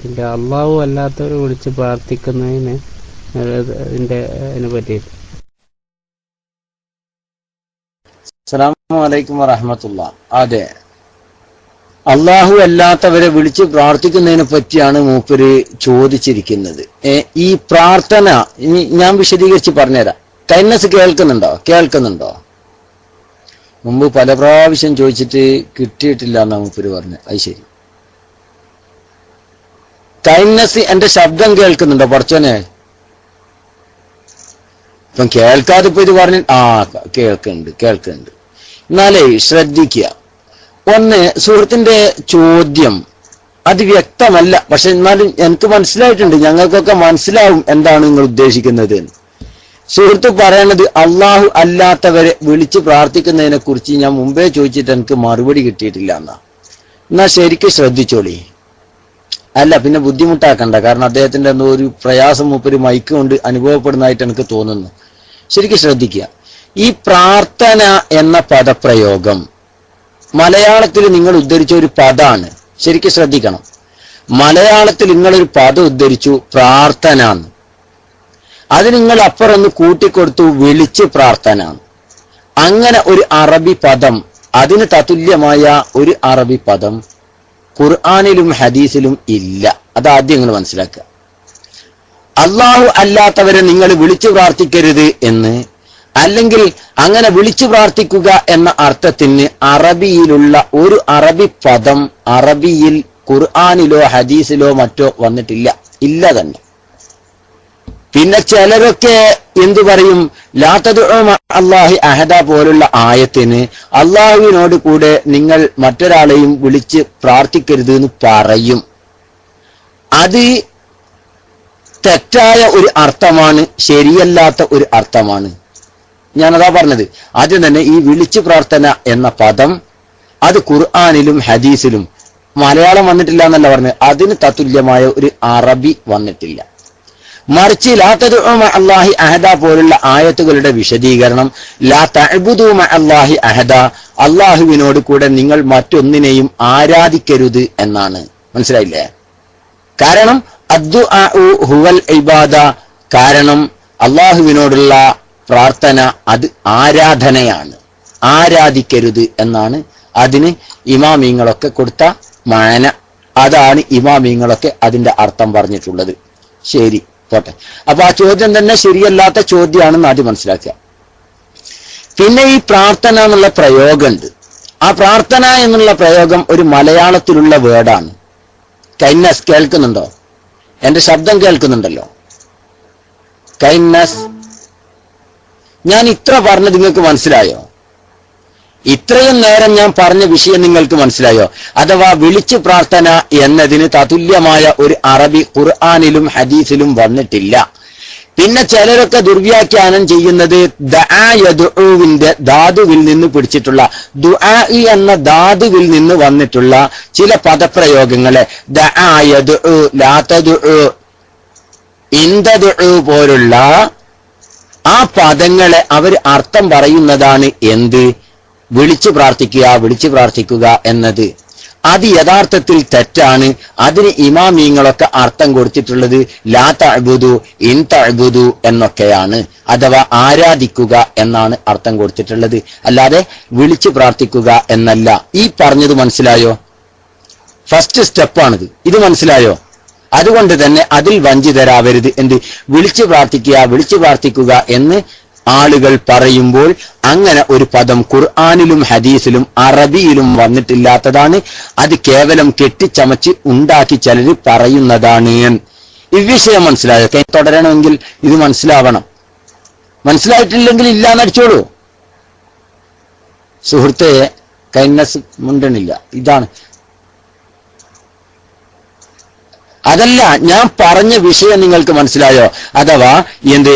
പിന്നെ അള്ളാഹു അല്ലാത്തവരെ വിളിച്ച് പ്രാർത്ഥിക്കുന്നതിന് അതിനെ പറ്റിയിട്ട്. അസ്സലാമു അലൈക്കും വറഹ്മത്തുള്ളാഹി. അതെ, അള്ളാഹു അല്ലാത്തവരെ വിളിച്ച് പ്രാർത്ഥിക്കുന്നതിനെ പറ്റിയാണ് മൂപ്പര് ചോദിച്ചിരിക്കുന്നത്. ഈ പ്രാർത്ഥന ഞാൻ വിശദീകരിച്ച് പറഞ്ഞുതരാം. കൈനസ് കേൾക്കുന്നുണ്ടോ? മുമ്പ് പല പ്രാവശ്യം ചോദിച്ചിട്ട് കിട്ടിയിട്ടില്ല എന്നാ മൂപ്പര് പറഞ്ഞു. അത് ശരി. കൈനസ് എന്റെ ശബ്ദം കേൾക്കുന്നുണ്ടോ? പഠിച്ചോനെ ഇപ്പം കേൾക്കാതെ ഇപ്പൊ ഇത് പറഞ്ഞു. കേൾക്കുന്നുണ്ട്. എന്നാലേ ശ്രദ്ധിക്കുക. ഒന്ന്, സുഹൃത്തിന്റെ ചോദ്യം അത് വ്യക്തമല്ല, പക്ഷെ എന്നാലും എനിക്ക് മനസ്സിലായിട്ടുണ്ട്, ഞങ്ങൾക്കൊക്കെ മനസ്സിലാവും എന്താണ് നിങ്ങൾ ഉദ്ദേശിക്കുന്നത്. സുഹൃത്ത് പറയണത് അള്ളാഹു അല്ലാത്തവരെ വിളിച്ച് പ്രാർത്ഥിക്കുന്നതിനെ കുറിച്ച് ഞാൻ മുമ്പേ ചോദിച്ചിട്ട് എനിക്ക് മറുപടി കിട്ടിയിട്ടില്ല എന്നാ ശരിക്കും ശ്രദ്ധിച്ചോളി. അല്ല പിന്നെ ബുദ്ധിമുട്ടാക്കണ്ട, കാരണം അദ്ദേഹത്തിന്റെ എന്തോ ഒരു പ്രയാസം മൂപ്പര് മൈക്ക് കൊണ്ട് അനുഭവപ്പെടുന്നതായിട്ട് എനിക്ക് തോന്നുന്നു. ശരിക്കും ശ്രദ്ധിക്കുക. ഈ പ്രാർത്ഥന എന്ന പദപ്രയോഗം മലയാളത്തിൽ നിങ്ങൾ ഉദ്ധരിച്ച ഒരു പദമാണ്. ശരിക്കും ശ്രദ്ധിക്കണം. മലയാളത്തിൽ നിങ്ങളൊരു പദം ഉദ്ധരിച്ചു, പ്രാർത്ഥന. അത് നിങ്ങൾ അപ്പുറം ഒന്ന് കൂട്ടിക്കൊടുത്തു, വിളിച്ച് പ്രാർത്ഥന. അങ്ങനെ ഒരു അറബി പദം, അതിന് തത്തുല്യമായ ഒരു അറബി പദം ഖുർആനിലും ഹദീസിലും ഇല്ല. അതാദ്യം നിങ്ങൾ മനസ്സിലാക്കുക. അള്ളാഹു അല്ലാത്തവരെ നിങ്ങൾ വിളിച്ചു പ്രാർത്ഥിക്കരുത് എന്ന്, അല്ലെങ്കിൽ അങ്ങനെ വിളിച്ചു പ്രാർത്ഥിക്കുക എന്ന അർത്ഥത്തിന് അറബിയിലുള്ള ഒരു അറബി പദം അറബിയിൽ ഖുർആനിലോ ഹദീസിലോ മറ്റോ ഇല്ല തന്നെ. പിന്നെ ചിലരൊക്കെ എന്തു പറയും, ലാ തദ്ഉ അല്ലാഹി അഹദ പോലുള്ള ആയത്തിന് അള്ളാഹുവിനോട് കൂടെ നിങ്ങൾ മറ്റൊരാളെയും വിളിച്ച് പ്രാർത്ഥിക്കരുത് എന്ന് പറയും. അത് തെറ്റായ ഒരു അർത്ഥമാണ്, ശരിയല്ലാത്ത ഒരു അർത്ഥമാണ്. ഞാനതാ പറഞ്ഞത്. ആദ്യം തന്നെ ഈ വിളിച്ചു പ്രാർത്ഥന എന്ന പദം അത് ഖുർആനിലും ഹദീസിലും, മലയാളം വന്നിട്ടില്ല എന്നല്ല പറഞ്ഞത്, അതിന് തത്തുല്യമായ ഒരു അറബി വന്നിട്ടില്ല. മറിച്ച് ലാ തദ്ഉ അല്ലാഹി അഹദ പോലുള്ള ആയത്തുകളുടെ വിശദീകരണം ലാ തഅ്ബുദു അല്ലാഹി അഹദ, അള്ളാഹുവിനോട് കൂടെ നിങ്ങൾ മറ്റൊന്നിനെയും ആരാധിക്കരുത് എന്നാണ്. മനസ്സിലായില്ലേ? കാരണം അദ്ദുആഉ ഹുവൽ ഇബാദ, കാരണം അള്ളാഹുവിനോടുള്ള പ്രാർത്ഥന അത് ആരാധനയാണ്, ആരാധിക്കരുത് എന്നാണ് അതിന് ഇമാമിങ്ങളൊക്കെ കൊടുത്ത മാന. അതാണ് ഇമാമിങ്ങളൊക്കെ അതിന്റെ അർത്ഥം പറഞ്ഞിട്ടുള്ളത്. ശരി, പോട്ടെ. അപ്പൊ ആ ചോദ്യം തന്നെ ശരിയല്ലാത്ത ചോദ്യമാണെന്ന് ആദ്യം മനസ്സിലാക്കുക. പിന്നെ ഈ പ്രാർത്ഥന എന്നുള്ള പ്രയോഗമുണ്ട്. ആ പ്രാർത്ഥന എന്നുള്ള പ്രയോഗം ഒരു മലയാളത്തിലുള്ള വേർഡാണ്. കൈനസ് കേൾക്കുന്നുണ്ടോ? എന്റെ ശബ്ദം കേൾക്കുന്നുണ്ടല്ലോ. കൈനസ്, ഞാൻ ഇത്ര പറഞ്ഞത് നിങ്ങൾക്ക് മനസ്സിലായോ? ഇത്രയും നേരം ഞാൻ പറഞ്ഞ വിഷയം നിങ്ങൾക്ക് മനസ്സിലായോ? അഥവാ വിളിച്ചു പ്രാർത്ഥന എന്നതിന് തതുല്യമായ ഒരു അറബി ഖുർആനിലും ഹദീസിലും വന്നിട്ടില്ല. പിന്നെ ചിലരൊക്കെ ദുർവ്യാഖ്യാനം ചെയ്യുന്നത് ദആ യദ്ഉവിന്റെ ധാതുവിൽ നിന്ന് പിടിച്ചിട്ടുള്ള, ദുആ എന്ന ധാതുവിൽ നിന്ന് വന്നിട്ടുള്ള ചില പദപ്രയോഗങ്ങളെ ദആ യദ്ഉ, ലാ തദ്ഉ, ഇൻതദ്ഉ പോലുള്ള ആ പദങ്ങളെ അവർ അർത്ഥം പറയുന്നതാണ് എന്ത്? വിളിച്ചു പ്രാർത്ഥിക്കുക എന്നത്. അത് യഥാർത്ഥത്തിൽ തെറ്റാണ്. അതിന് ഇമാമിങ്ങളൊക്കെ അർത്ഥം കൊടുത്തിട്ടുള്ളത് ലാ തഅ്ബുദു, ഇൻ തഅ്ബുദു എന്നൊക്കെയാണ്. അഥവാ ആരാധിക്കുക എന്നാണ് അർത്ഥം കൊടുത്തിട്ടുള്ളത്, അല്ലാതെ വിളിച്ചു പ്രാർത്ഥിക്കുക എന്നല്ല. ഈ പറഞ്ഞത് മനസ്സിലായോ? ഫസ്റ്റ് സ്റ്റെപ്പാണിത്. ഇത് മനസ്സിലായോ? അതുകൊണ്ട് തന്നെ അതിൽ വഞ്ചിതരാവരുത്. എന്ത്? വിളിച്ചു പ്രാർത്ഥിക്കുക എന്ന് ആളുകൾ പറയുമ്പോൾ അങ്ങനെ ഒരു പദം ഖുർആനിലും ഹദീസിലും അറബിയിലും വന്നിട്ടില്ലാത്തതാണ്. അത് കേവലം കെട്ടിച്ചമച്ച് ഉണ്ടാക്കി ചിലർ പറയുന്നതാണ്. ഈ വിഷയം മനസ്സിലായോ? തുടരണമെങ്കിൽ ഇത് മനസ്സിലാവണം. മനസ്സിലായിട്ടില്ലെങ്കിൽ ഇല്ലാന്നടിച്ചോളൂ. സുഹൃത്തെ, കൈനസ് മുണ്ടണില്ല. ഇതാണ്. അതല്ല, ഞാൻ പറഞ്ഞ വിഷയം നിങ്ങൾക്ക് മനസ്സിലായോ? അഥവാ എന്ത്?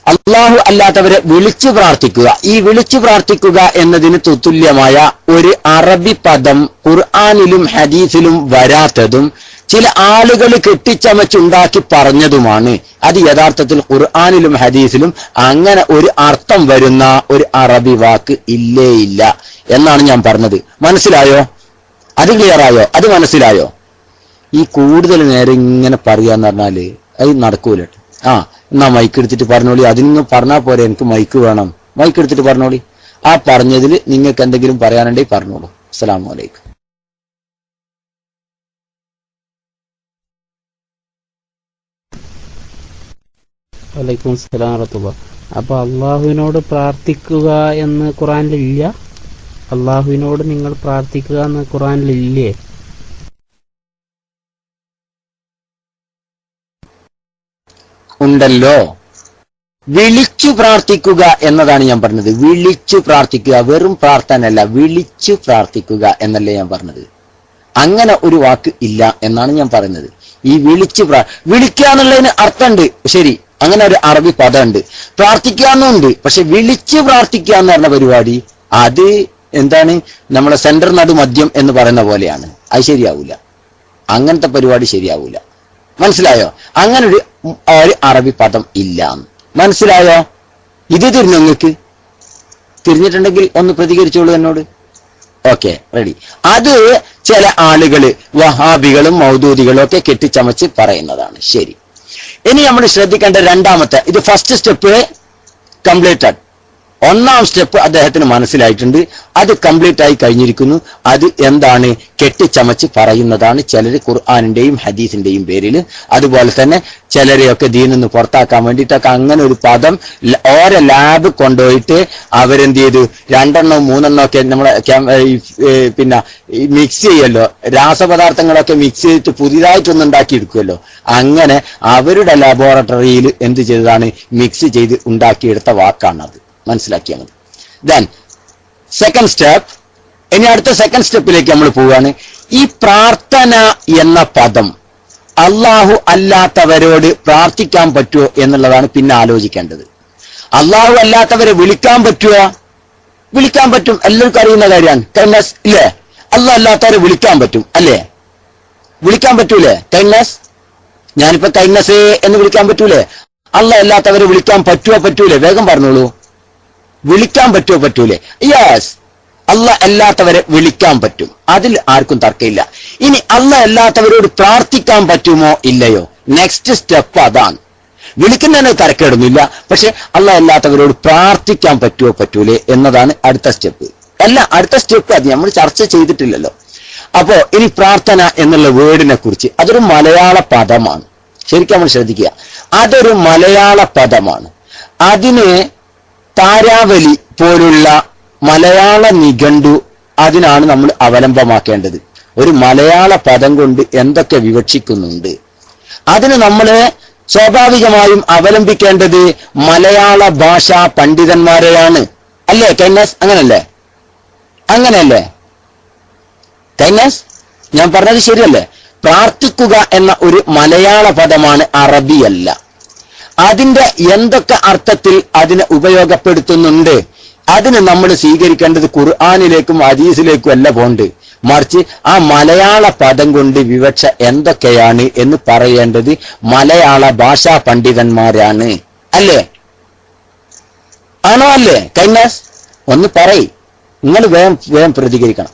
അള്ളാഹു അല്ലാത്തവരെ വിളിച്ചു പ്രാർത്ഥിക്കുക. ഈ വിളിച്ചു പ്രാർത്ഥിക്കുക എന്നതിന് തുല്യമായ ഒരു അറബി പദം ഖുർആനിലും ഹദീസിലും വരാത്തതും ചില ആളുകൾ കെട്ടിച്ചമച്ചുണ്ടാക്കി പറഞ്ഞതുമാണ്. അത് യഥാർത്ഥത്തിൽ ഖുർആനിലും ഹദീസിലും അങ്ങനെ ഒരു അർത്ഥം വരുന്ന ഒരു അറബി വാക്ക് ഇല്ല എന്നാണ് ഞാൻ പറഞ്ഞത്. മനസ്സിലായോ? അത് ക്ലിയറായോ? അത് മനസ്സിലായോ? ഈ കൂടുതൽ നേരം ഇങ്ങനെ പറയാന്ന് പറഞ്ഞാല് അത് നടക്കൂല. എന്നാ മൈക്ക് എടുത്തിട്ട് പറഞ്ഞോളി. അതിനൊന്നും പറഞ്ഞാൽ പോരെ, എനിക്ക് മൈക്ക് വേണം. മൈക്ക് എടുത്തിട്ട് പറഞ്ഞോളി. ആ പറഞ്ഞതിൽ നിങ്ങൾക്ക് എന്തെങ്കിലും പറയാനുണ്ടെങ്കിൽ പറഞ്ഞോളൂ. അസ്സലാമു അലൈക്കും. വലൈക്കും സലാം വറഹ്മത്തുള്ളാഹി. അപ്പൊ അള്ളാഹുവിനോട് പ്രാർത്ഥിക്കുക എന്ന് ഖുറാനിലില്ല? അള്ളാഹുവിനോട് നിങ്ങൾ പ്രാർത്ഥിക്കുക എന്ന് ഖുറാനിലില്ലേ? ഉണ്ടല്ലോ. വിളിച്ചു പ്രാർത്ഥിക്കുക എന്നതാണ് ഞാൻ പറഞ്ഞത്. വിളിച്ചു പ്രാർത്ഥിക്കുക, വെറും പ്രാർത്ഥന അല്ല, വിളിച്ചു പ്രാർത്ഥിക്കുക എന്നല്ലേ ഞാൻ പറഞ്ഞത്. അങ്ങനെ ഒരു വാക്ക് ഇല്ല എന്നാണ് ഞാൻ പറയുന്നത്. ഈ വിളിക്കുക എന്നുള്ളതിന് അർത്ഥമുണ്ട്, ശരി, അങ്ങനെ ഒരു അറബി പദമുണ്ട്. പ്രാർത്ഥിക്കാന്നുണ്ട്. പക്ഷെ വിളിച്ചു പ്രാർത്ഥിക്കുക എന്ന് പറഞ്ഞ പരിപാടി അത് എന്താണ്, നമ്മളെ സെന്റർ നടു മദ്യം എന്ന് പറയുന്ന പോലെയാണ്. അത് ശരിയാവൂല. അങ്ങനത്തെ പരിപാടി ശരിയാവൂല. മനസ്സിലായോ? അങ്ങനെ ഒരു അറബി പദം ഇല്ല. മനസ്സിലായോ? ഇത് തിരിഞ്ഞു? നിങ്ങൾക്ക് തിരിഞ്ഞിട്ടുണ്ടെങ്കിൽ ഒന്ന് പ്രതികരിച്ചോളൂ എന്നോട്. Okay, ready. അത് ചില ആളുകള് വഹാബികളും മൗദൂദികളും ഒക്കെ കെട്ടിച്ചമച്ച് പറയുന്നതാണ്. ശരി. ഇനി നമ്മൾ ശ്രദ്ധിക്കേണ്ട രണ്ടാമത്തെ, ഇത് ഫസ്റ്റ് സ്റ്റെപ്പ് കംപ്ലീറ്റഡ്. ഒന്നാം സ്റ്റെപ്പ് അദ്ദേഹത്തിന് മനസ്സിലായിട്ടുണ്ട്, അത് കംപ്ലീറ്റ് ആയി കഴിഞ്ഞിരിക്കുന്നു. അത് എന്താണ്? കെട്ടിച്ചമച്ച് പറയുന്നതാണ് ചിലർ ഖുർആനിന്റെയും ഹദീസിന്റെയും പേരിൽ. അതുപോലെ തന്നെ ചിലരെയൊക്കെ ദീനിൽ നിന്ന് പുറത്താക്കാൻ വേണ്ടിയിട്ടൊക്കെ അങ്ങനെ ഒരു പദം ഓരോ ലാബ് കൊണ്ടുപോയിട്ട് അവരെന്ത് ചെയ്തു, 2 3 ഒക്കെ നമ്മളെ പിന്നെ മിക്സ് ചെയ്യല്ലോ, രാസപദാർത്ഥങ്ങളൊക്കെ മിക്സ് ചെയ്തിട്ട് പുതിയതായിട്ടൊന്നും ഉണ്ടാക്കിയെടുക്കുമല്ലോ. അങ്ങനെ അവരുടെ ലബോറട്ടറിയിൽ എന്ത് ചെയ്തതാണ്? മിക്സ് ചെയ്ത് ഉണ്ടാക്കിയെടുത്ത വാക്കാണത്. മനസ്സിലാക്കിയാൽ മതി. Then second step. ഇനി അടുത്ത സെക്കൻഡ് സ്റ്റെപ്പിലേക്ക് നമ്മൾ പോവുകയാണ്. ഈ പ്രാർത്ഥന എന്ന പദം അള്ളാഹു അല്ലാത്തവരോട് പ്രാർത്ഥിക്കാൻ പറ്റുമോ എന്നുള്ളതാണ് പിന്നെ ആലോചിക്കേണ്ടത്. അള്ളാഹു അല്ലാത്തവരെ വിളിക്കാൻ പറ്റുമോ? വിളിക്കാൻ പറ്റും, എല്ലാവർക്കും അറിയുന്ന കാര്യമാണ്. കൈനസ് ഇല്ലേ? അള്ളാഹു അല്ലാത്തവരെ വിളിക്കാൻ പറ്റും അല്ലേ? വിളിക്കാൻ പറ്റൂലേ? കൈനസ്, ഞാനിപ്പോ കൈനസേ എന്ന് വിളിക്കാൻ പറ്റൂലേ? അള്ളാഹു അല്ലാത്തവരെ വിളിക്കാൻ പറ്റുമോ? പറ്റൂലേ? വേഗം പറഞ്ഞോളൂ. വിളിക്കാൻ പറ്റുമോ? പറ്റൂലേ? യെസ്, അള്ളാഹ് അല്ലാത്തവരെ വിളിക്കാൻ പറ്റും. അതിൽ ആർക്കും തർക്കമില്ല. ഇനി അള്ളാഹ് അല്ലാത്തവരോട് പ്രാർത്ഥിക്കാൻ പറ്റുമോ ഇല്ലയോ? നെക്സ്റ്റ് സ്റ്റെപ്പ് അതാണ്. വിളിക്കുന്നതിന് തരക്കേടൊന്നുമില്ല. പക്ഷെ അള്ളാഹ് അല്ലാത്തവരോട് പ്രാർത്ഥിക്കാൻ പറ്റുമോ പറ്റൂലേ എന്നതാണ് അടുത്ത സ്റ്റെപ്പ്. അല്ല, അടുത്ത സ്റ്റെപ്പ് അത് നമ്മൾ ചർച്ച ചെയ്തിട്ടില്ലല്ലോ. അപ്പോ ഇനി പ്രാർത്ഥന എന്നുള്ള വേർഡിനെ കുറിച്ച്, അതൊരു മലയാള പദമാണ്. ശരിക്കും നമ്മൾ ശ്രദ്ധിക്കുക, അതൊരു മലയാള പദമാണ്. അതിന് താരാവലി പോലുള്ള മലയാള നിഘണ്ടു, അതിനാണ് നമ്മൾ അവലംബമാക്കേണ്ടത്. ഒരു മലയാള പദം കൊണ്ട് എന്തൊക്കെ വിവക്ഷിക്കുന്നുണ്ട്, അതിന് നമ്മൾ സ്വാഭാവികമായും അവലംബിക്കേണ്ടത് മലയാള ഭാഷാ പണ്ഡിതന്മാരെയാണ്. അല്ലേ കൈനസ്? അങ്ങനല്ലേ? അങ്ങനെയല്ലേ കൈനസ്? ഞാൻ പറഞ്ഞത് ശരിയല്ലേ? പ്രാർത്ഥിക്കുക എന്ന ഒരു മലയാള പദമാണ്, അറബിയല്ല. അതിന്റെ എന്തൊക്കെ അർത്ഥത്തിൽ അതിനെ ഉപയോഗപ്പെടുത്തുന്നുണ്ട്, അതിന് നമ്മൾ സ്വീകരിക്കേണ്ടത് ഖുർആനിലേക്കും ഹദീസിലേക്കും അല്ല പോണ്ട്, മറിച്ച് ആ മലയാള പദം കൊണ്ട് വിവക്ഷ എന്തൊക്കെയാണ് എന്ന് പറയേണ്ടത് മലയാള ഭാഷാ പണ്ഡിതന്മാരാണ്. അല്ലേ? ആണോ അല്ലേ കൈനസ്? ഒന്ന് പറയ്. നിങ്ങൾ വേഗം പ്രതികരിക്കണം.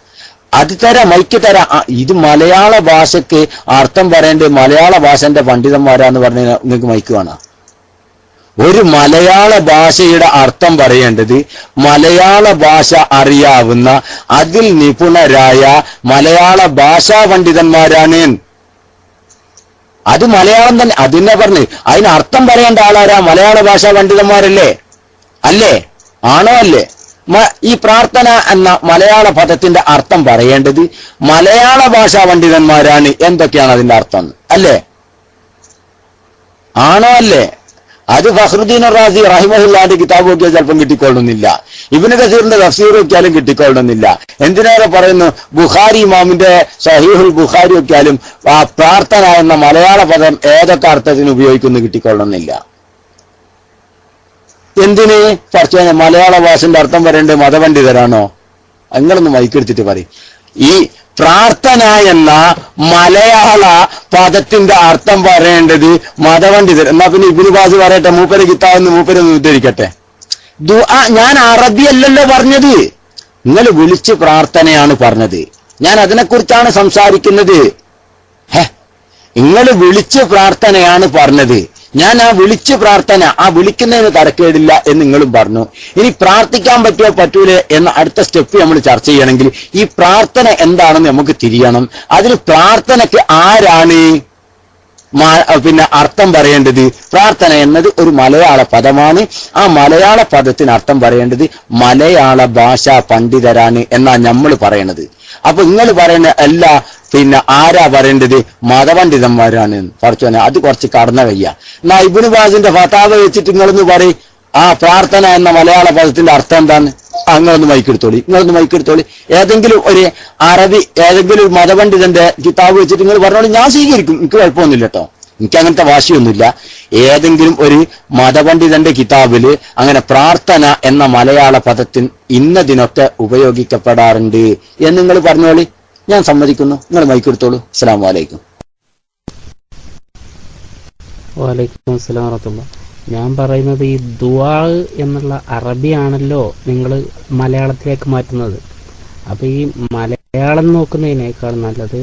അത് തരാം, മൈക്ക് തരാം. ഇത് മലയാള ഭാഷയ്ക്ക് അർത്ഥം പറയേണ്ടത് മലയാള ഭാഷന്റെ പണ്ഡിതന്മാരാന്ന് പറഞ്ഞാൽ നിങ്ങൾക്ക് മൈക്ക് വേണം. ഒരു മലയാള ഭാഷയുടെ അർത്ഥം പറയേണ്ടത് മലയാള ഭാഷ അറിയാവുന്ന അതിൽ നിപുണരായ മലയാള ഭാഷാ പണ്ഡിതന്മാരാണ്. അത് മലയാളം തന്നെ. അതിനെ പറഞ്ഞ് അതിന് അർത്ഥം പറയേണ്ട ആളാരാ? മലയാള ഭാഷാ പണ്ഡിതന്മാരല്ലേ? അല്ലേ? ആണോ അല്ലേ? ഈ പ്രാർത്ഥന എന്ന മലയാള പദത്തിന്റെ അർത്ഥം പറയേണ്ടത് മലയാള ഭാഷാ പണ്ഡിതന്മാരാണ്. എന്തൊക്കെയാണ് അതിന്റെ അർത്ഥം? അല്ലേ? ആണോ അല്ലേ? അത് ഫഖ്റുദ്ദീൻ റാസി റഹിമഹുല്ലാന്റെ കിതാബ് നോക്കിയാൽ ചിലപ്പം കിട്ടിക്കൊള്ളുന്നില്ല. ഇബ്നു കസീറിന്റെ തഫ്സീർ നോക്കിയാലും കിട്ടിക്കൊള്ളുന്നില്ല. എന്തിനേറെ പറയുന്നു, ബുഖാരി ഇമാമിന്റെ സഹീഹുൽ ബുഖാരി നോക്കിയാലും ആ പ്രാർത്ഥന എന്ന മലയാള പദം ഏതൊക്കെ അർത്ഥത്തിന് ഉപയോഗിക്കുന്നു കിട്ടിക്കൊള്ളുന്നില്ല. എന്തിന് ചർച്ച? മലയാള ഭാഷന്റെ അർത്ഥം പറയേണ്ടത് മതപണ്ഡിതരാണോ? നിങ്ങളൊന്ന് മൈക്കെടുത്തിട്ട് പറയും. ഈ പ്രാർത്ഥന എന്ന മലയാള പദത്തിന്റെ അർത്ഥം പറയേണ്ടത് മതപണ്ഡിതർ. എന്നാ പിന്നെ ഇബ്നു ബാസ് പറയട്ടെ, മൂപ്പര് കിതാബെന്ന് മൂപ്പരൊന്ന് ഉദ്ധരിക്കട്ടെ. ഞാൻ അറബിയല്ലല്ലോ പറഞ്ഞത്, നിങ്ങൾ വിളിച്ച് പ്രാർത്ഥനയാണ് പറഞ്ഞത്. ഞാൻ അതിനെക്കുറിച്ചാണ് സംസാരിക്കുന്നത്. നിങ്ങൾ വിളിച്ച് പ്രാർത്ഥനയാണ് പറഞ്ഞത്. ഞാൻ ആ വിളിച്ച് പ്രാർത്ഥന, ആ വിളിക്കുന്നതിന് തരക്കേടില്ല എന്ന് നിങ്ങളും പറഞ്ഞു. ഇനി പ്രാർത്ഥിക്കാൻ പറ്റുമോ പറ്റൂലേ എന്ന അടുത്ത സ്റ്റെപ്പ് നമ്മൾ ചർച്ച ചെയ്യണമെങ്കിൽ ഈ പ്രാർത്ഥന എന്താണെന്ന് നമുക്ക് തിരിയണം. അതിന് പ്രാർത്ഥനയ്ക്ക് ആരാണ് അർത്ഥം പറയേണ്ടത്? പ്രാർത്ഥന എന്നത് ഒരു മലയാള പദമാണ്. ആ മലയാള പദത്തിന് അർത്ഥം പറയേണ്ടത് മലയാള ഭാഷാ പണ്ഡിതരാണ് എന്നാ നമ്മൾ പറയണത്. അപ്പൊ നിങ്ങൾ പറയുന്ന എല്ലാ ആരാ പറയേണ്ടത്? മതപണ്ഡിതന്മാരാണ്. പഠിച്ചോനെ, അത് കുറച്ച് കടന്ന വയ്യ. എന്നാ ഇബ്നു ബാസിന്റെ ഫതാവ വെച്ചിട്ട് നിങ്ങളൊന്ന് പറയും ആ പ്രാർത്ഥന എന്ന മലയാള പദത്തിന്റെ അർത്ഥം എന്താണ്? നിങ്ങളൊന്ന് മൈക്കെടുത്തോളി. ഏതെങ്കിലും ഒരു അറബി, ഏതെങ്കിലും ഒരു മതപണ്ഡിതന്റെ കിതാബ് വെച്ചിട്ട് നിങ്ങൾ പറഞ്ഞോളൂ, ഞാൻ സ്വീകരിക്കും, എനിക്ക് കുഴപ്പമൊന്നുമില്ല കേട്ടോ, എനിക്ക് അങ്ങനത്തെ വാശിയൊന്നുമില്ല. ഏതെങ്കിലും ഒരു മതപണ്ഡിതന്റെ കിതാബില് അങ്ങനെ പ്രാർത്ഥന എന്ന മലയാള പദത്തിന് ഇന്നതിനൊക്കെ ഉപയോഗിക്കപ്പെടാറുണ്ട് എന്ന് നിങ്ങൾ പറഞ്ഞോളി, ഞാൻ സമ്മതിക്കുന്നു. നിങ്ങൾ മൈക്കെടുത്തോളൂ. അസ്സലാമു അലൈക്കും. വലൈക്കും അസ്സലാം വറഹ്മത്തുള്ളാഹി. ഞാൻ പറയുന്നത് ഈ ദുആ എന്നുള്ള അറബിയാണല്ലോ നിങ്ങൾ മലയാളത്തിലേക്ക് മാറ്റുന്നത്. അപ്പൊ ഈ മലയാളം നോക്കുന്നതിനേക്കാൾ നല്ലത്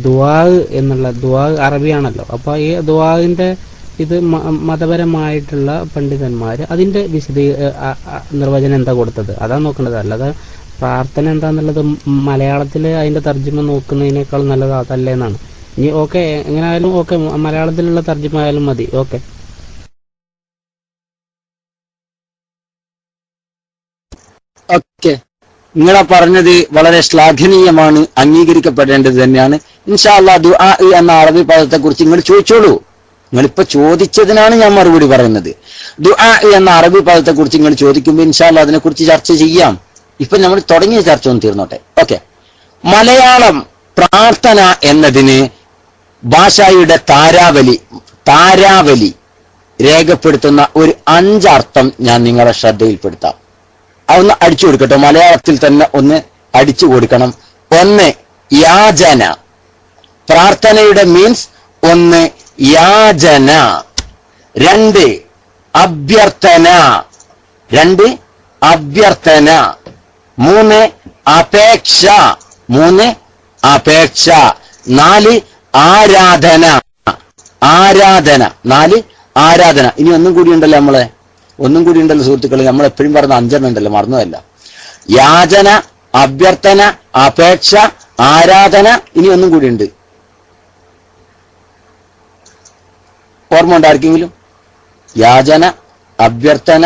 ദുആ എന്നുള്ള ദുആ അറബിയാണല്ലോ. അപ്പൊ ഈ ദുആന്റെ ഇത് മതപരമായിട്ടുള്ള പണ്ഡിതന്മാര് അതിന്റെ നിർവചനം എന്താ കൊടുത്തത് അതാ നോക്കേണ്ടത്. അല്ലാതെ പ്രാർത്ഥന എന്താന്നുള്ളത് മലയാളത്തില് അതിന്റെ തർജ്ജിമ നോക്കുന്നതിനേക്കാൾ നല്ലത് അതല്ലേ എന്നാണ്. ഇനി ഓക്കെ, എങ്ങനെയായാലും ഓക്കെ, മലയാളത്തിലുള്ള തർജ്ജിമ ആയാലും മതി. ഓക്കെ, നിങ്ങളെ പറഞ്ഞത് വളരെ ശ്ലാഘനീയമാണ്, അംഗീകരിക്കപ്പെടേണ്ടത് തന്നെയാണ്. ഇൻഷാ അല്ലാഹ് ദുആ എന്ന അറബി പദത്തെ കുറിച്ച് നിങ്ങൾ ചോദിച്ചോളൂ. നിങ്ങളിപ്പോ ചോദിച്ചതിനാണ് ഞാൻ മറുപടി പറയുന്നത്. ദുആ എന്ന അറബി പദത്തെ കുറിച്ച് നിങ്ങൾ ചോദിക്കുമ്പോൾ ഇൻഷാ അല്ലാഹ് അതിനെ കുറിച്ച് ചർച്ച ചെയ്യാം. ഇപ്പൊ നമ്മൾ തുടങ്ങിയ ചർച്ച ഒന്ന് തീർന്നോട്ടെ. ഓക്കെ, മലയാളം പ്രാർത്ഥന എന്നതിന് ഭാഷയുടെ താരാവലി രേഖപ്പെടുത്തുന്ന ഒരു 5 അർത്ഥം ഞാൻ നിങ്ങളെ ശ്രദ്ധയിൽപ്പെടുത്താം. അതൊന്ന് അടിച്ചു കൊടുക്കട്ടെ, മലയാളത്തിൽ തന്നെ ഒന്ന് അടിച്ചു കൊടുക്കണം. 1 യാചന, പ്രാർത്ഥനയുടെ മീൻസ് 1 യാചന. 2 അഭ്യർത്ഥന, 3 അപേക്ഷ, 4 ആരാധന. 4 ആരാധന. ഇനി ഒന്നും കൂടി ഉണ്ടല്ലോ സുഹൃത്തുക്കളെ, നമ്മൾ എപ്പോഴും പറഞ്ഞ 5 ഉണ്ടല്ലോ, മറന്നതല്ല. യാചന, അഭ്യർത്ഥന, അപേക്ഷ, ആരാധന. ഇനി ഒന്നും കൂടി ഉണ്ട്, ഓർമ്മ ഉണ്ടായിരിക്കെങ്കിലും? യാചന, അഭ്യർത്ഥന,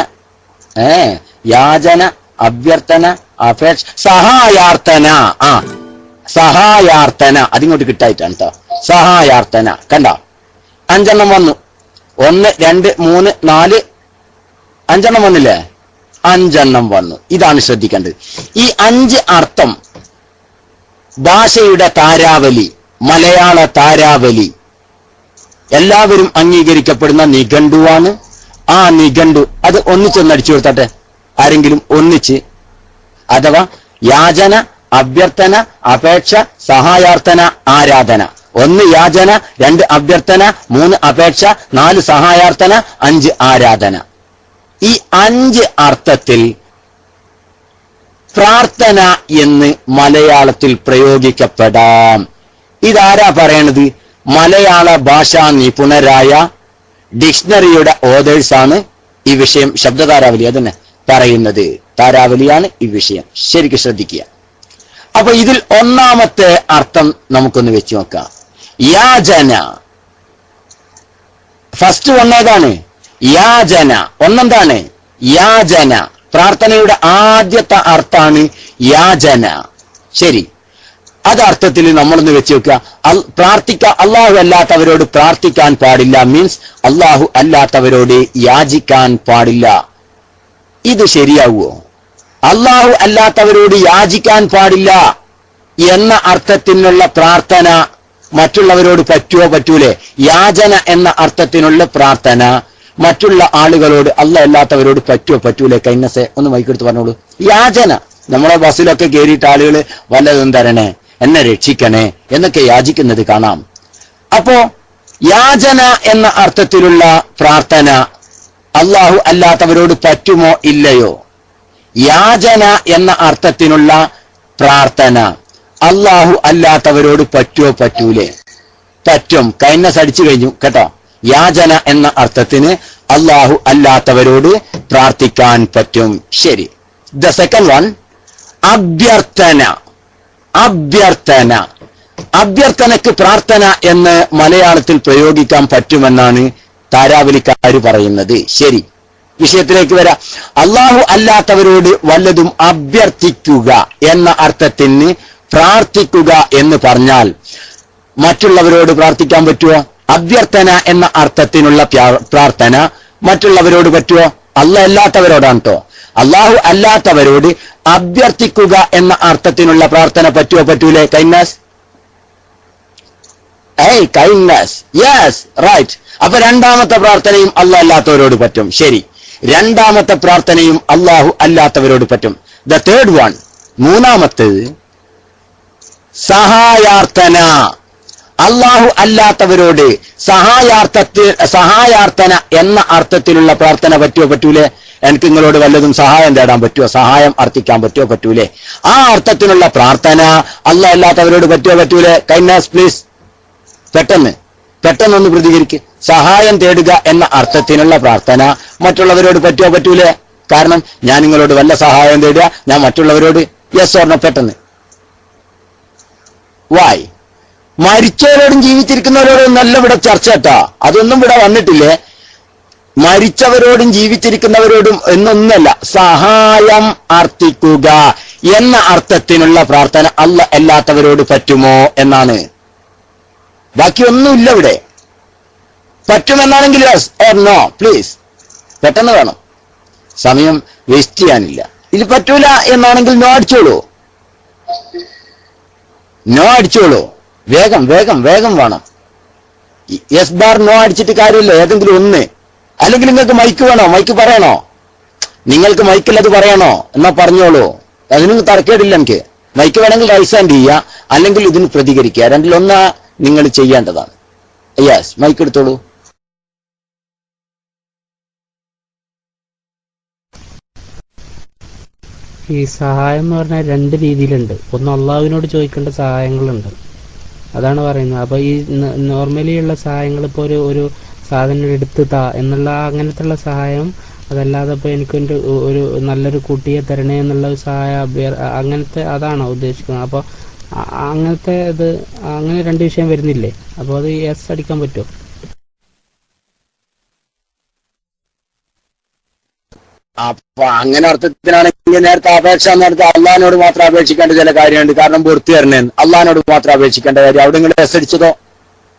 അപേക്ഷ, സഹായാർത്ഥന. സഹായാർത്ഥന അതിങ്ങോട്ട് കിട്ടായിട്ടാണ് കേട്ടോ. സഹായാർത്ഥന കണ്ട 5 വന്നു. 1 2 3 4 5 വന്നില്ലേ? 5 വന്നു. ഇതാണ് ശ്രദ്ധിക്കേണ്ടത്. ഈ 5 അർത്ഥം ഭാഷയുടെ താരാവലി, മലയാള താരാവലി, എല്ലാവരും അംഗീകരിക്കപ്പെടുന്ന നിഘണ്ടുവാണ്. ആ നിഘണ്ടു അത് ഒന്നിച്ചൊന്ന് അടിച്ചു കൊടുത്തട്ടെ ആരെങ്കിലും, ഒന്നിച്ച്. അഥവാ യാചന, അഭ്യർത്ഥന, അപേക്ഷ, സഹായാർത്ഥന, ആരാധന. 1 യാചന, 2 അഭ്യർത്ഥന, 3 അപേക്ഷ, 4 സഹായാർത്ഥന, 5 ആരാധന. ഈ 5 അർത്ഥത്തിൽ പ്രാർത്ഥന എന്ന് മലയാളത്തിൽ പ്രയോഗിക്കപ്പെടാം. ഇതാരാ പറയണത്? മലയാള ഭാഷാ നിപുണരായ ഡിക്ഷണറിയുടെ ഓതേഴ്സാണ് ഈ വിഷയം, ശബ്ദതാരാവലി അതന്നെ പറയുന്നത്. താരാവലിയാണ് ഈ വിഷയം, ശരിക്കും ശ്രദ്ധിക്കുക. അപ്പൊ ഇതിൽ ഒന്നാമത്തെ അർത്ഥം നമുക്കൊന്ന് വെച്ച് നോക്കാം. യാചന. ഫസ്റ്റ് ഒന്നേതാണ് യാചന. ഒന്നെന്താണ്? യാചന. പ്രാർത്ഥനയുടെ ആദ്യത്തെ അർത്ഥാണ് യാചന. ശരി, അത് അർത്ഥത്തിൽ നമ്മളൊന്ന് വെച്ച് നോക്കുക. അള്ളാഹു അല്ലാത്തവരോട് പ്രാർത്ഥിക്കാൻ പാടില്ല, മീൻസ് അള്ളാഹു അല്ലാത്തവരോട് യാചിക്കാൻ പാടില്ല. ഇത് ശരിയാവുമോ? അള്ളാഹു അല്ലാത്തവരോട് യാചിക്കാൻ പാടില്ല എന്ന അർത്ഥത്തിനുള്ള പ്രാർത്ഥന മറ്റുള്ളവരോട് പറ്റുമോ? പറ്റൂലേ? യാചന എന്ന അർത്ഥത്തിനുള്ള പ്രാർത്ഥന മറ്റുള്ള ആളുകളോട്, അള്ളാഹു അല്ലാത്തവരോട് പറ്റുമോ? പറ്റൂലേ? കൈനസെ ഒന്ന് മൈക്കെടുത്ത് പറഞ്ഞോളൂ. യാചന. നമ്മളെ ബസ്സിലൊക്കെ കയറിയിട്ട് ആളുകൾ വല്ലതും തരണേ, എന്നെ രക്ഷിക്കണേ എന്നൊക്കെ യാചിക്കുന്നത് കാണാം. അപ്പോ യാചന എന്ന അർത്ഥത്തിലുള്ള പ്രാർത്ഥന അള്ളാഹു അല്ലാത്തവരോട് പറ്റുമോ ഇല്ലയോ? യാചന എന്ന അർത്ഥത്തിനുള്ള പ്രാർത്ഥന അള്ളാഹു അല്ലാത്തവരോട് പറ്റുമോ? പറ്റൂലേ? പറ്റും. കൈനസ് അടിച്ചു കഴിഞ്ഞു കേട്ടോ. യാചന എന്ന അർത്ഥത്തിന് അള്ളാഹു അല്ലാത്തവരോട് പ്രാർത്ഥിക്കാൻ പറ്റും. ശരി. ദ സെക്കൻഡ് വൺ, അഭ്യർത്ഥന. അഭ്യർത്ഥന, അഭ്യർത്ഥനക്ക് പ്രാർത്ഥന എന്ന് മലയാളത്തിൽ പ്രയോഗിക്കാൻ പറ്റുമെന്നാണ് താരാവലിക്കാർ പറയുന്നത്. ശരി, വിഷയത്തിലേക്ക് വരാം. അള്ളാഹു അല്ലാത്തവരോട് വല്ലതും അഭ്യർത്ഥിക്കുക എന്ന അർത്ഥത്തിന് പ്രാർത്ഥിക്കുക എന്ന് പറഞ്ഞാൽ മറ്റുള്ളവരോട് പ്രാർത്ഥിക്കാൻ പറ്റുമോ? അഭ്യർത്ഥന എന്ന അർത്ഥത്തിനുള്ള പ്രാർത്ഥന മറ്റുള്ളവരോട് പറ്റുമോ? അല്ലാഹു അല്ലാത്തവരോടാണ് കേട്ടോ. അള്ളാഹു അല്ലാത്തവരോട് അഭ്യർത്ഥിക്കുക എന്ന അർത്ഥത്തിനുള്ള പ്രാർത്ഥന പറ്റുമോ? പറ്റൂലേ? Kindness, kindness, yes, right. അപ്പൊ രണ്ടാമത്തെ പ്രാർത്ഥനയും അള്ളാഹു അല്ലാത്തവരോട് പറ്റും. ശരി, രണ്ടാമത്തെ പ്രാർത്ഥനയും അള്ളാഹു അല്ലാത്തവരോട് പറ്റും. ദ തേർഡ് വൺ, മൂന്നാമത്തേത് സഹായാർത്ഥന. അള്ളാഹു അല്ലാത്തവരോട് സഹായാർത്ഥന എന്ന അർത്ഥത്തിലുള്ള പ്രാർത്ഥന പറ്റുമോ? പറ്റൂലേ? എനിക്ക് നിങ്ങളോട് വല്ലതും സഹായം തേടാൻ പറ്റുമോ? സഹായം അർത്ഥിക്കാൻ പറ്റുമോ? പറ്റൂലേ? ആ അർത്ഥത്തിനുള്ള പ്രാർത്ഥന അള്ളാഹു അല്ലാത്തവരോട് പറ്റുമോ? പറ്റൂലേ? കൈൻഡ്നസ് പ്ലീസ്, പെട്ടെന്നൊന്ന് പ്രതികരിക്ക്. സഹായം തേടുക എന്ന അർത്ഥത്തിനുള്ള പ്രാർത്ഥന മറ്റുള്ളവരോട് പറ്റുമോ? പറ്റൂലേ? കാരണം ഞാൻ നിങ്ങളോട് വല്ല സഹായം തേടുക, ഞാൻ മറ്റുള്ളവരോട് യെസ് ഓർ നോ, പെട്ടെന്ന്. വായ്. മരിച്ചവരോടും ജീവിച്ചിരിക്കുന്നവരോടും നല്ല ഇവിടെ ചർച്ച കേട്ടാ, അതൊന്നും ഇവിടെ വന്നിട്ടില്ലേ. മരിച്ചവരോടും ജീവിച്ചിരിക്കുന്നവരോടും എന്നൊന്നല്ല, സഹായം അർത്ഥിക്കുക എന്ന അർത്ഥത്തിനുള്ള പ്രാർത്ഥന അല്ലാഹു അല്ലാത്തവരോട് പറ്റുമോ എന്നാണ്. ബാക്കിയൊന്നുമില്ല ഇവിടെ. പറ്റുമെന്നാണെങ്കിൽ യെസ് ഓർ നോ പ്ലീസ്, പെട്ടെന്ന് വേണം, സമയം വേസ്റ്റ് ചെയ്യാനില്ല. ഇത് പറ്റൂല എന്നാണെങ്കിൽ നോ അടിച്ചോളൂ, നോ അടിച്ചോളൂ. വേഗം വേഗം വേഗം വേണം. യെസ് ബാർ നോ അടിച്ചിട്ട് കാര്യമില്ല, ഏതെങ്കിലും ഒന്ന്. അല്ലെങ്കിൽ നിങ്ങൾക്ക് മൈക്ക് വേണോ? മൈക്ക് പറയണോ? നിങ്ങൾക്ക് മൈക്കിലത് പറയണോ? എന്നാ പറഞ്ഞോളൂ, അതിനൊന്നും തർക്കേടില്ല. എനിക്ക് മൈക്ക് വേണമെങ്കിൽ റൈസ് ഹാൻഡ് ചെയ്യുക, അല്ലെങ്കിൽ ഇതിന് പ്രതികരിക്കുക. രണ്ടിലൊന്നാ നിങ്ങൾ ചെയ്യേണ്ടതാണ്. യെസ്, മൈക്ക് എടുത്തോളൂ. ഈ സഹായം എന്ന് പറഞ്ഞാൽ രണ്ട് രീതിയിലുണ്ട്. ഒന്ന് അള്ളാഹുവിനോട് ചോദിക്കേണ്ട സഹായങ്ങളുണ്ട്, അതാണ് പറയുന്നത്. അപ്പൊ ഈ നോർമലി ഉള്ള സഹായങ്ങൾ, ഇപ്പൊ ഒരു സാധനം എടുത്ത് താ എന്നുള്ള അങ്ങനത്തെ ഉള്ള സഹായം, അതല്ലാതെ ഇപ്പൊ എനിക്കൊരു ഒരു നല്ലൊരു കുട്ടിയെ തരണേ എന്നുള്ള ഒരു സഹായം, അങ്ങനത്തെ അതാണോ ഉദ്ദേശിക്കുന്നത്? അപ്പൊ അങ്ങനത്തെ ഇത്, അങ്ങനെ രണ്ട് വിഷയം വരുന്നില്ലേ? അപ്പൊ അത് യെസ് അടിക്കാൻ പറ്റുമോ? അപ്പൊ അങ്ങനെ അർത്ഥത്തിനാണെങ്കിൽ നേരത്തെ അപേക്ഷ നേരത്തെ അള്ളഹാനോട് മാത്രം അപേക്ഷിക്കേണ്ട ചില കാര്യമുണ്ട്. കാരണം പൂർത്തി തരണേന്ന് അള്ളഹാനോട് മാത്രം അപേക്ഷിക്കേണ്ട കാര്യം. അവിടെ നിങ്ങൾ എസ് അടിച്ചതോ?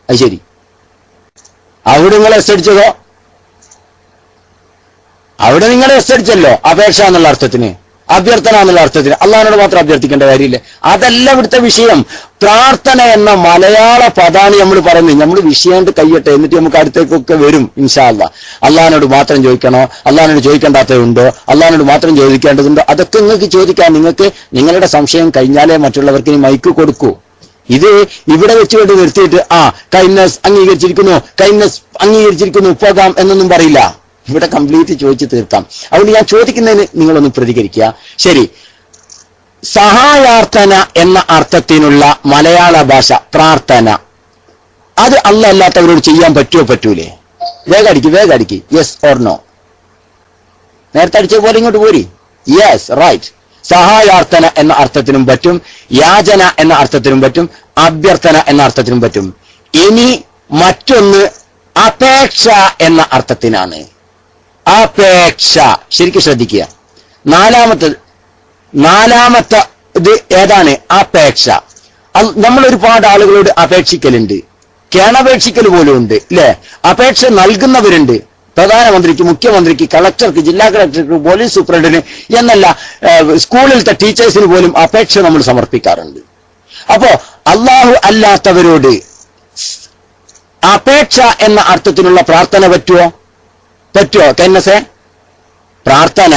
അത് ശരി, അവിടെ നിങ്ങൾ എസ് അടിച്ചതോ? അവിടെ നിങ്ങൾ എസ് അടിച്ചല്ലോ, അപേക്ഷ എന്നുള്ള അർത്ഥത്തിന്, അഭ്യർത്ഥന എന്നുള്ള അർത്ഥത്തിന്. അള്ളഹാനോട് മാത്രം അഭ്യർത്ഥിക്കേണ്ട കാര്യമില്ല. അതല്ല ഇവിടുത്തെ വിഷയം. പ്രാർത്ഥന എന്ന മലയാള പദാണ് നമ്മൾ പറയുന്നത്. നമ്മൾ വിഷയം കയ്യട്ടെ, എന്നിട്ട് നമുക്ക് അടുത്തേക്കൊക്കെ വരും ഇൻഷാ അല്ലാ. അള്ളഹാനോട് മാത്രം ചോദിക്കണോ? അള്ളഹാനോട് ചോദിക്കേണ്ടാത്തതുണ്ടോ? അള്ളഹാനോട് മാത്രം ചോദിക്കേണ്ടതുണ്ടോ? അതൊക്കെ നിങ്ങൾക്ക് ചോദിക്കാം. നിങ്ങൾക്ക് നിങ്ങളുടെ സംശയം കഴിഞ്ഞാലേ മറ്റുള്ളവർക്ക് മൈക്ക് കൊടുക്കൂ. ഇത് ഇവിടെ വെച്ചുകൊണ്ട് നിർത്തിയിട്ട് കൈൻഡ്നസ് അംഗീകരിച്ചിരിക്കുന്നു, കൈൻഡ്നസ് അംഗീകരിച്ചിരിക്കുന്നു, പോകാം എന്നൊന്നും പറയില്ല. ഇവിടെ കംപ്ലീറ്റ് ചോദിച്ചു തീർക്കാം. അതുകൊണ്ട് ഞാൻ ചോദിക്കുന്നതിന് നിങ്ങളൊന്ന് പ്രതികരിക്കുക. ശരി, സഹായാർത്ഥന എന്ന അർത്ഥത്തിനുള്ള മലയാള ഭാഷ പ്രാർത്ഥന, അത് അല്ലാഹു അല്ലാത്തവരോട് ചെയ്യാൻ പറ്റുമോ? പറ്റൂലേ? വേഗടിക്ക്, യെസ് ഓർ നോ. നേരത്തെ അടിച്ച പോലെ ഇങ്ങോട്ട് പോരി. Yes, right. സഹായാർത്ഥന എന്ന അർത്ഥത്തിനും പറ്റും, യാചന എന്ന അർത്ഥത്തിനും പറ്റും, അഭ്യർത്ഥന എന്ന അർത്ഥത്തിനും പറ്റും. ഇനി മറ്റൊന്ന് അപേക്ഷ എന്ന അർത്ഥത്തിനാണ്. അപേക്ഷ, ശരിക്കും ശ്രദ്ധിക്കുക. നാലാമത്തെ ഇത് ഏതാണ്? അപേക്ഷ. നമ്മൾ ഒരുപാട് ആളുകളോട് അപേക്ഷിക്കലുണ്ട്, കേണപേക്ഷിക്കൽ പോലും ഉണ്ട്, ഇല്ലേ? അപേക്ഷ നൽകുന്നവരുണ്ട്. പ്രധാനമന്ത്രിക്ക്, മുഖ്യമന്ത്രിക്ക്, കളക്ടർക്ക്, ജില്ലാ കളക്ടർക്ക്, പോലീസ് സൂപ്രണ്ടിന് എന്നല്ല, സ്കൂളിലത്തെ ടീച്ചേഴ്സിന് പോലും അപേക്ഷ നമ്മൾ സമർപ്പിക്കാറുണ്ട്. അപ്പോ അള്ളാഹു അല്ലാത്തവരോട് അപേക്ഷ എന്ന അർത്ഥത്തിനുള്ള പ്രാർത്ഥന പറ്റുമോ? കൈൻഡ്നസേ, പ്രാർത്ഥന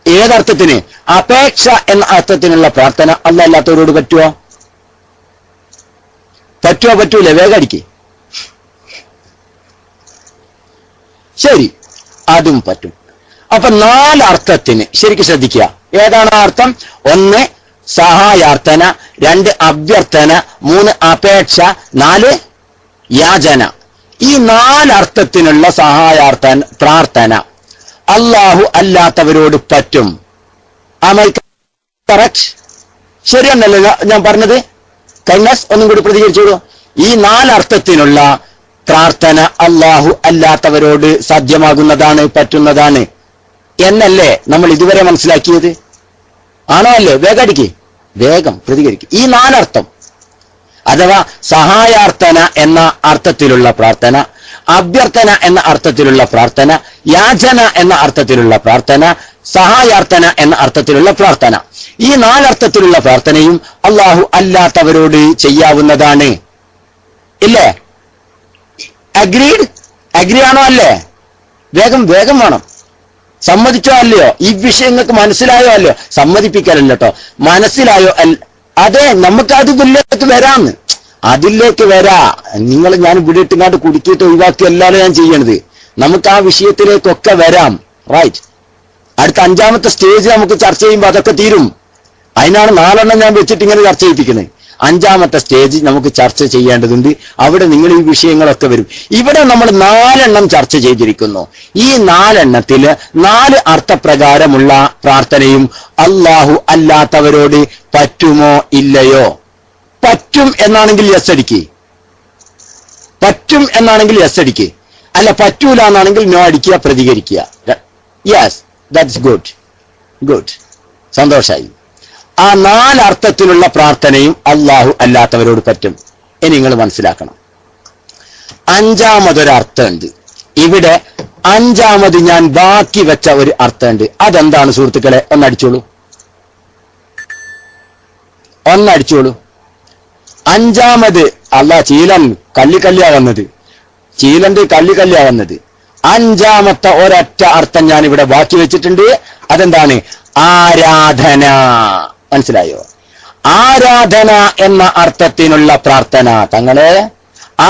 ഏതർത്ഥത്തിന്? അപേക്ഷ എന്ന അർത്ഥത്തിനുള്ള പ്രാർത്ഥന അല്ലാഹു അല്ലാത്തവരോട് പറ്റുമോ? പറ്റൂലേ? വേഗടിക്ക്. ശരി, അതും പറ്റും. അപ്പൊ 4 അർത്ഥത്തിന് ശരിക്കും ശ്രദ്ധിക്കുക. ഏതാണ് ആ അർത്ഥം? 1 സഹായാർത്ഥന, 2 അഭ്യർത്ഥന, 3 അപേക്ഷ, 4 യാചന, ഈ 4 അർത്ഥത്തിനുള്ള പ്രാർത്ഥന അല്ലാഹു അല്ലാത്തവരോട് പറ്റും. കറക്റ്റ്? ശരിയെന്നല്ലോ ഞാൻ പറഞ്ഞത്? കൈനസ് ഒന്നും കൂടി പ്രതികരിച്ചോളൂ. ഈ 4 അർത്ഥത്തിനുള്ള പ്രാർത്ഥന അല്ലാഹു അല്ലാത്തവരോട് സാധ്യമാകുന്നതാണ്, പറ്റുന്നതാണ് എന്നല്ലേ നമ്മൾ ഇതുവരെ മനസ്സിലാക്കിയത്? ആണോ അല്ലേ? വേഗം പ്രതികരിക്കും. ഈ 4 അർത്ഥം, അഥവാ സഹായാർത്ഥന എന്ന അർത്ഥത്തിലുള്ള പ്രാർത്ഥന, അഭ്യർത്ഥന എന്ന അർത്ഥത്തിലുള്ള പ്രാർത്ഥന, യാചന എന്ന അർത്ഥത്തിലുള്ള പ്രാർത്ഥന, സഹായാർത്ഥന എന്ന അർത്ഥത്തിലുള്ള പ്രാർത്ഥന, ഈ 4 അർത്ഥത്തിലുള്ള പ്രാർത്ഥനയും അല്ലാഹു അല്ലാത്തവരോട് ചെയ്യാവുന്നതാണ്. ഇല്ലേ? അഗ്രി ആണോ അല്ലേ? വേഗം വേണം. സമ്മതിച്ചോ അല്ലയോ? ഈ വിഷയം നിങ്ങൾക്ക് മനസ്സിലായോ അല്ലയോ? സമ്മതിപ്പിക്കാനല്ല കേട്ടോ, മനസ്സിലായോ? അതെ, നമുക്ക് അതിലേക്ക് വരാ. ഞാൻ ഇവിടെ ഇട്ടുങ്ങാണ്ട് കുടുക്കിയിട്ട് ഒഴിവാക്കി അല്ലാതെ ഞാൻ ചെയ്യണത്. നമുക്ക് ആ വിഷയത്തിലേക്കൊക്കെ വരാം. റൈറ്റ്. അടുത്ത 5ാമത്തെ സ്റ്റേജ് നമുക്ക് ചർച്ച ചെയ്യുമ്പോൾ അതൊക്കെ തീരും. അതിനാണ് 4 എണ്ണം ഞാൻ വെച്ചിട്ട് ഇങ്ങനെ ചർച്ച ചെയ്യിപ്പിക്കുന്നത്. 5ാമത്തെ സ്റ്റേജ് നമുക്ക് ചർച്ച ചെയ്യേണ്ടതുണ്ട്. അവിടെ നിങ്ങൾ ഈ വിഷയങ്ങളൊക്കെ വരും. ഇവിടെ നമ്മൾ 4 എണ്ണം ചർച്ച ചെയ്തിരിക്കുന്നു. ഈ 4 എണ്ണത്തില് 4 അർത്ഥപ്രകാരമുള്ള പ്രാർത്ഥനയും അല്ലാഹു അല്ലാത്തവരോട് പറ്റുമോ ഇല്ലയോ? പറ്റും എന്നാണെങ്കിൽ യെസ് അടിക്ക്. പറ്റും എന്നാണെങ്കിൽ യെസ് അടിക്ക്. അല്ല പറ്റൂല എന്നാണെങ്കിൽ നോ അടിക്കുക, പ്രതികരിക്കുക. Yes, that's good. സന്തോഷായി. ആ 4 അർത്ഥത്തിലുള്ള പ്രാർത്ഥനയും അല്ലാഹു അല്ലാത്തവരോട് പറ്റും. ഇനി നിങ്ങൾ മനസ്സിലാക്കണം, 5ാമതൊരർത്ഥമുണ്ട്. ഇവിടെ 5ാമത് ഞാൻ ബാക്കി വെച്ച ഒരു അർത്ഥമുണ്ട്. അതെന്താണ് സുഹൃത്തുക്കളെ? ഒന്നടിച്ചോളൂ. 5ാമത് ചീലൻ കല്ലിക്കല്ലിയാ വന്നത്. 5ാമത്തെ ഒരൊറ്റ അർത്ഥം ഞാൻ ഇവിടെ ബാക്കി വെച്ചിട്ടുണ്ട്. അതെന്താണ്? ആരാധന. മനസ്സിലായോ? ആരാധന എന്ന അർത്ഥത്തിനുള്ള പ്രാർത്ഥന. തങ്ങളെ,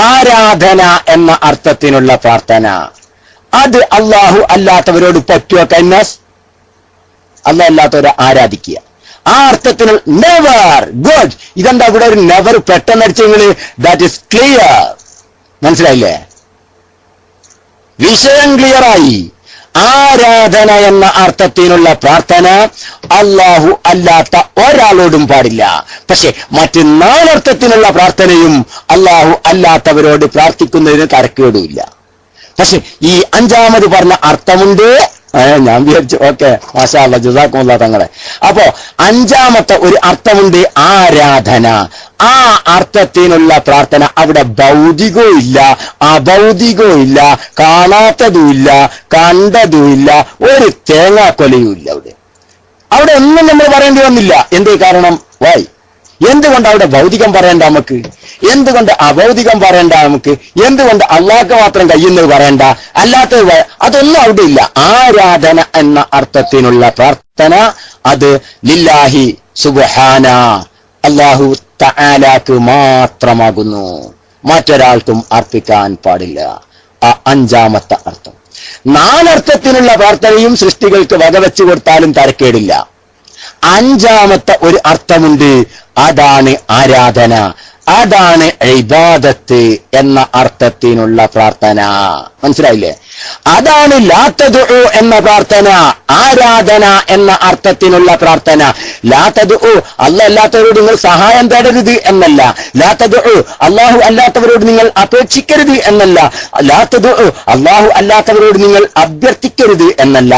ആരാധന എന്ന അർത്ഥത്തിനുള്ള പ്രാർത്ഥന അത് അല്ലാഹു അല്ലാത്തവരോട് പറ്റുമോ? കൈനസ്, അല്ലാഹു അല്ലാത്തവരെ ആരാധിക്കുക. ആ അർത്ഥത്തിനുള്ള നെവർ. ഗുഡ്. ഇതെന്താ ഇവിടെ ഒരു നെവർ പെട്ടെന്ന് അടിച്ചെങ്കില്? That is clear. മനസ്സിലായില്ലേ? വിഷയം ക്ലിയറായി. ആരാധന എന്ന അർത്ഥത്തിനുള്ള പ്രാർത്ഥന അല്ലാഹു അല്ലാത്ത ഒരാളോടും പാടില്ല. പക്ഷെ മറ്റ് 4 അർത്ഥത്തിനുള്ള പ്രാർത്ഥനയും അല്ലാഹു അല്ലാത്തവരോട് പ്രാർത്ഥിക്കുന്നതിന് തരക്കേടുമില്ല. പക്ഷെ ഈ 5ാമത് പറഞ്ഞ അർത്ഥമുണ്ട്. ഞാൻ വിചാരിച്ചു ഓക്കെ, മാഷാ അല്ലാഹ്, ജസാക്കുമുല്ലാഹ് തങ്ങളെ. അപ്പോ 5ാമത്തെ ഒരു അർത്ഥമുണ്ട്, ആരാധന. ആ അർത്ഥത്തിനുള്ള പ്രാർത്ഥന അവിടെ ഭൗതികവും ഇല്ല, അഭൗതികവും ഇല്ല, കാണാത്തതുമില്ല, കണ്ടതുമില്ല, ഒരു തേങ്ങാക്കൊലയും ഇല്ല. അവിടെ ഒന്നും നമ്മൾ പറയേണ്ടി വന്നില്ല. എന്തേ കാരണം? എന്തുകൊണ്ട് അവിടെ ഭൗതികം പറയണ്ട നമുക്ക്? എന്തുകൊണ്ട് അഭൗതികം പറയണ്ട നമുക്ക്? എന്തുകൊണ്ട് അള്ളാഹ്ക്ക് മാത്രം കഴിയുന്നത് പറയണ്ട, അല്ലാത്തത് അതൊന്നും അവിടെ ഇല്ല. ആരാധന എന്ന അർത്ഥത്തിനുള്ള പ്രാർത്ഥന അത് ലില്ലാഹി സുബ്ഹാന, അല്ലാഹു തആലാക്ക് മാത്രമാകുന്നു, മറ്റൊരാൾക്കും അർപ്പിക്കാൻ പാടില്ല. ആ 5ാമത്തെ അർത്ഥം. 4 അർത്ഥത്തിനുള്ള പ്രാർത്ഥനയും സൃഷ്ടികൾക്ക് വകവെച്ചു കൊടുത്താലും തരക്കേടില്ല. 5ാമത്തെ ഒരു അർത്ഥമുണ്ട്, അതാണ് ആരാധന, അതാണ് ഇബാദത്ത് എന്ന അർത്ഥത്തിനുള്ള പ്രാർത്ഥന. മനസ്സിലായില്ലേ? അതാണ് ലാ തദ്ഉ എന്ന പ്രാർത്ഥന, ആരാധന എന്ന അർത്ഥത്തിനുള്ള പ്രാർത്ഥന. ലാ തദ്ഉ, അല്ലാഹു അല്ലാത്തവരോട് നിങ്ങൾ സഹായം തേടരുത് എന്നല്ല. ലാ തദ്ഉ, അല്ലാഹു അല്ലാത്തവരോട് നിങ്ങൾ അപേക്ഷിക്കരുത് എന്നല്ല. ലാ തദ്ഉ, അല്ലാഹു അല്ലാത്തവരോട് നിങ്ങൾ അഭ്യർത്ഥിക്കരുത് എന്നല്ല.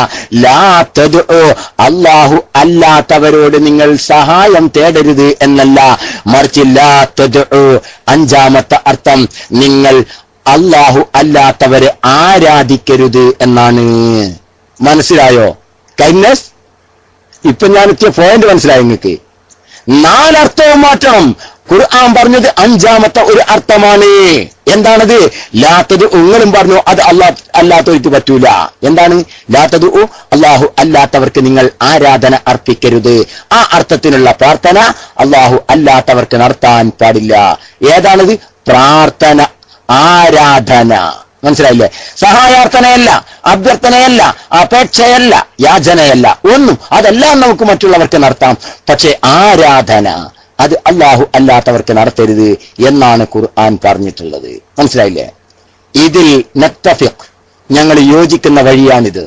ലാ തദ്ഉ, അല്ലാഹു അല്ലാത്തവരോട് നിങ്ങൾ സഹായം തേടരുത് എന്നല്ല. മറിച്ച് ലാ തദ്ഉ, 5ാമത്തെ അർത്ഥം, നിങ്ങൾ അല്ലാഹു അല്ലാത്തവരെ ആരാധിക്കരുത് എന്നാണ്. മനസ്സിലായോ? കൈനസ്, ഇപ്പൊ ഞാൻ എത്തിയ പോയിന്റ് മനസ്സിലായി നിങ്ങൾക്ക്? 4 അർത്ഥവും മാറ്റണം. ഖുർആൻ പറഞ്ഞത് 5ാമത്തെ ഒരു അർത്ഥമാണ്. എന്താണത്? ലാ തദ്ഉ. ഉങ്ങളും പറഞ്ഞു അത് അല്ലാത്തവർക്ക് പറ്റൂല. എന്താണ് ലാ തദ്ഉ? അല്ലാഹു അല്ലാത്തവർക്ക് നിങ്ങൾ ആരാധന അർപ്പിക്കരുത്. ആ അർത്ഥത്തിനുള്ള പ്രാർത്ഥന അല്ലാഹു അല്ലാത്തവർക്ക് നടത്താൻ പാടില്ല. ഏതാണത്? പ്രാർത്ഥന, ആരാധന. മനസ്സിലായില്ലേ? സഹായാർത്ഥനയല്ല, അഭ്യർത്ഥനയല്ല, അപേക്ഷയല്ല, യാചനയല്ല, ഒന്നും. അതെല്ലാം നമുക്ക് മറ്റുള്ളവർക്ക് നടത്താം. പക്ഷെ ആരാധന, അത് അല്ലാഹു അല്ലാത്തവർക്ക് നടത്തരുത് എന്നാണ് ഖുർആൻ പറഞ്ഞിട്ടുള്ളത്. മനസ്സിലായില്ലേ? ഇതിൽ നത്തഫിഖ്, ഞങ്ങൾ യോജിക്കുന്ന വഴിയാണിത്.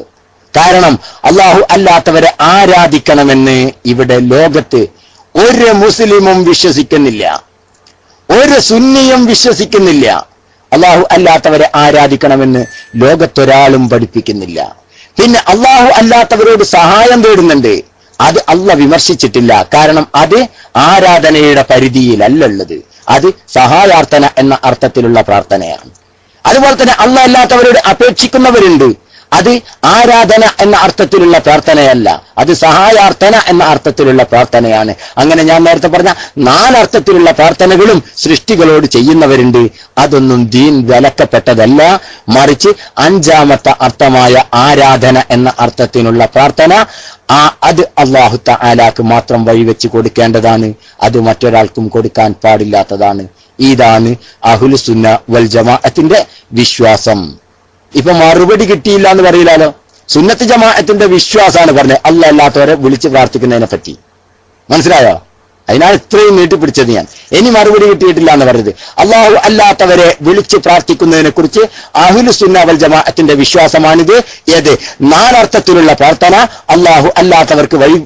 കാരണം അല്ലാഹു അല്ലാത്തവരെ ആരാധിക്കണമെന്ന് ഇവിടെ ലോകത്ത് ഒരു മുസ്ലിമും വിശ്വസിക്കുന്നില്ല, ഒരു സുന്നിയും വിശ്വസിക്കുന്നില്ല. അല്ലാഹു അല്ലാത്തവരെ ആരാധിക്കണമെന്ന് ലോകത്തൊരാളും പഠിപ്പിക്കുന്നില്ല. പിന്നെ അല്ലാഹു അല്ലാത്തവരോട് സഹായം തേടുന്നുണ്ട്, അത് അള്ളാഹ് വിമർശിച്ചിട്ടില്ല. കാരണം അത് ആരാധനയുടെ പരിധിയിലല്ലുള്ളത്, അത് സഹായാർത്ഥന എന്ന അർത്ഥത്തിലുള്ള പ്രാർത്ഥനയാണ്. അതുപോലെ തന്നെ അള്ളാഹ് അല്ലാത്തവരോട് അപേക്ഷിക്കുന്നവരുണ്ട്, അത് ആരാധന എന്ന അർത്ഥത്തിലുള്ള പ്രാർത്ഥനയല്ല, അത് സഹായാർത്ഥന എന്ന അർത്ഥത്തിലുള്ള പ്രാർത്ഥനയാണ്. അങ്ങനെ ഞാൻ നേരത്തെ പറഞ്ഞ 4 അർത്ഥത്തിലുള്ള പ്രാർത്ഥനകളും സൃഷ്ടികളോട് ചെയ്യുന്നവരുണ്ട്. അതൊന്നും ദീൻ വിലക്കപ്പെട്ടതല്ല, മറിച്ച് 5ാമത്തെ അർത്ഥമായ ആരാധന എന്ന അർത്ഥത്തിനുള്ള പ്രാർത്ഥന അത് അല്ലാഹു തആലാക്ക് മാത്രം വഴിവെച്ച് കൊടുക്കേണ്ടതാണ്, അത് മറ്റൊരാൾക്കും കൊടുക്കാൻ പാടില്ലാത്തതാണ്. ഇതാണ് അഹ്ലുസ് സുന്ന വൽ ജമാഅത്തിന്റെ വിശ്വാസം. ഇപ്പൊ മറുപടി കിട്ടിയില്ല എന്ന് പറയില്ലാലോ. സുന്നത്ത് ജമാഅത്തിന്റെ വിശ്വാസമാണ് പറഞ്ഞത് അല്ലാഹ് അല്ലാത്തവരെ വിളിച്ച് പ്രാർത്ഥിക്കുന്നതിനെ പറ്റി. മനസ്സിലായോ? അതിനാണ് ഇത്രയും നീട്ടിപ്പിടിച്ചത് ഞാൻ. ഇനി മറുപടി കിട്ടിയിട്ടില്ല എന്ന് പറഞ്ഞത്. അല്ലാഹു അല്ലാത്തവരെ വിളിച്ച് പ്രാർത്ഥിക്കുന്നതിനെ കുറിച്ച് അഹ്ലുസ് സുന്ന വൽ ജമാഅത്തിന്റെ വിശ്വാസമാണിത്. ഏത് 4 അർത്ഥത്തിലുള്ള പ്രാർത്ഥന അല്ലാഹു അല്ലാത്തവർക്ക് വഴി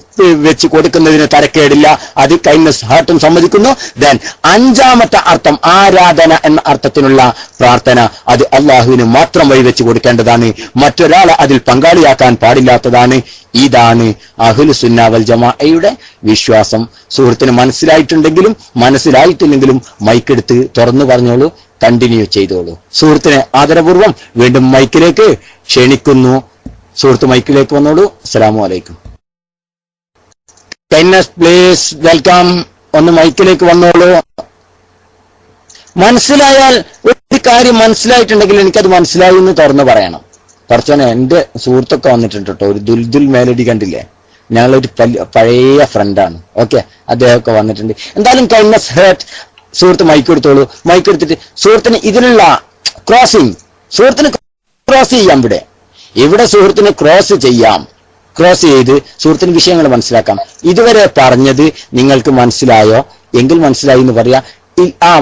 വെച്ച് കൊടുക്കുന്നതിന് തരക്കേടില്ല, അത് കൈൻഡ്നസ് ഹാർട്ടും സമ്മതിക്കുന്നു. ദെൻ 5ാമത്തെ അർത്ഥം ആരാധന എന്ന അർത്ഥത്തിനുള്ള പ്രാർത്ഥന, അത് അല്ലാഹുവിന് മാത്രം വഴിവെച്ച് കൊടുക്കേണ്ടതാണ്, മറ്റൊരാളെ അതിൽ പങ്കാളിയാക്കാൻ പാടില്ലാത്തതാണ്. ഇതാണ് അഹ്ലുസ് സുന്ന വൽ ജമാഅയുടെ വിശ്വാസം. സുഹൃത്തിന് മനസ്സിലായിട്ടുണ്ടെങ്കിലും മനസ്സിലായിട്ടില്ലെങ്കിലും മൈക്കെടുത്ത് തുറന്നു പറഞ്ഞോളൂ, കണ്ടിന്യൂ ചെയ്തോളൂ. സുഹൃത്തിനെ ആദരപൂർവ്വം വീണ്ടും മൈക്കിലേക്ക് ക്ഷണിക്കുന്നു. സുഹൃത്ത് മൈക്കിലേക്ക് വന്നോളൂ. അസ്സലാമു അലൈക്കും. Kindness please welcome. ഒന്ന് മൈക്കിലേക്ക് വന്നോളൂ. മനസ്സിലായാൽ, ഒരു കാര്യം മനസ്സിലായിട്ടുണ്ടെങ്കിൽ എനിക്കത് മനസ്സിലായി എന്ന് തുറന്നു പറയണം. കുറച്ചോനെ എന്റെ സുഹൃത്തൊക്കെ വന്നിട്ടുണ്ട് കേട്ടോ. ഒരു ദുൽദുൽ മേലടി കണ്ടില്ലേ, ഞങ്ങളൊരു പഴയ ഫ്രണ്ടാണ്. ഓക്കെ, അദ്ദേഹമൊക്കെ വന്നിട്ടുണ്ട്. എന്തായാലും കൈൻഡ്നസ് ഹേർട്ട് സുഹൃത്ത് മൈക്ക് എടുത്തോളൂ. മൈക്ക് എടുത്തിട്ട് സുഹൃത്തിന് ഇതിലുള്ള ക്രോസിംഗ്, സുഹൃത്തിന് ക്രോസ് ചെയ്യാം. ഇവിടെ സുഹൃത്തിന് ക്രോസ് ചെയ്യാം. ക്രോസ് ചെയ്ത് സുഹൃത്തിന് വിഷയങ്ങൾ മനസ്സിലാക്കാം. ഇതുവരെ പറഞ്ഞത് നിങ്ങൾക്ക് മനസ്സിലായോ? എങ്കിൽ മനസ്സിലായി എന്ന് പറയാ.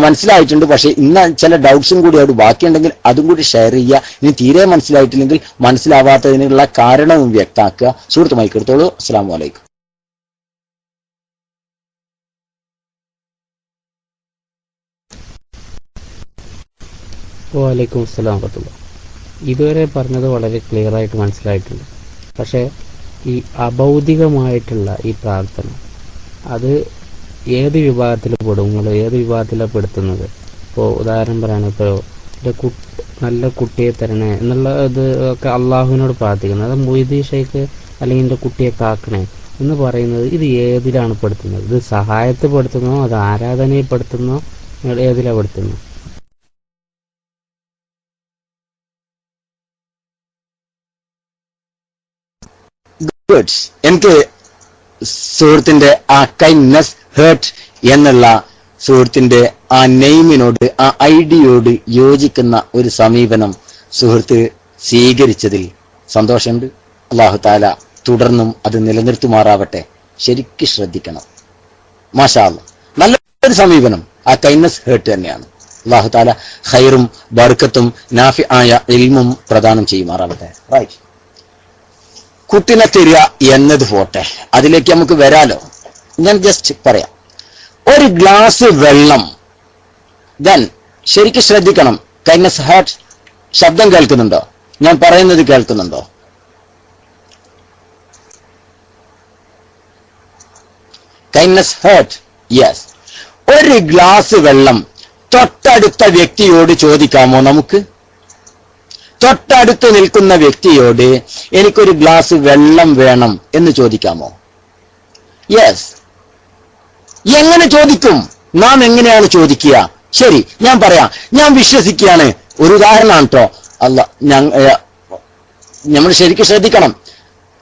മനസ്സിലായിട്ടുണ്ട്, പക്ഷെ ഇന്ന് ചില ഡൗട്ട്സും കൂടി അവിടെ ബാക്കിയുണ്ടെങ്കിൽ അതും കൂടി ഷെയർ ചെയ്യുക. ഇനി തീരെ മനസ്സിലായിട്ടില്ലെങ്കിൽ മനസ്സിലാവാത്തതിനുള്ള കാരണവും വ്യക്തമാക്കുക. സുഹൃത്ത് മൈക്കെടുത്തോളൂ. അസ്സലാമു അലൈക്കും. വലൈക്കും അസ്സലാം വറഹ്മത്തുള്ളാഹി. ഇതുവരെ പറഞ്ഞത് വളരെ ക്ലിയർ ആയിട്ട് മനസ്സിലായിട്ടുണ്ട്. പക്ഷേ ഈ അഭൗതികമായിട്ടുള്ള ഈ പ്രാർത്ഥന, അത് ഏത് വിഭാഗത്തിൽ പെടും? നിങ്ങൾ ഏത് വിഭാഗത്തിലാണ് പെടുത്തുന്നത്? ഇപ്പോൾ ഉദാഹരണം പറയുകയാണ്, ഇപ്പോൾ എൻ്റെ നല്ല കുട്ടിയെ തരണേ എന്നുള്ള ഇത് ഒക്കെ അള്ളാഹുവിനോട് പ്രാർത്ഥിക്കുന്നത്, അത് മൊയ്തീൻ ഷെയ്ഖ് അല്ലെങ്കിൽ എൻ്റെ കുട്ടിയെ കാക്കണേ എന്ന് പറയുന്നത്, ഇത് ഏതിലാണ് പെടുത്തുന്നത്? ഇത് സഹായത്തിൽ പെടുത്തുന്നോ, അത് ആരാധനയിൽ പെടുത്തുന്നോ, ഏതിലാണ് പെടുത്തുന്നത്? എനിക്ക് സുഹൃത്തിന്റെ ആ കൈൻഡ്നസ് ഹേർട്ട് എന്നുള്ള സുഹൃത്തിന്റെ ആ നെയിമിനോട്, ആ ഐഡിയോട് യോജിക്കുന്ന ഒരു സമീപനം സുഹൃത്ത് സ്വീകരിച്ചതിൽ സന്തോഷമുണ്ട്. അല്ലാഹു തആല തുടർന്നും അത് നിലനിർത്തുമാറാവട്ടെ. ശരിക്കും ശ്രദ്ധിക്കണം. മാഷാ അല്ലാഹ്, നല്ലൊരു സമീപനം. ആ കൈൻഡ്നസ് ഹേർട്ട് തന്നെയാണ്. അല്ലാഹു തആല ഖൈറും ബർക്കത്തും നാഫിആയ ഇൽമും പ്രദാനം ചെയ്യുമാറാവട്ടെ. റൈറ്റ്, കുത്തിനെ തരിക എന്നത് പോട്ടെ, അതിലേക്ക് നമുക്ക് വരാലോ. ഞാൻ ജസ്റ്റ് പറയാം. ഒരു ഗ്ലാസ് വെള്ളം, ദെൻ ശരിക്കും ശ്രദ്ധിക്കണം. കൈൻഡ്നസ് ഹാർട്ട്, ശബ്ദം കേൾക്കുന്നുണ്ടോ? ഞാൻ പറയുന്നത് കേൾക്കുന്നുണ്ടോ? Kindness heart, yes. ഒരു ഗ്ലാസ് വെള്ളം തൊട്ടടുത്ത വ്യക്തിയോട് ചോദിക്കാമോ? നമുക്ക് തൊട്ടടുത്ത് നിൽക്കുന്ന വ്യക്തിയോട് എനിക്കൊരു ഗ്ലാസ് വെള്ളം വേണം എന്ന് ചോദിക്കാമോ? യെസ്. എങ്ങനെ ചോദിക്കും? നാം എങ്ങനെയാണ് ചോദിക്കുക? ശരി, ഞാൻ പറയാം. ഞാൻ വിശ്വസിക്കുകയാണ്. ഒരു ഉദാഹരണമാണ് കേട്ടോ. നമ്മൾ ശരിക്കും ശ്രദ്ധിക്കണം.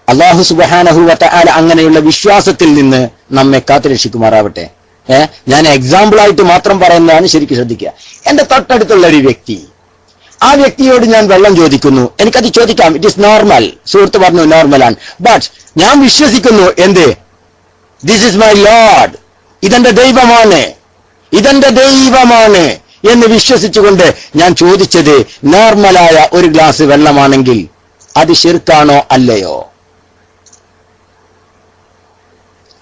അല്ലാഹു സുബ്ഹാനഹു വ തആല അങ്ങനെയുള്ള വിശ്വാസത്തിൽ നിന്ന് നമ്മെ കാത്തുരക്ഷിക്കുമാറാവട്ടെ. ഞാൻ എക്സാമ്പിളായിട്ട് മാത്രം പറയുന്നതാണ്. ശരിക്കും ശ്രദ്ധിക്കുക. എന്റെ തൊട്ടടുത്തുള്ള ഒരു വ്യക്തി, ആ വ്യക്തിയോട് ഞാൻ വെള്ളം ചോദിക്കുന്നു. എനിക്കത് ചോദിക്കാം, ഇറ്റ് ഈസ് നോർമൽ. സുഹൃത്ത് പറഞ്ഞു നോർമലാണ്. ബട്ട് ഞാൻ വിശ്വസിക്കുന്നു, എന്ത്? This is my Lord. ഇതെന്റെ ദൈവമാണ്, ഇതെന്റെ ദൈവമാണ് എന്ന് വിശ്വസിച്ചുകൊണ്ട് ഞാൻ ചോദിച്ചത് നോർമലായ ഒരു ഗ്ലാസ് വെള്ളമാണെങ്കിൽ അത് ശിർക്കാണോ അല്ലയോ?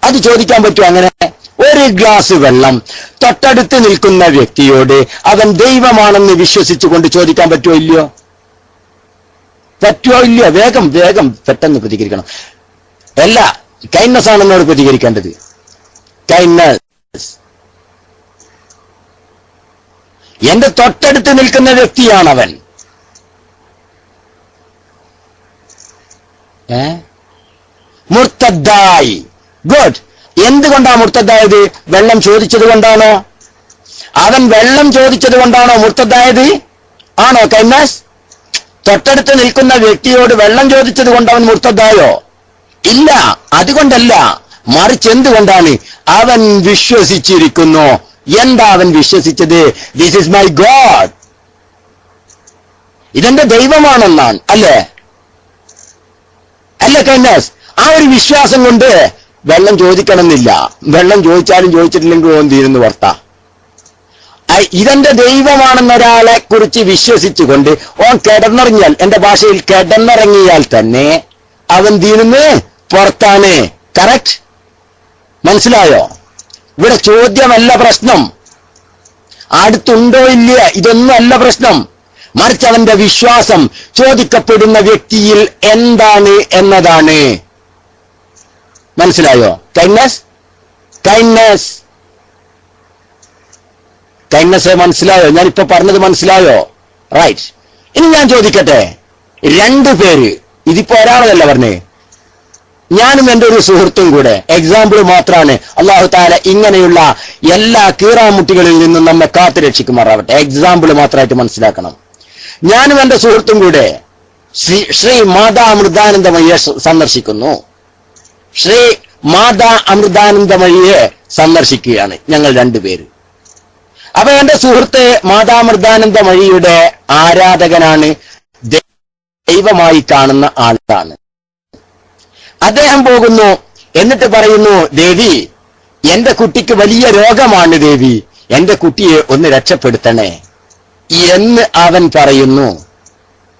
അത് ചോദിക്കാൻ പറ്റുമോ? അങ്ങനെ ഒരു ഗ്ലാസ് വെള്ളം തൊട്ടടുത്ത് നിൽക്കുന്ന വ്യക്തിയോട് അവൻ ദൈവമാണെന്ന് വിശ്വസിച്ചുകൊണ്ട് ചോദിക്കാൻ പറ്റുമോ ഇല്ലയോ? പറ്റുമോ ഇല്ലയോ? വേഗം വേഗം പെട്ടെന്ന് പ്രതികരിക്കണം. അല്ല, കൈൻഡ്നസ് ആണെന്നോട് പ്രതികരിക്കേണ്ടത്. കൈൻഡ്നസ്. എന്റെ തൊട്ടടുത്ത് നിൽക്കുന്ന വ്യക്തിയാണവൻ. മുർത്തദ്ദായി. ഗുഡ്. എന്തുകൊണ്ടാ മുർത്തദ്ദായത്? വെള്ളം ചോദിച്ചത് കൊണ്ടാണോ? അവൻ വെള്ളം ചോദിച്ചത് കൊണ്ടാണോ മുർത്തദ്ദായത്? ആണോ കൈൻഡ്നസ്? തൊട്ടടുത്ത് നിൽക്കുന്ന വ്യക്തിയോട് വെള്ളം ചോദിച്ചത് കൊണ്ട് അവൻ മുർത്തദ്ദായോ? ഇല്ല, അതുകൊണ്ടല്ല. മറിച്ച് എന്തുകൊണ്ടാണ്? അവൻ വിശ്വസിച്ചിരിക്കുന്നു. എന്താ അവൻ വിശ്വസിച്ചത്? ദിസ് ഇസ് മൈ ഗോഡ്, ഇതെന്റെ ദൈവമാണെന്നാണ്. അല്ലേ അല്ലേ കൈൻഡ്നസ്? ആ ഒരു വിശ്വാസം കൊണ്ട് വെള്ളം ചോദിക്കണമെന്നില്ല. വെള്ളം ചോദിച്ചാലും ചോദിച്ചിട്ടില്ലെങ്കിൽ ഓൻ തീരുന്നു വർത്ത. ഇതെന്റെ ദൈവമാണെന്ന ഒരാളെ കുറിച്ച് വിശ്വസിച്ചുകൊണ്ട് ഓൻ കിടന്നിറങ്ങിയാൽ, എന്റെ ഭാഷയിൽ കിടന്നിറങ്ങിയാൽ തന്നെ അവൻ തീരുന്ന് പുറത്താണ്. കറക്റ്റ്? മനസ്സിലായോ? ഇവിടെ ചോദ്യമല്ല പ്രശ്നം, അടുത്തുണ്ടോ ഇല്ല, ഇതൊന്നും അല്ല പ്രശ്നം. മറിച്ച് അവന്റെ വിശ്വാസം ചോദിക്കപ്പെടുന്ന വ്യക്തിയിൽ എന്താണ് എന്നതാണ്. മനസ്സിലായോ? കൈൻഡ്നസ് കൈൻഡ്നസ് കൈൻഡ്നസ് മനസ്സിലായോ? ഞാനിപ്പോ പറഞ്ഞത് മനസ്സിലായോ? റൈറ്റ്. ഇനി ഞാൻ ചോദിക്കട്ടെ, രണ്ടുപേര്, ഇതിപ്പോ ഒരാളല്ല പറഞ്ഞേ, ഞാനും എന്റെ ഒരു സുഹൃത്തും കൂടെ, എക്സാമ്പിൾ മാത്രമാണ്. അല്ലാഹു തആല ഇങ്ങനെയുള്ള എല്ലാ കീറാമുട്ടികളിൽ നിന്നും നമ്മെ കാത്തു രക്ഷിക്കുമാറാവട്ടെ. എക്സാമ്പിൾ മാത്രമായിട്ട് മനസ്സിലാക്കണം. ഞാനും എന്റെ സുഹൃത്തും കൂടെ ശ്രീ മാതാ അമൃതാനന്ദമയിയെ സന്ദർശിക്കുന്നു. ശ്രീ മാതാ അമൃതാനന്ദമയിയെ സന്ദർശിക്കുകയാണ് ഞങ്ങൾ രണ്ടുപേര്. അപ്പൊ എന്റെ സുഹൃത്ത് മാതാമൃതാനന്ദമയിയുടെ ആരാധകനാണ്, ദൈവമായി കാണുന്ന ആളാണ്. അദ്ദേഹം പോകുന്നു, എന്നിട്ട് പറയുന്നു, ദേവി, എന്റെ കുട്ടിക്ക് വലിയ രോഗമാണ് ദേവി, എന്റെ കുട്ടിയെ ഒന്ന് രക്ഷപ്പെടുത്തണേ എന്ന് അവൻ പറയുന്നു.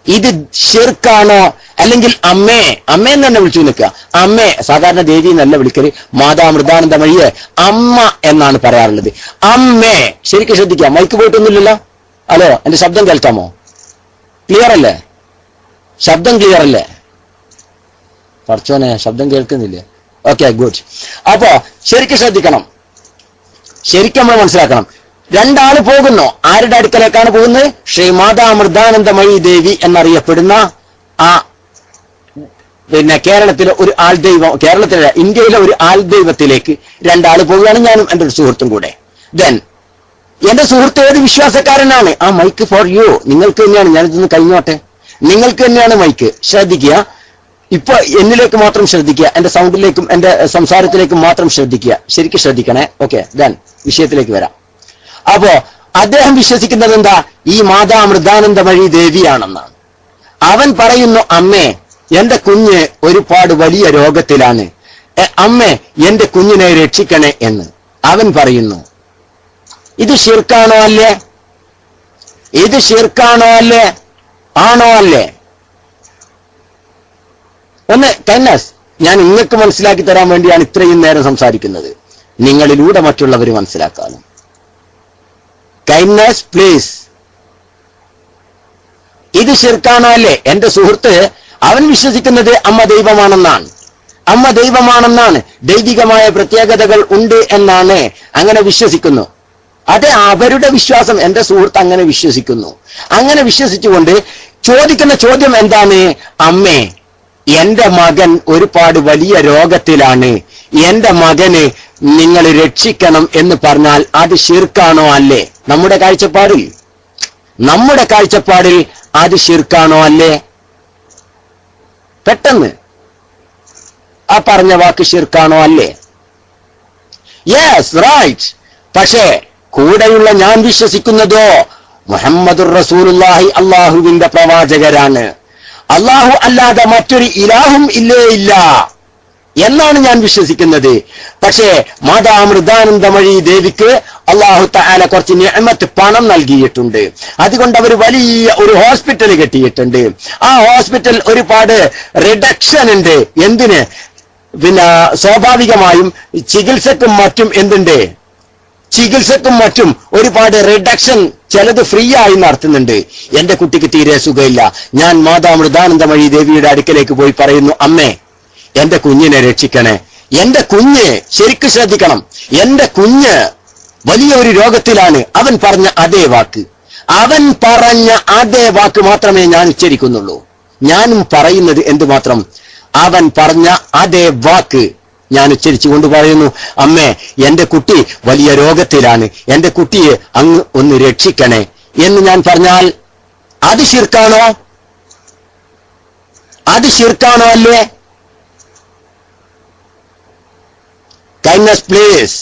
ഇത് ശിർക്കാണോ? അല്ലെങ്കിൽ അമ്മേ, അമ്മയെന്ന് തന്നെ വിളിച്ചു നിൽക്കുക. അമ്മേ, സാധാരണ ദേവി എന്നല്ല വിളിക്കല്, മാതാമൃതാനന്ദമയിയെ അമ്മ എന്നാണ് പറയാറുള്ളത്. അമ്മേ, ശരിക്കും ശ്രദ്ധിക്കാം. മൈക്ക് പോയിട്ടൊന്നുമില്ലല്ലോ? ഹലോ, എന്റെ ശബ്ദം കേൾക്കാമോ? ക്ലിയർ അല്ലേ? ശബ്ദം ക്ലിയർ അല്ലേ? പറച്ചോനെ, ശബ്ദം കേൾക്കുന്നില്ലേ? Okay, good. അപ്പോ ശരിക്കും ശ്രദ്ധിക്കണം, ശരിക്കും നമ്മൾ മനസ്സിലാക്കണം. രണ്ടാള് പോകുന്നു. ആരുടെ അടുക്കലേക്കാണ് പോകുന്നത്? ശ്രീ മാതാമൃതാനന്ദമയി ദേവി എന്നറിയപ്പെടുന്ന ആ കേരളത്തിലെ ഒരു ആൾ ദൈവം, കേരളത്തിലെ ഇന്ത്യയിലെ ഒരു ആൾ ദൈവത്തിലേക്ക് രണ്ടാള് പോവുകയാണ്, ഞാനും എന്റെ ഒരു സുഹൃത്തും കൂടെ. ദെൻ എന്റെ സുഹൃത്ത് ഏത് വിശ്വാസക്കാരനാണ്? ആ മൈക്ക് ഫോർ യു, നിങ്ങൾക്ക് തന്നെയാണ്. ഞാനിതൊന്ന് കഴിഞ്ഞോട്ടെ, നിങ്ങൾക്ക് തന്നെയാണ് മൈക്ക്. ശ്രദ്ധിക്കുക, ഇപ്പൊ എന്നിലേക്ക് മാത്രം ശ്രദ്ധിക്കുക, എന്റെ സൗണ്ടിലേക്കും എന്റെ സംസാരത്തിലേക്കും മാത്രം ശ്രദ്ധിക്കുക. ശരിക്കും ശ്രദ്ധിക്കണേ. ഓക്കെ, ദെൻ വിഷയത്തിലേക്ക് വരാം. അപ്പോ അദ്ദേഹം വിശ്വസിക്കുന്നത് എന്താ? ഈ മാതാമൃതാനന്ദമയി ദേവിയാണെന്നാണ്. അവൻ പറയുന്നു, അമ്മേ, എന്റെ കുഞ്ഞ് ഒരുപാട് വലിയ രോഗത്തിലാണ്, അമ്മേ, എന്റെ കുഞ്ഞിനെ രക്ഷിക്കണേ എന്ന് അവൻ പറയുന്നു. ഇത് ശിർക്കാണോ അല്ലേ? ഇത് ശിർക്കാണോ അല്ലേ? ആണോ അല്ലേ? ഒന്ന് കൈൻഡ്നസ്, ഞാൻ നിങ്ങൾക്ക് മനസ്സിലാക്കി തരാൻ വേണ്ടിയാണ് ഇത്രയും നേരം സംസാരിക്കുന്നത്, നിങ്ങളിലൂടെ മറ്റുള്ളവർ മനസ്സിലാക്കാനും. Kindness please. ഇത് ശിർക്കാണോ അല്ലേ? എന്റെ സുഹൃത്ത് അവൻ വിശ്വസിക്കുന്നത് അമ്മ ദൈവമാണെന്നാണ്. അമ്മ ദൈവമാണെന്നാണ്, ദൈവികമായ പ്രത്യേകതകൾ ഉണ്ട് എന്നാണ്, അങ്ങനെ വിശ്വസിക്കുന്നു. അതെ, അവരുടെ വിശ്വാസം. എന്റെ സുഹൃത്ത് അങ്ങനെ വിശ്വസിക്കുന്നു. അങ്ങനെ വിശ്വസിച്ചുകൊണ്ട് ചോദിക്കുന്ന ചോദ്യം എന്താണ്? അമ്മേ, എന്റെ മകൻ ഒരുപാട് വലിയ രോഗത്തിലാണ്, എന്റെ മകന് നിങ്ങൾ രക്ഷിക്കണം എന്ന് പറഞ്ഞാൽ അത് ശിർക്കാണോ അല്ലേ? നമ്മുടെ കാഴ്ചപ്പാടിൽ അത് ശിർക്കാണോ അല്ലേ? പെട്ടെന്ന് ആ പറഞ്ഞ വാക്ക് ശിർക്കാണോ അല്ലേ? Yes, right. പക്ഷേ കൂടെയുള്ള ഞാൻ വിശ്വസിക്കുന്നതോ മുഹമ്മദുർ റസൂലുള്ളാഹി അള്ളാഹുവിന്റെ പ്രവാചകരാണ്. അള്ളാഹു അല്ലാതെ മറ്റൊരു ഇലാഹും ഇല്ലേ ഇല്ല എന്നാണ് ഞാൻ വിശ്വസിക്കുന്നത്. പക്ഷേ മാതാമൃതാനന്ദമഴി ദേവിക്ക് അല്ലാഹു തആല കുറച്ച് നിഅമത്ത് പണം നൽകിയിട്ടുണ്ട്. അതുകൊണ്ട് അവർ വലിയ ഒരു ഹോസ്പിറ്റൽ കെട്ടിയിട്ടുണ്ട്. ആ ഹോസ്പിറ്റൽ ഒരുപാട് റിഡക്ഷൻ ഉണ്ട്. എന്തിന്? പിന്നെ സ്വാഭാവികമായും ചികിത്സക്കും മറ്റും എന്തുണ്ട്? ചികിത്സക്കും മറ്റും ഒരുപാട് റിഡക്ഷൻ, ചിലത് ഫ്രീ ആയി നടത്തുന്നുണ്ട്. എന്റെ കുട്ടിക്ക് തീരെ സുഖമില്ല. ഞാൻ മാതാമൃതാനന്ദമഴി ദേവിയുടെ അടുക്കലേക്ക് പോയി പറയുന്നു, അമ്മേ എന്റെ കുഞ്ഞിനെ രക്ഷിക്കണേ. എന്റെ കുഞ്ഞ് ശരിക്കും ശ്രദ്ധിക്കണം, എന്റെ കുഞ്ഞ് വലിയ ഒരു രോഗത്തിലാണ്. അവൻ പറഞ്ഞ അതേ വാക്ക് മാത്രമേ ഞാൻ ഉച്ചരിക്കുന്നുള്ളൂ. ഞാനും പറയുന്നത് എന്തുമാത്രം? അവൻ പറഞ്ഞ അതേ വാക്ക് ഞാൻ ഉച്ചരിച്ചുകൊണ്ട് പറയുന്നു, അമ്മേ എന്റെ കുട്ടി വലിയ രോഗത്തിലാണ്, എന്റെ കുട്ടിയെ അങ്ങ് ഒന്ന് രക്ഷിക്കണേ എന്ന് ഞാൻ പറഞ്ഞാൽ അത് ശിർക്കാണോ? അത് ശിർക്കാണോ അല്ലേ? കൈൻഡ്നസ് പ്ലീസ്,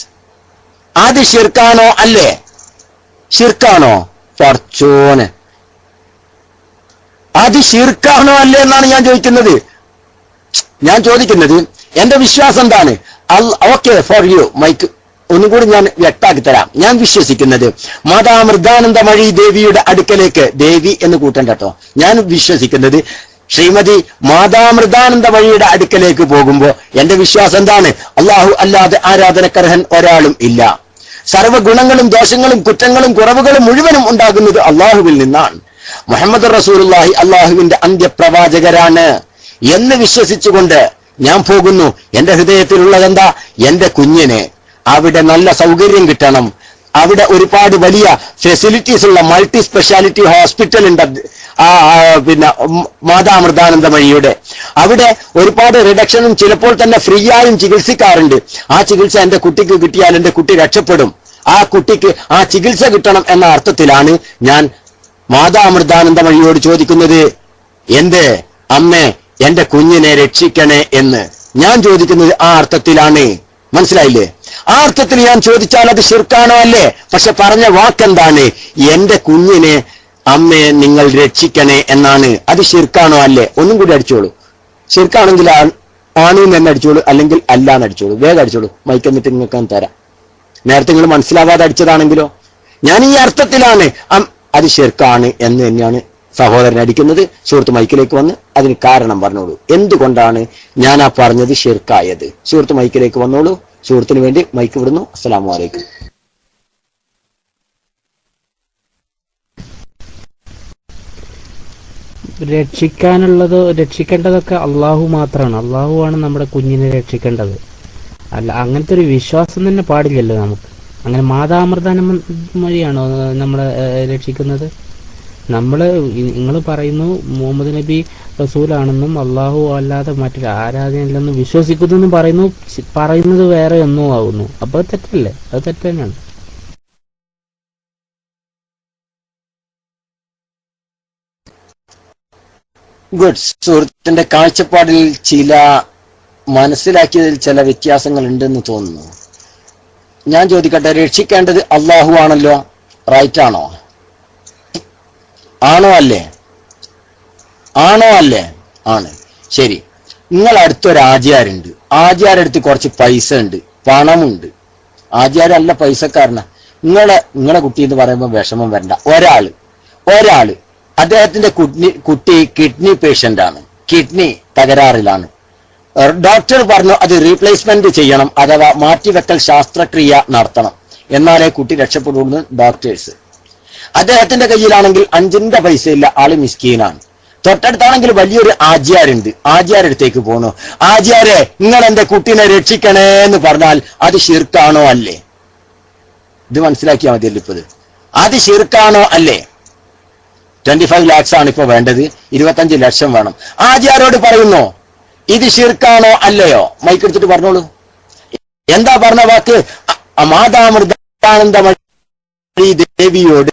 അത് ശിർക്കാണോ അല്ലേ? ശിർക്കാണോ? പടച്ചോനെ, അത് ശിർക്കാണോ അല്ലേ എന്നാണ് ഞാൻ ചോദിക്കുന്നത്. ഞാൻ ചോദിക്കുന്നത് എന്റെ വിശ്വാസം എന്താണ്? ഓക്കെ ഫോർ യു മൈക്ക് ഒന്നുകൂടി ഞാൻ വ്യക്താക്കി തരാം. ഞാൻ വിശ്വസിക്കുന്നത് മാതാമൃതാനന്ദമഴി ദേവിയുടെ അടുക്കലേക്ക്, ദേവി എന്ന് കൂട്ടണ്ട കേട്ടോ, ഞാൻ വിശ്വസിക്കുന്നത് ശ്രീമതി മാതാമൃതാനന്ദമഴിയുടെ അടുക്കലേക്ക് പോകുമ്പോ എന്റെ വിശ്വാസം എന്താണ്? അള്ളാഹു അല്ലാതെ ആരാധനക്കർഹൻ ഒരാളും ഇല്ല. സർവ്വഗുണങ്ങളും ദോഷങ്ങളും കുറ്റങ്ങളും കുറവുകളും മുഴുവനും ഉണ്ടാകുന്നത് അള്ളാഹുവിൽ നിന്നാണ്. മുഹമ്മദ് റസൂലുള്ളാഹി അള്ളാഹുവിന്റെ അന്ത്യപ്രവാചകരാണ് എന്ന് വിശ്വസിച്ചുകൊണ്ട് ഞാൻ പോകുന്നു. എന്റെ ഹൃദയത്തിലുള്ളത് എന്താ? എന്റെ കുഞ്ഞിന് അവിടെ നല്ല സൗകര്യം കിട്ടണം. അവിടെ ഒരുപാട് വലിയ ഫെസിലിറ്റീസ് ഉള്ള മൾട്ടി സ്പെഷ്യാലിറ്റി ഹോസ്പിറ്റൽ ഉണ്ട്. പിന്നെ മാതാമൃതാനന്ദമഴിയുടെ അവിടെ ഒരുപാട് റിഡക്ഷനും ചിലപ്പോൾ തന്നെ ഫ്രീ ആയും ചികിത്സിക്കാറുണ്ട്. ആ ചികിത്സ എന്റെ കുട്ടിക്ക് കിട്ടിയാൽ എന്റെ കുട്ടി രക്ഷപ്പെടും. ആ കുട്ടിക്ക് ആ ചികിത്സ കിട്ടണം എന്ന അർത്ഥത്തിലാണ് ഞാൻ മാതാമൃതാനന്ദമഴിയോട് ചോദിക്കുന്നത്, എന്ത് അമ്മേ എന്റെ കുഞ്ഞിനെ രക്ഷിക്കണേ എന്ന് ഞാൻ ചോദിക്കുന്നത് ആ അർത്ഥത്തിലാണ്. മനസ്സിലായില്ലേ? ആ അർത്ഥത്തിൽ ഞാൻ ചോദിച്ചാൽ അത് ശിർക്കാണോ അല്ലേ? പക്ഷെ പറഞ്ഞ വാക്കെന്താണ്? എന്റെ കുഞ്ഞിനെ അമ്മയെ നിങ്ങൾ രക്ഷിക്കണേ എന്നാണ്. അത് ശിർക്കാണോ അല്ലേ? ഒന്നും കൂടി അടിച്ചോളൂ. ശിർക്കാണെങ്കിൽ ആണ് എന്ന് അടിച്ചോളൂ, അല്ലെങ്കിൽ അല്ലാന്ന് അടിച്ചോളൂ. വേഗം അടിച്ചോളൂ, മൈക്ക് എന്നിട്ട് നിങ്ങൾക്ക് തരാം. നേരത്തെ നിങ്ങൾ മനസ്സിലാവാതെ അടിച്ചതാണെങ്കിലോ? ഞാൻ ഈ അർത്ഥത്തിലാണ് അത് ശിർക്കാണ് എന്ന് തന്നെയാണ് സഹോദരൻ അടിക്കുന്നത്. സുഹൃത്ത് മൈക്കിലേക്ക് വന്ന് അതിന് കാരണം പറഞ്ഞോളൂ. എന്തുകൊണ്ടാണ് ഞാൻ ആ പറഞ്ഞത് ശിർക്കായത്? സുഹൃത്ത് മൈക്കിലേക്ക് വന്നോളൂ. സുഹൃത്തിന് വേണ്ടി മൈക്ക് വിടുന്നു. അസ്സലാമു അലൈക്കും. രക്ഷിക്കേണ്ടതൊക്കെ അള്ളാഹു മാത്രമാണ്. അള്ളാഹു ആണ് നമ്മുടെ കുഞ്ഞിനെ രക്ഷിക്കേണ്ടത്. അല്ല, അങ്ങനത്തെ ഒരു വിശ്വാസം തന്നെ പാടില്ലല്ലോ നമുക്ക്. അങ്ങനെ മാതാമൃതാനന്ദമഴിയാണോ നമ്മളെ രക്ഷിക്കുന്നത്? നിങ്ങൾ പറയുന്നു മുഹമ്മദ് നബി റസൂലാണെന്നും അള്ളാഹു അല്ലാതെ മറ്റൊരു ആരാധനയില്ലെന്നും വിശ്വസിക്കുന്നു പറയുന്നത് വേറെ ഒന്നും ആവുന്നു. അപ്പൊ അത് തെറ്റല്ലേ? അത് തെറ്റ് തന്നെയാണ്. ഗുഡ്. സുഹൃത്തിന്റെ കാഴ്ചപ്പാടിൽ മനസ്സിലാക്കിയതിൽ ചില വ്യത്യാസങ്ങൾ ഉണ്ടെന്ന് തോന്നുന്നു. ഞാൻ ചോദിക്കട്ടെ, രക്ഷിക്കേണ്ടത് അള്ളാഹു ആണല്ലോ, റൈറ്റ് ആണോ? ആണോ അല്ലേ? ആണ്. ശരി. നിങ്ങൾ അടുത്തൊരു ആചാരുണ്ട്. ആചാരടുത്ത് കുറച്ച് പൈസ ഉണ്ട്, പണമുണ്ട്. ആചാരല്ല പൈസക്കാരന. നിങ്ങളെ കുട്ടി എന്ന് പറയുമ്പോൾ വിഷമം വരണ്ട. ഒരാള് അദ്ദേഹത്തിന്റെ കുട്ടി കിഡ്നി പേഷ്യന്റ് ആണ്, കിഡ്നി തകരാറിലാണ്. ഡോക്ടർ പറഞ്ഞു അത് റീപ്ലേസ്മെന്റ് ചെയ്യണം, അഥവാ മാറ്റിവെക്കൽ ശസ്ത്രക്രിയ നടത്തണം, എന്നാലേ കുട്ടി രക്ഷപ്പെടുള്ളൂ ഡോക്ടേഴ്സ്. അദ്ദേഹത്തിന്റെ കയ്യിലാണെങ്കിൽ 5 പൈസ ഇല്ല, ആള് മിസ്കീനാണ്. തൊട്ടടുത്താണെങ്കിൽ വലിയൊരു ആചാരുണ്ട്. ആചാരടുത്തേക്ക് പോണു. ആചാരെ നിങ്ങൾ എന്റെ കുട്ടീനെ രക്ഷിക്കണേ എന്ന് പറഞ്ഞാൽ അത് ശിർക്കാണോ അല്ലേ? ഇത് മനസ്സിലാക്കിയാൽ മതിയല്ലോ. ഇപ്പത് അത് ശിർക്കാണോ അല്ലേ? 25 lakhs ആണ് ഇപ്പൊ വേണ്ടത്, 25 ലക്ഷം വേണം. ആചാരോട് പറയുന്നു ഇത് ശിർക്കാണോ അല്ലയോ? മൈക്കെടുത്തിട്ട് പറഞ്ഞോളൂ. എന്താ പറഞ്ഞ വാക്ക്? മാതാമൃതാനന്ദമഴി ദേവിയോട്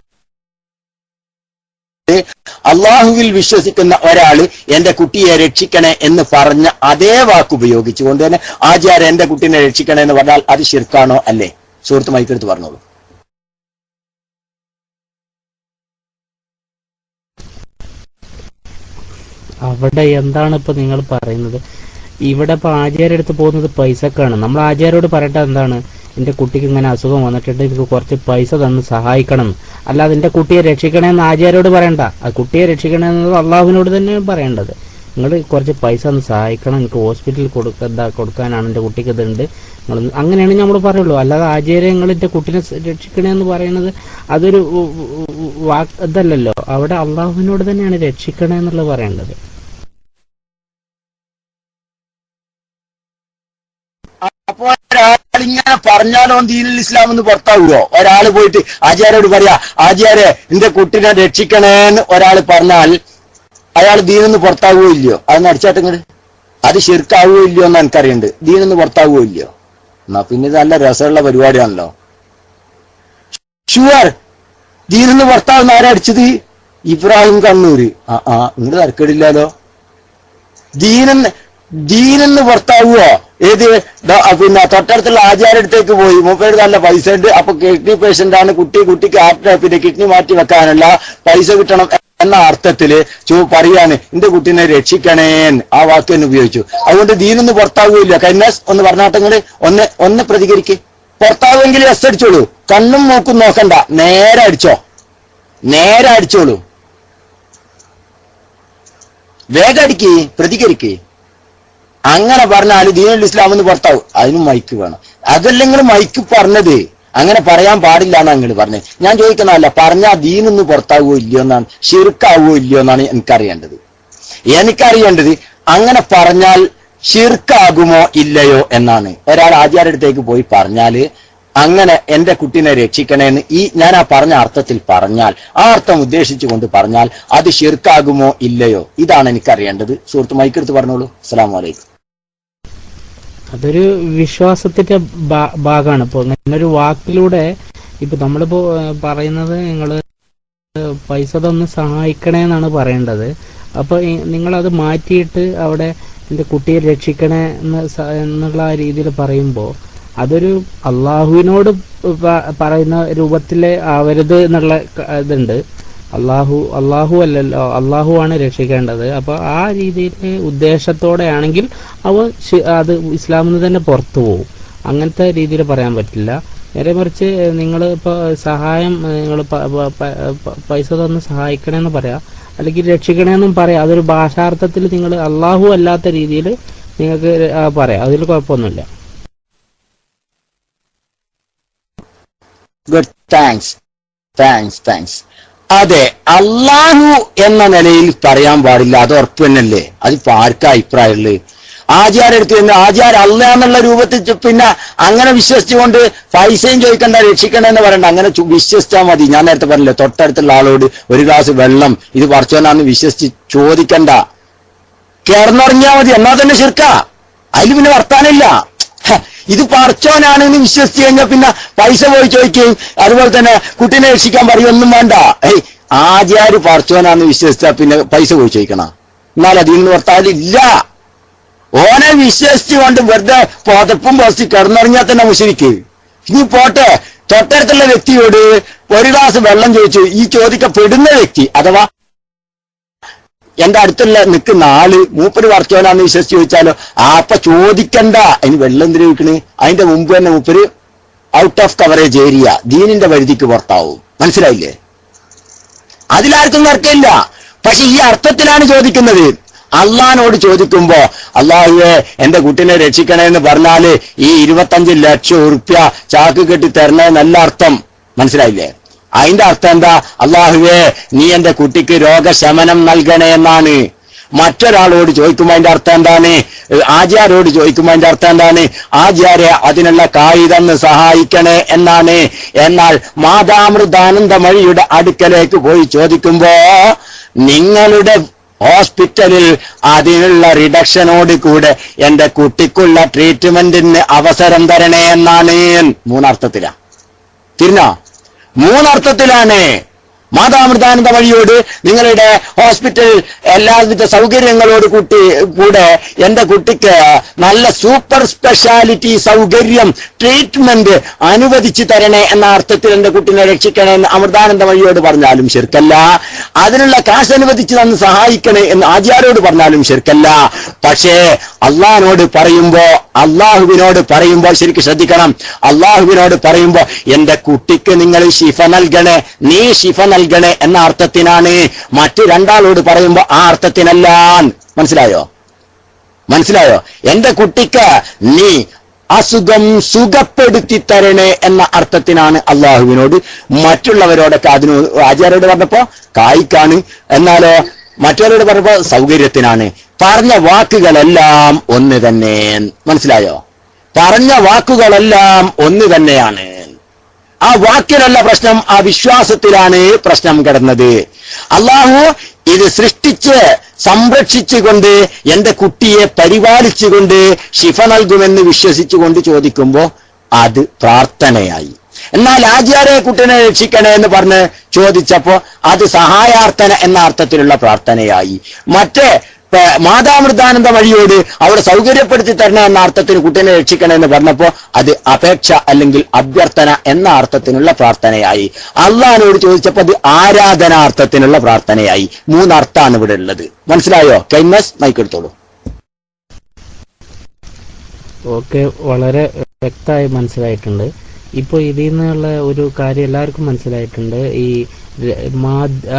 അള്ളാഹുവിൽ വിശ്വസിക്കുന്ന ഒരാള് എന്റെ കുട്ടിയെ രക്ഷിക്കണേ എന്ന് പറഞ്ഞ അതേ വാക്ക് ഉപയോഗിച്ചുകൊണ്ട് തന്നെ ആചാര്യ എന്റെ കുട്ടീനെ രക്ഷിക്കണേ എന്ന് പറഞ്ഞാൽ അത് ശിർക്കാണോ അല്ലേ? സുഹൃത്ത് മൈക്കെടുത്ത് പറഞ്ഞോളൂ. അവിടെ എന്താണ് ഇപ്പൊ നിങ്ങൾ പറയുന്നത്? ഇവിടെ ഇപ്പൊ ആചാര്യ അടുത്ത് പോകുന്നത് പൈസക്കാണ്. നമ്മൾ ആചാര്യോട് പറയട്ടെ എന്താണ്, എന്റെ കുട്ടിക്ക് ഇങ്ങനെ അസുഖം വന്നിട്ടുണ്ട്, എനിക്ക് കുറച്ച് പൈസ തന്ന് സഹായിക്കണം, അല്ലാതെ എന്റെ കുട്ടിയെ രക്ഷിക്കണമെന്ന് ആചാര്യോട് പറയണ്ട. ആ കുട്ടിയെ രക്ഷിക്കണമെന്നത് അള്ളാഹുവിനോട് തന്നെ പറയേണ്ടത്. നിങ്ങൾ കുറച്ച് പൈസ ഒന്ന് സഹായിക്കണം, എനിക്ക് ഹോസ്പിറ്റലിൽ കൊടുക്കാനാണ്, എന്റെ കുട്ടിക്ക് ഇതുണ്ട്, നിങ്ങൾ അങ്ങനെയാണ് നമ്മൾ പറയുള്ളൂ. അല്ലാതെ ആചാര്യ നിങ്ങൾ എന്റെ കുട്ടിനെ രക്ഷിക്കണമെന്ന് പറയുന്നത് അതൊരു ഇതല്ലല്ലോ. അവിടെ അള്ളാഹുവിനോട് തന്നെയാണ് രക്ഷിക്കണേ എന്നുള്ളത് പറയേണ്ടത്. അപ്പൊ ഒരാൾ ഇങ്ങനെ പറഞ്ഞാലോ ദീനുൽ ഇസ്ലാം എന്ന് പുറത്താവുമോ? ഒരാൾ പോയിട്ട് ആചാര്യോട് പറയാ, ആചാര്യ എന്റെ കുട്ടിനെ രക്ഷിക്കണേന്ന് ഒരാൾ പറഞ്ഞാൽ അയാൾ ദീനിന്ന് പുറത്താവുകയോ ഇല്ലയോ? അതൊന്ന് അടിച്ചാട്ടങ്ങൾ അത് ശിർക്കാവുകയോ ഇല്ലയോ എന്ന് എനിക്കറിയണ്ട്. ദീനിന്ന് പുറത്താവുകയോ ഇല്ലയോ? എന്നാ പിന്നെ ഇത് നല്ല രസമുള്ള പരിപാടിയാണല്ലോ. ഷുവർ ദീനിന്ന് പുറത്താവുന്ന ആരാ അടിച്ചത്? ഇബ്രാഹിം കണ്ണൂര്. നിങ്ങൾ തരക്കേടില്ലാലോ. ദീനെന്ന് പുറത്താവുകയോ? ഏത് പിന്നെ തൊട്ടടുത്തുള്ള ആചാര്യടുത്തേക്ക് പോയി, മൂപ്പേര് നല്ല പൈസ ഉണ്ട്, അപ്പൊ കിഡ്നി പേഷ്യന്റ് ആണ്, കുട്ടിക്ക് പിന്നെ കിഡ്നി മാറ്റി വെക്കാനുള്ള പൈസ കിട്ടണം എന്ന അർത്ഥത്തില് പറയാണ് എന്റെ കുട്ടീനെ രക്ഷിക്കണേൻ, ആ വാക്ക് തന്നെ ഉപയോഗിച്ചു. അതുകൊണ്ട് ദീനൊന്ന് പുറത്താവുകയില്ല. കൈനാസ് ഒന്ന് പറഞ്ഞാട്ടങ്ങള് ഒന്ന് പ്രതികരിക്ക്. പുറത്താവുമെങ്കിൽ എസ് അടിച്ചോളൂ, കണ്ണും മൂക്കും നോക്കണ്ട, നേരെ അടിച്ചോളൂ, വേഗം അടിക്ക്, പ്രതികരിക്ക്. അങ്ങനെ പറഞ്ഞാൽ ദീനുൽ ഇസ്ലാം എന്ന് പുറത്താവും. അതിനും മൈക്ക് വേണം. അതല്ലെങ്കിൽ മൈക്ക് പറഞ്ഞത് അങ്ങനെ പറയാൻ പാടില്ല എന്നാണ് നിങ്ങൾ പറഞ്ഞത്. ഞാൻ ചോദിക്കുന്നതല്ല, പറഞ്ഞാൽ ദീനൊന്ന് പുറത്താവുകയോ ഇല്ലയോ എന്നാണ്, ഷിർക്കാവുകയോ ഇല്ലയോ എന്നാണ് എനിക്കറിയേണ്ടത്. അങ്ങനെ പറഞ്ഞാൽ ഷിർക്കാകുമോ ഇല്ലയോ എന്നാണ്. ഒരാൾ ആചാര്യടുത്തേക്ക് പോയി പറഞ്ഞാല് അങ്ങനെ എന്റെ കുട്ടീനെ രക്ഷിക്കണേന്ന് ഞാൻ ആ പറഞ്ഞ അർത്ഥത്തിൽ പറഞ്ഞാൽ, ആ അർത്ഥം ഉദ്ദേശിച്ചുകൊണ്ട് പറഞ്ഞാൽ അത് ഷിർക്കാകുമോ ഇല്ലയോ, ഇതാണ് എനിക്കറിയേണ്ടത്. സുഹൃത്ത് മൈക്കെടുത്ത് പറഞ്ഞോളൂ. അസ്സലാമു അലൈക്കും. അതൊരു വിശ്വാസത്തിന്റെ ഭാഗമാണ്. ഇപ്പൊ ഇങ്ങനൊരു വാക്കിലൂടെ ഇപ്പൊ നമ്മളിപ്പോ പറയുന്നത് നിങ്ങള് പൈസ തന്ന് സഹായിക്കണേ എന്നാണ് പറയേണ്ടത്. അപ്പൊ നിങ്ങളത് മാറ്റിയിട്ട് അവിടെ എന്റെ കുട്ടിയെ രക്ഷിക്കണേ എന്നുള്ള ആ രീതിയിൽ പറയുമ്പോ അതൊരു അള്ളാഹുവിനോട് പറയുന്ന രൂപത്തില് ആവരുത് എന്നുള്ള ഇതുണ്ട്. അള്ളാഹു അല്ലല്ലോ, അള്ളാഹു ആണ് രക്ഷിക്കേണ്ടത്. അപ്പൊ ആ രീതിയില് ഉദ്ദേശത്തോടെ ആണെങ്കിൽ അത് ഇസ്ലാമിൽ തന്നെ പുറത്തു പോകും. അങ്ങനത്തെ രീതിയിൽ പറയാൻ പറ്റില്ല. നേരെ മറിച്ച് നിങ്ങൾ ഇപ്പൊ സഹായം, നിങ്ങൾ പൈസ തന്ന് സഹായിക്കണേന്ന് പറയാം, അല്ലെങ്കിൽ രക്ഷിക്കണേന്നും പറയാം. അതൊരു ഭാഷാർത്ഥത്തിൽ നിങ്ങൾ അള്ളാഹു അല്ലാത്ത രീതിയിൽ നിങ്ങൾക്ക് പറയാം, അതിൽ കുഴപ്പമൊന്നുമില്ല. Good, thanks. അതെ, അള്ളാഹു എന്ന നിലയിൽ പറയാൻ പാടില്ല, അത് ഉറപ്പ് തന്നെയല്ലേ. അതിപ്പോ ആർക്കാ അഭിപ്രായമുള്ളത്? ആചാര്യടുത്ത് തന്നെ ആചാര്യ അല്ല എന്നുള്ള രൂപത്തിൽ പിന്നെ അങ്ങനെ വിശ്വസിച്ചുകൊണ്ട് പൈസയും ചോദിക്കണ്ട, രക്ഷിക്കണ്ടെന്ന് പറയണ്ട, അങ്ങനെ വിശ്വസിച്ചാൽ മതി. ഞാൻ നേരത്തെ പറഞ്ഞില്ലേ, തൊട്ടടുത്തുള്ള ആളോട് ഒരു ഗ്ലാസ് വെള്ളം ഇത് പറിച്ചോനാന്ന് വിശ്വസിച്ച് ചോദിക്കണ്ട, കിടന്നുറങ്ങിയാൽ മതി. എന്നാൽ തന്നെ ശിർക്കാ, അതിൽ പിന്നെ വർത്താനില്ല. ഇത് പറിച്ചോനാണെന്ന് വിശ്വസിച്ച് കഴിഞ്ഞാൽ പിന്നെ പൈസ പോയി ചോദിക്കുകയും അതുപോലെ തന്നെ കുട്ടീനെ രക്ഷിക്കാൻ പറയുമൊന്നും വേണ്ട. ആചാര്യ പറിച്ചോനാന്ന് വിശ്വസിച്ചാൽ പിന്നെ പൈസ പോയി ചോദിക്കണം, എന്നാൽ അതിൽ നിന്ന് വർത്താനില്ല. ഓനെ വിശ്വസിച്ചുകൊണ്ട് വെറുതെ പുതപ്പും പോസ്റ്റ് കിടന്നുറങ്ങിയാൽ തന്നെ മുശ്രിക്ക്. ഇനി പോട്ടെ, തൊട്ടടുത്തുള്ള വ്യക്തിയോട് ഒരു ഗ്ലാസ് വെള്ളം ചോദിച്ചു, ഈ ചോദിക്കപ്പെടുന്ന വ്യക്തി അഥവാ എന്റെ അടുത്തുള്ള നിൽക്കുന്ന ആള് മൂപ്പര് പറിച്ചോനാന്ന് വിശ്വസിച്ച് ചോദിച്ചാലോ, അപ്പൊ ചോദിക്കണ്ട, അതിന് വെള്ളം എന്തിനു ചോദിക്കണ്? അതിന്റെ മുമ്പ് തന്നെ മൂപ്പര് ഔട്ട് ഓഫ് കവറേജ് ഏരിയ, ദീനിന്റെ പരിധിക്ക് പുറത്താവും. മനസ്സിലായില്ലേ? അതിലാർക്കും തർക്കമില്ല. പക്ഷെ ഈ അർത്ഥത്തിലാണ് ചോദിക്കുന്നത്. അള്ളാഹിനോട് ചോദിക്കുമ്പോ അള്ളാഹുവേ എന്റെ കുട്ടിനെ രക്ഷിക്കണേന്ന് പറഞ്ഞാല് ഈ 25 ലക്ഷം ഉറുപ്യ ചാക്ക് കെട്ടി തരണേ നല്ല അർത്ഥം. മനസ്സിലായില്ലേ? അതിന്റെ അർത്ഥം എന്താ? അള്ളാഹുവേ നീ എന്റെ കുട്ടിക്ക് രോഗശമനം നൽകണേ എന്നാണ്. മറ്റൊരാളോട് ചോദിക്കുമ്പോ അതിന്റെ അർത്ഥം എന്താണ്? ആചാര്യോട് ചോദിക്കുമ്പോ അതിന്റെ അർത്ഥം എന്താണ്? ആചാര്യ അതിനുള്ള കായികന്ന് സഹായിക്കണേ എന്നാണ്. എന്നാൽ മാതാമൃതാനന്ദമഴിയുടെ അടുക്കലേക്ക് പോയി ചോദിക്കുമ്പോ നിങ്ങളുടെ ഹോസ്പിറ്റലിൽ അതിനുള്ള റിഡക്ഷനോട് കൂടെ എന്റെ കുട്ടിക്കുള്ള ട്രീറ്റ്മെന്റിന് അവസരം തരണേ എന്നാണ്. മൂന്നർത്ഥത്തിലാ. തിരിഞ്ഞോ? മൂന്നർത്ഥത്തിലാണ്. മാതാമൃതാനന്ദ വഴിയോട് നിങ്ങളുടെ ഹോസ്പിറ്റൽ എല്ലാവിധ സൗകര്യങ്ങളോട് കൂടെ എന്റെ കുട്ടിക്ക് നല്ല സൂപ്പർ സ്പെഷ്യാലിറ്റി സൗകര്യം ട്രീറ്റ്മെന്റ് അനുവദിച്ചു തരണേ എന്ന അർത്ഥത്തിൽ എന്റെ കുട്ടിനെ രക്ഷിക്കണേ എന്ന് അമൃതാനന്ദ വഴിയോട് പറഞ്ഞാലും ശിർക്കല്ല. അതിനുള്ള കാശ് അനുവദിച്ചു തന്ന് സഹായിക്കണേ എന്ന് ആചാര്യോട് പറഞ്ഞാലും ശിർക്കല്ല. പക്ഷേ അള്ളാഹുവിനോട് പറയുമ്പോ ശരിക്കും ശ്രദ്ധിക്കണം. അള്ളാഹുവിനോട് പറയുമ്പോ എന്റെ കുട്ടിക്ക് നിങ്ങൾ ശിഫ നൽകണേ, നീ ശിഫ നൽകണേ എന്ന അർത്ഥത്തിനാണ്. മറ്റു രണ്ടാളോട് പറയുമ്പോ ആ അർത്ഥത്തിനല്ല. മനസ്സിലായോ? എന്റെ കുട്ടിക്ക് നീ അസുഖം സുഖപ്പെടുത്തി തരണേ എന്ന അർത്ഥത്തിനാണ് അള്ളാഹുവിനോട്. മറ്റുള്ളവരോടൊക്കെ ആചാര്യോട് പറഞ്ഞപ്പോ കായ്ക്കാണ്, എന്നാലോ മറ്റുള്ളവരോട് പറഞ്ഞപ്പോ സൗകര്യത്തിനാണ്. പറഞ്ഞ വാക്കുകളെല്ലാം ഒന്ന് തന്നെ. മനസ്സിലായോ? പറഞ്ഞ വാക്കുകളെല്ലാം ഒന്ന് തന്നെയാണ്. ആ വാക്കിലല്ല പ്രശ്നം, ആ വിശ്വാസത്തിലാണ് പ്രശ്നം കിടന്നത്. അള്ളാഹു ഇത് സൃഷ്ടിച്ച് സംരക്ഷിച്ചുകൊണ്ട് എന്റെ കുട്ടിയെ പരിപാലിച്ചുകൊണ്ട് ശിഫ നൽകുമെന്ന് വിശ്വസിച്ചുകൊണ്ട് ചോദിക്കുമ്പോ അത് പ്രാർത്ഥനയായി. എന്നാൽ ആചാര്യ കുട്ടിനെ രക്ഷിക്കണേ എന്ന് പറഞ്ഞ് ചോദിച്ചപ്പോ അത് സഹായാർത്ഥന എന്ന അർത്ഥത്തിലുള്ള പ്രാർത്ഥനയായി. മറ്റേ മാതാമൃതാനന്ദ വഴിയോട് അവിടെ സൗകര്യപ്പെടുത്തി തരണേ എന്ന അർത്ഥത്തിന് കുട്ടിനെ രക്ഷിക്കണേ എന്ന് പറഞ്ഞപ്പോ അത് അപേക്ഷ അല്ലെങ്കിൽ അഭ്യർത്ഥന എന്ന അർത്ഥത്തിനുള്ള പ്രാർത്ഥനയായി. അള്ളാഹിനോട് ചോദിച്ചപ്പോ അത് ആരാധനാർത്ഥത്തിനുള്ള പ്രാർത്ഥനയായി. മൂന്നർത്ഥാണ് ഇവിടെ ഉള്ളത്. മനസ്സിലായോ? കൈമസ് മൈക്കെടുത്തോളൂ. ഓക്കെ, വളരെ വ്യക്തമായി മനസ്സിലായിട്ടുണ്ട്. ഇപ്പോൾ ഇതിൽ നിന്നുള്ള ഒരു കാര്യം എല്ലാവർക്കും മനസ്സിലായിട്ടുണ്ട്.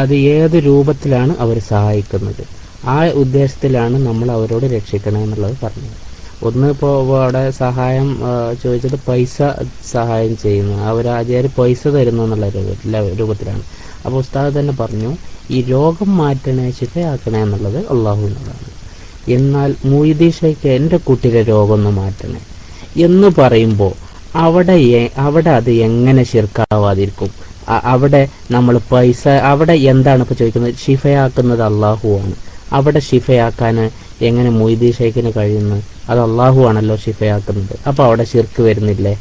അത് ഏത് രൂപത്തിലാണ് അവർ സഹായിക്കുന്നത്, ആ ഉദ്ദേശത്തിലാണ് നമ്മൾ അവരോട് രക്ഷിക്കണം എന്നുള്ളത് പറഞ്ഞത്. ഒന്ന് ഇപ്പോൾ അവിടെ സഹായം ചോദിച്ചത് പൈസ സഹായം ചെയ്യുന്നു, ആചാര്യ പൈസ തരുന്നു എന്നുള്ള രൂപത്തിലാണ്. അപ്പോൾ ഉസ്താദ് തന്നെ പറഞ്ഞു ഈ രോഗം മാറ്റണേ ശിഫയാക്കണേ എന്നുള്ളത് അള്ളാഹുവിനോടാണ്. എന്നാൽ മുയ്യിദീൻ ഷെയ്ഖ് എൻ്റെ കുട്ടിയുടെ രോഗം ഒന്ന് മാറ്റണേ എന്ന് പറയുമ്പോൾ അവിടെ അത് എങ്ങനെ ശിർക്കാവാതിരിക്കും? അവിടെ നമ്മൾ പൈസ, അവിടെ എന്താണ് ഇപ്പോൾ ചോദിക്കുന്നത്? ശിഫയാക്കുന്നത് അള്ളാഹുവാണ്. അവിടെ ശിഫയാക്കാൻ എങ്ങനെ മുയ്യിദീൻ ഷെയ്ഖിന് കഴിയുന്നു? അത് അള്ളാഹു ആണല്ലോ ശിഫയാക്കുന്നത്. അപ്പൊ അവിടെ ശിർക്ക് വരുന്നില്ലേ?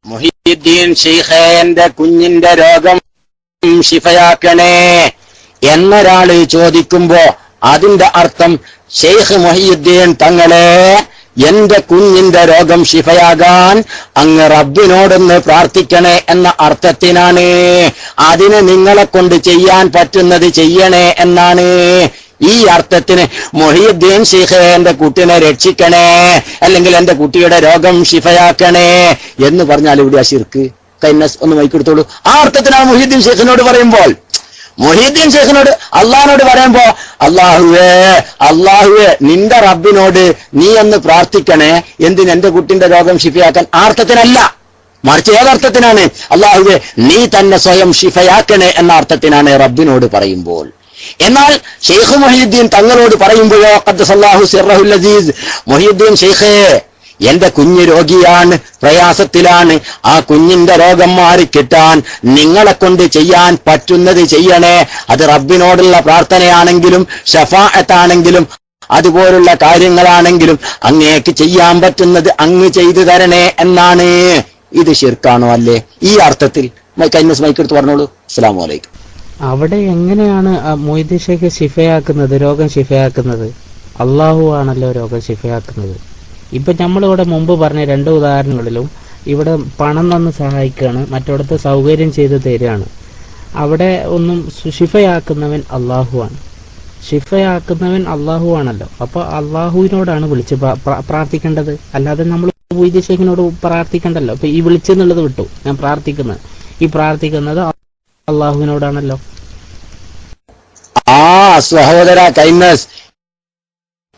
മുഹീദ്ദീൻ ഷെയ്ഖ് എന്റെ കുഞ്ഞിന്റെ രോഗം ശിഫയാക്കണേ എന്നൊരാള് ചോദിക്കുമ്പോ അതിന്റെ അർത്ഥം ഷെയ്ഖ് മുഹീദ്ദീൻ തങ്ങളെ എന്റെ കുഞ്ഞിന്റെ രോഗം ശിഫയാകാൻ അങ്ങ് റബ്ബിനോടൊന്ന് പ്രാർത്ഥിക്കണേ എന്ന അർത്ഥത്തിനാണ്. അതിന് നിങ്ങളെ കൊണ്ട് ചെയ്യാൻ പറ്റുന്നത് ചെയ്യണേ എന്നാണ്. ഈ അർത്ഥത്തിന് മുഹീദ്ദീൻ ഷെയ്ഖ് എന്റെ കുട്ടിനെ രക്ഷിക്കണേ അല്ലെങ്കിൽ എന്റെ കുട്ടിയുടെ രോഗം ശിഫയാക്കണേ എന്ന് പറഞ്ഞാൽ ഇവിടെ ആ ശിർക്ക്. കൈനസ് ഒന്ന് മൈക്കെടുത്തോളൂ. ആ അർത്ഥത്തിനാണ് മുഹീദ്ദീൻ ഷെയ്ഖിനോട് പറയുമ്പോൾ. മുഹീദ്ദീൻ ഷെയ്ഖിനോട് അള്ളാഹിനോട് പറയുമ്പോ അള്ളാഹുവേ നിന്റെ റബ്ബിനോട് നീ എന്ന് പ്രാർത്ഥിക്കണേ, എന്തിന് എന്റെ കുട്ടിന്റെ രോഗം ശിഫയാക്കാൻ? ആ അർത്ഥത്തിനല്ല, മറിച്ച് ഏതർത്ഥത്തിനാണ്? അള്ളാഹുവേ നീ തന്നെ സ്വയം ശിഫയാക്കണേ എന്ന അർത്ഥത്തിനാണ് റബ്ബിനോട് പറയുമ്പോൾ. എന്നാൽ ഷെയ്ഖ് മുഹീദ്ദീൻ തങ്ങളോട് പറയുമ്പോഴോ ഖദ്ദസല്ലാഹു സിർറഹുൽ അസീസ്, മുഹീദ്ദീൻ ഷെയ്ഖേ എന്റെ കുഞ്ഞ് രോഗിയാണ്, പ്രയാസത്തിലാണ്, ആ കുഞ്ഞിന്റെ രോഗം മാറിക്കിട്ടാൻ നിങ്ങളെ കൊണ്ട് ചെയ്യാൻ പറ്റുന്നത് ചെയ്യണേ. അത് റബ്ബിനോടുള്ള പ്രാർത്ഥനയാണെങ്കിലും ശഫാഅത്താണെങ്കിലും അതുപോലുള്ള കാര്യങ്ങളാണെങ്കിലും അങ്ങേക്ക് ചെയ്യാൻ പറ്റുന്നത് അങ്ങ് ചെയ്തു തരണേ എന്നാണ്. ഇത് ശിർക്കാണോ അല്ലേ? ഈ അർത്ഥത്തിൽ കൈനസ് മൈക്കെടുത്ത് പറഞ്ഞോളൂ. അസ്സലാമു അലൈക്കും. അവിടെ എങ്ങനെയാണ് മുയ്യിദീൻ ഷെയ്ഖ് ശിഫയാക്കുന്നത്, രോഗം ശിഫയാക്കുന്നത്? അള്ളാഹു ആണല്ലോ രോഗം ശിഫയാക്കുന്നത്. ഇപ്പൊ നമ്മളിവിടെ മുമ്പ് പറഞ്ഞ രണ്ട് ഉദാഹരണങ്ങളിലും ഇവിടെ പണം തന്ന് സഹായിക്കുകയാണ്, മറ്റിടത്ത് സൗകര്യം ചെയ്ത് തരികയാണ്. അവിടെ ഒന്നും ശിഫയാക്കുന്നവൻ അള്ളാഹുവാണ്. ശിഫയാക്കുന്നവൻ അള്ളാഹു ആണല്ലോ. അപ്പൊ അള്ളാഹുവിനോടാണ് വിളിച്ച് പ്രാർത്ഥിക്കേണ്ടത്, അല്ലാതെ നമ്മൾ മുയ്യിദീൻ ഷെയ്ഖിനോട് പ്രാർത്ഥിക്കണ്ടല്ലോ. ഇപ്പൊ ഈ വിളിച്ചെന്നുള്ളത് വിട്ടു, ഞാൻ പ്രാർത്ഥിക്കുന്നത്, ഈ പ്രാർത്ഥിക്കുന്നത് അള്ളാഹുവിനോടാണല്ലോ. സഹോദര കൈനസ്,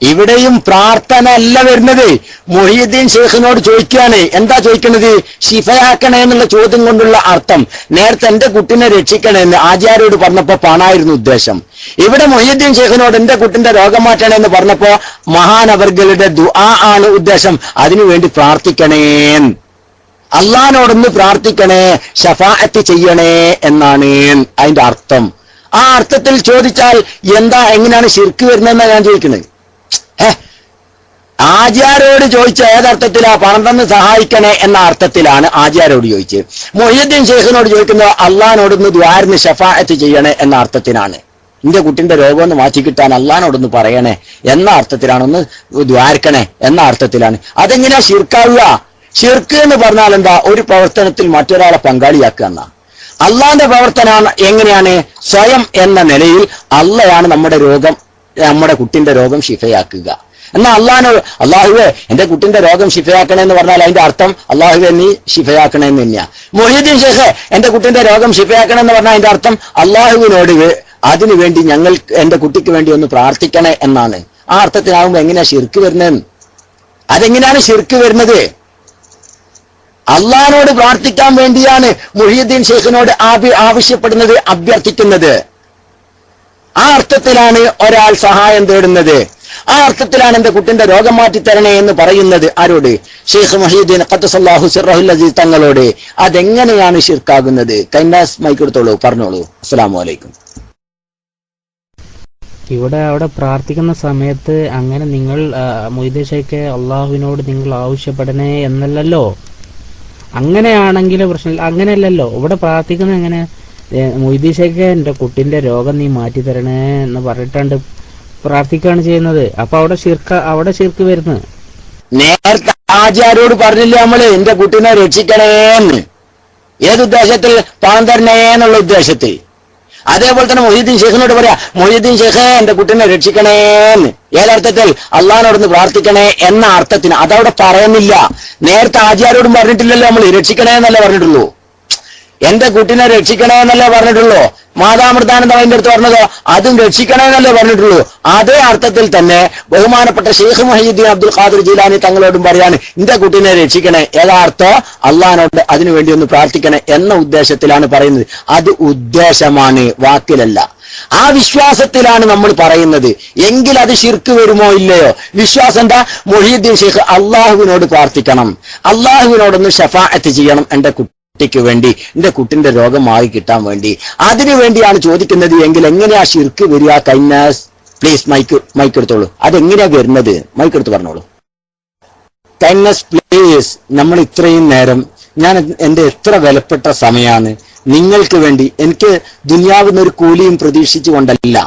ഇവിടെയും പ്രാർത്ഥന അല്ല വരുന്നത്. മുഹീദ്ദീൻ ഷെയ്ഖിനോട് ചോദിക്കുകയാണ്. എന്താ ചോദിക്കുന്നത്? ശിഫയാക്കണേ എന്നുള്ള ചോദ്യം കൊണ്ടുള്ള അർത്ഥം. നേരത്തെ എന്റെ കുട്ടിനെ രക്ഷിക്കണേ എന്ന് ആചാര്യോട് പറഞ്ഞപ്പോ പണായിരുന്നു ഉദ്ദേശം. ഇവിടെ മുഹീദ്ദീൻ ഷെയ്ഖിനോട് എന്റെ കുട്ടിന്റെ രോഗം മാറ്റണേ എന്ന് പറഞ്ഞപ്പോ മഹാനവർകളുടെ ദുആ ആണ് ഉദ്ദേശം. അതിനുവേണ്ടി പ്രാർത്ഥിക്കണേ, അള്ളാഹിനോടൊന്ന് പ്രാർത്ഥിക്കണേ, ശഫാഅത്ത് ചെയ്യണേ എന്നാണ് അതിന്റെ അർത്ഥം. ആ അർത്ഥത്തിൽ ചോദിച്ചാൽ എങ്ങനെയാണ് ശിർക്ക് വരുന്നതെന്നാണ് ഞാൻ ചോദിക്കുന്നത്. ആചാര്യോട് ചോദിച്ച ഏതർത്ഥത്തിലാ? പണം തന്ന് സഹായിക്കണേ എന്ന അർത്ഥത്തിലാണ് ആചാര്യോട് ചോദിച്ചത്. മുഹീദ്ദീൻ ഷെയ്ഖിനോട് ചോദിക്കുന്നത് അള്ളാഹിനോടൊന്ന് ദ്വാരന് ശഫാഅത്ത് ചെയ്യണേ എന്ന അർത്ഥത്തിനാണ്. എന്റെ കുട്ടിന്റെ രോഗം ഒന്ന് മാറ്റിക്കിട്ടാൻ അള്ളാഹിനോടൊന്ന് പറയണേ എന്ന അർത്ഥത്തിലാണ്, ഒന്ന് ദ്വാരക്കണേ എന്ന അർത്ഥത്തിലാണ്. അതെങ്ങനെയാ ശിർക്കാവുക? ശിർക്ക് എന്ന് പറഞ്ഞാൽ എന്താ? ഒരു പ്രവർത്തനത്തിൽ മറ്റൊരാളെ പങ്കാളിയാക്കുക എന്നാ. അള്ളാന്റെ പ്രവർത്തനം എങ്ങനെയാണ്? സ്വയം എന്ന നിലയിൽ അള്ളയാണ് നമ്മുടെ കുട്ടിന്റെ രോഗം ശിഫയാക്കുക. എന്നാൽ അള്ളാഹുവെ എന്റെ കുട്ടിന്റെ രോഗം ശിഫയാക്കണമെന്ന് പറഞ്ഞാൽ അതിന്റെ അർത്ഥം അള്ളാഹുവെ നീ ശിഫയാക്കണമെന്ന് തന്നെയാ. മൊഹീദ്ദീൻ ഷേഖ് എന്റെ കുട്ടിന്റെ രോഗം ശിഫയാക്കണമെന്ന് പറഞ്ഞാൽ അതിന്റെ അർത്ഥം അള്ളാഹുവിനോട് അതിനുവേണ്ടി ഞങ്ങൾ എന്റെ കുട്ടിക്ക് വേണ്ടി ഒന്ന് പ്രാർത്ഥിക്കണേ എന്നാണ്. ആ അർത്ഥത്തിനാകുമ്പോ എങ്ങനെയാ ശിർക്ക് വരുന്നത്? അതെങ്ങനെയാണ് ശിർക്ക് വരുന്നത്? അള്ളാഹിനോട് പ്രാർത്ഥിക്കാൻ വേണ്ടിയാണ് മുഹീദ്ദീൻ ഷേഖിനോട് ആവശ്യപ്പെടുന്നത്, അഭ്യർത്ഥിക്കുന്നത്. ആ അർത്ഥത്തിലാണ് ഒരാൾ സഹായം തേടുന്നത്. ആ അർത്ഥത്തിലാണ് എന്റെ കുട്ടിന്റെ രോഗം മാറ്റിത്തരണേ എന്ന് പറയുന്നത്. ആരോട്? ഷെയ്ഖ് മുഹീദ്ദീൻ ഖദ്ദസല്ലാഹു സിർറഹുൽ അസീസ് തങ്ങളോട്. അതെങ്ങനെയാണ് ശിർക്കാകുന്നത്? കൈനാസ് മൈക്കെടുത്തോളൂ, പറഞ്ഞോളൂ. അസ്സലാമു അലൈക്കും. അവിടെ പ്രാർത്ഥിക്കുന്ന സമയത്ത് അങ്ങനെ നിങ്ങൾ മൊയ്തീൻ ഷേഖ് അള്ളാഹുവിനോട് നിങ്ങൾ ആവശ്യപ്പെടണേ എന്നല്ലല്ലോ. അങ്ങനെയാണെങ്കിൽ പ്രശ്നമില്ല. അങ്ങനെയല്ലല്ലോ ഇവിടെ പ്രാർത്ഥിക്കുന്നത്. എങ്ങനെ? മൊയ്തീൻ ഷേഖ് എന്റെ കുട്ടിന്റെ രോഗം നീ മാറ്റി തരണേ എന്ന് പറഞ്ഞിട്ടാണ്ട് പ്രാർത്ഥിക്കുകയാണ് ചെയ്യുന്നത്. അപ്പൊ അവിടെ ശിർക്ക് വരുന്നത്. നേരത്തെ ആചാര്യോട് പറഞ്ഞില്ലേ നമ്മള് എന്റെ കുട്ടീനെ രക്ഷിക്കണേന്ന്? ഏതുദ്ദേശത്തിൽ? പണം തരണേ എന്നുള്ള ഉദ്ദേശത്തിൽ. അതേപോലെ തന്നെ മൊഹീദ്ദീൻ ഷേഖിനോട് പറയാ, മൊഹീദ്ദീൻ ഷേഖ് എന്റെ കുട്ടീനെ രക്ഷിക്കണേന്ന്. ഏതർത്ഥത്തിൽ? അള്ളാഹിനോടൊന്ന് പ്രാർത്ഥിക്കണേ എന്ന അർത്ഥത്തിന്. അതവിടെ പറയുന്നില്ല. നേരത്തെ ആചാര്യോടും പറഞ്ഞിട്ടില്ലല്ലോ നമ്മൾ, രക്ഷിക്കണേന്നല്ലേ പറഞ്ഞിട്ടുള്ളൂ. എന്റെ കുട്ടീനെ രക്ഷിക്കണേ എന്നല്ലേ പറഞ്ഞിട്ടുള്ളൂ. മാതാമൃതാനന്ദ അതിന്റെ അടുത്ത് പറഞ്ഞതോ അതും രക്ഷിക്കണേ എന്നല്ലേ പറഞ്ഞിട്ടുള്ളൂ. അതേ അർത്ഥത്തിൽ തന്നെ ബഹുമാനപ്പെട്ട ഷെയ്ഖ് മുഹീദ്ദീൻ അബ്ദുൽ ഖാദിർ ജീലാനി തങ്ങളോടും പറയാണ് എന്റെ കുട്ടീനെ രക്ഷിക്കണേ. ഏതാർത്ഥോ? അള്ളാഹിനോട് അതിനുവേണ്ടി ഒന്ന് പ്രാർത്ഥിക്കണേ എന്ന ഉദ്ദേശത്തിലാണ് പറയുന്നത്. അത് ഉദ്ദേശമാണ്, വാക്കിലല്ല. ആ വിശ്വാസത്തിലാണ് നമ്മൾ പറയുന്നത്. എങ്കിൽ അത് ശിർക്ക് വരുമോ ഇല്ലയോ? വിശ്വാസം എന്താ? മുഹീദ്ദീൻ ഷെയ്ഖ് അള്ളാഹുവിനോട് പ്രാർത്ഥിക്കണം, അള്ളാഹുവിനോടൊന്ന് ഷഫാഅത്ത് ചെയ്യണം എന്റെ കുട്ടിക്ക് വേണ്ടി, എന്റെ കുട്ടിന്റെ രോഗം മാറി കിട്ടാൻ വേണ്ടി. അതിനു വേണ്ടിയാണ് ചോദിക്കുന്നത്. എങ്കിൽ എങ്ങനെയാ ശിർക്ക് വരിക? കൈനാസ് പ്ലീസ് മൈക്ക് എടുത്തോളൂ. അതെങ്ങനെയാ വരുന്നത്? മൈക്ക് എടുത്ത് പറഞ്ഞോളൂ. Kinase please. നമ്മൾ ഇത്രയും നേരം എന്റെ എത്ര വിലപ്പെട്ട സമയമാണ് നിങ്ങൾക്ക് വേണ്ടി. എനിക്ക് ദുനിയാവിൽ ഒരു കൂലിയും പ്രതീക്ഷിച്ചു കൊണ്ടല്ല,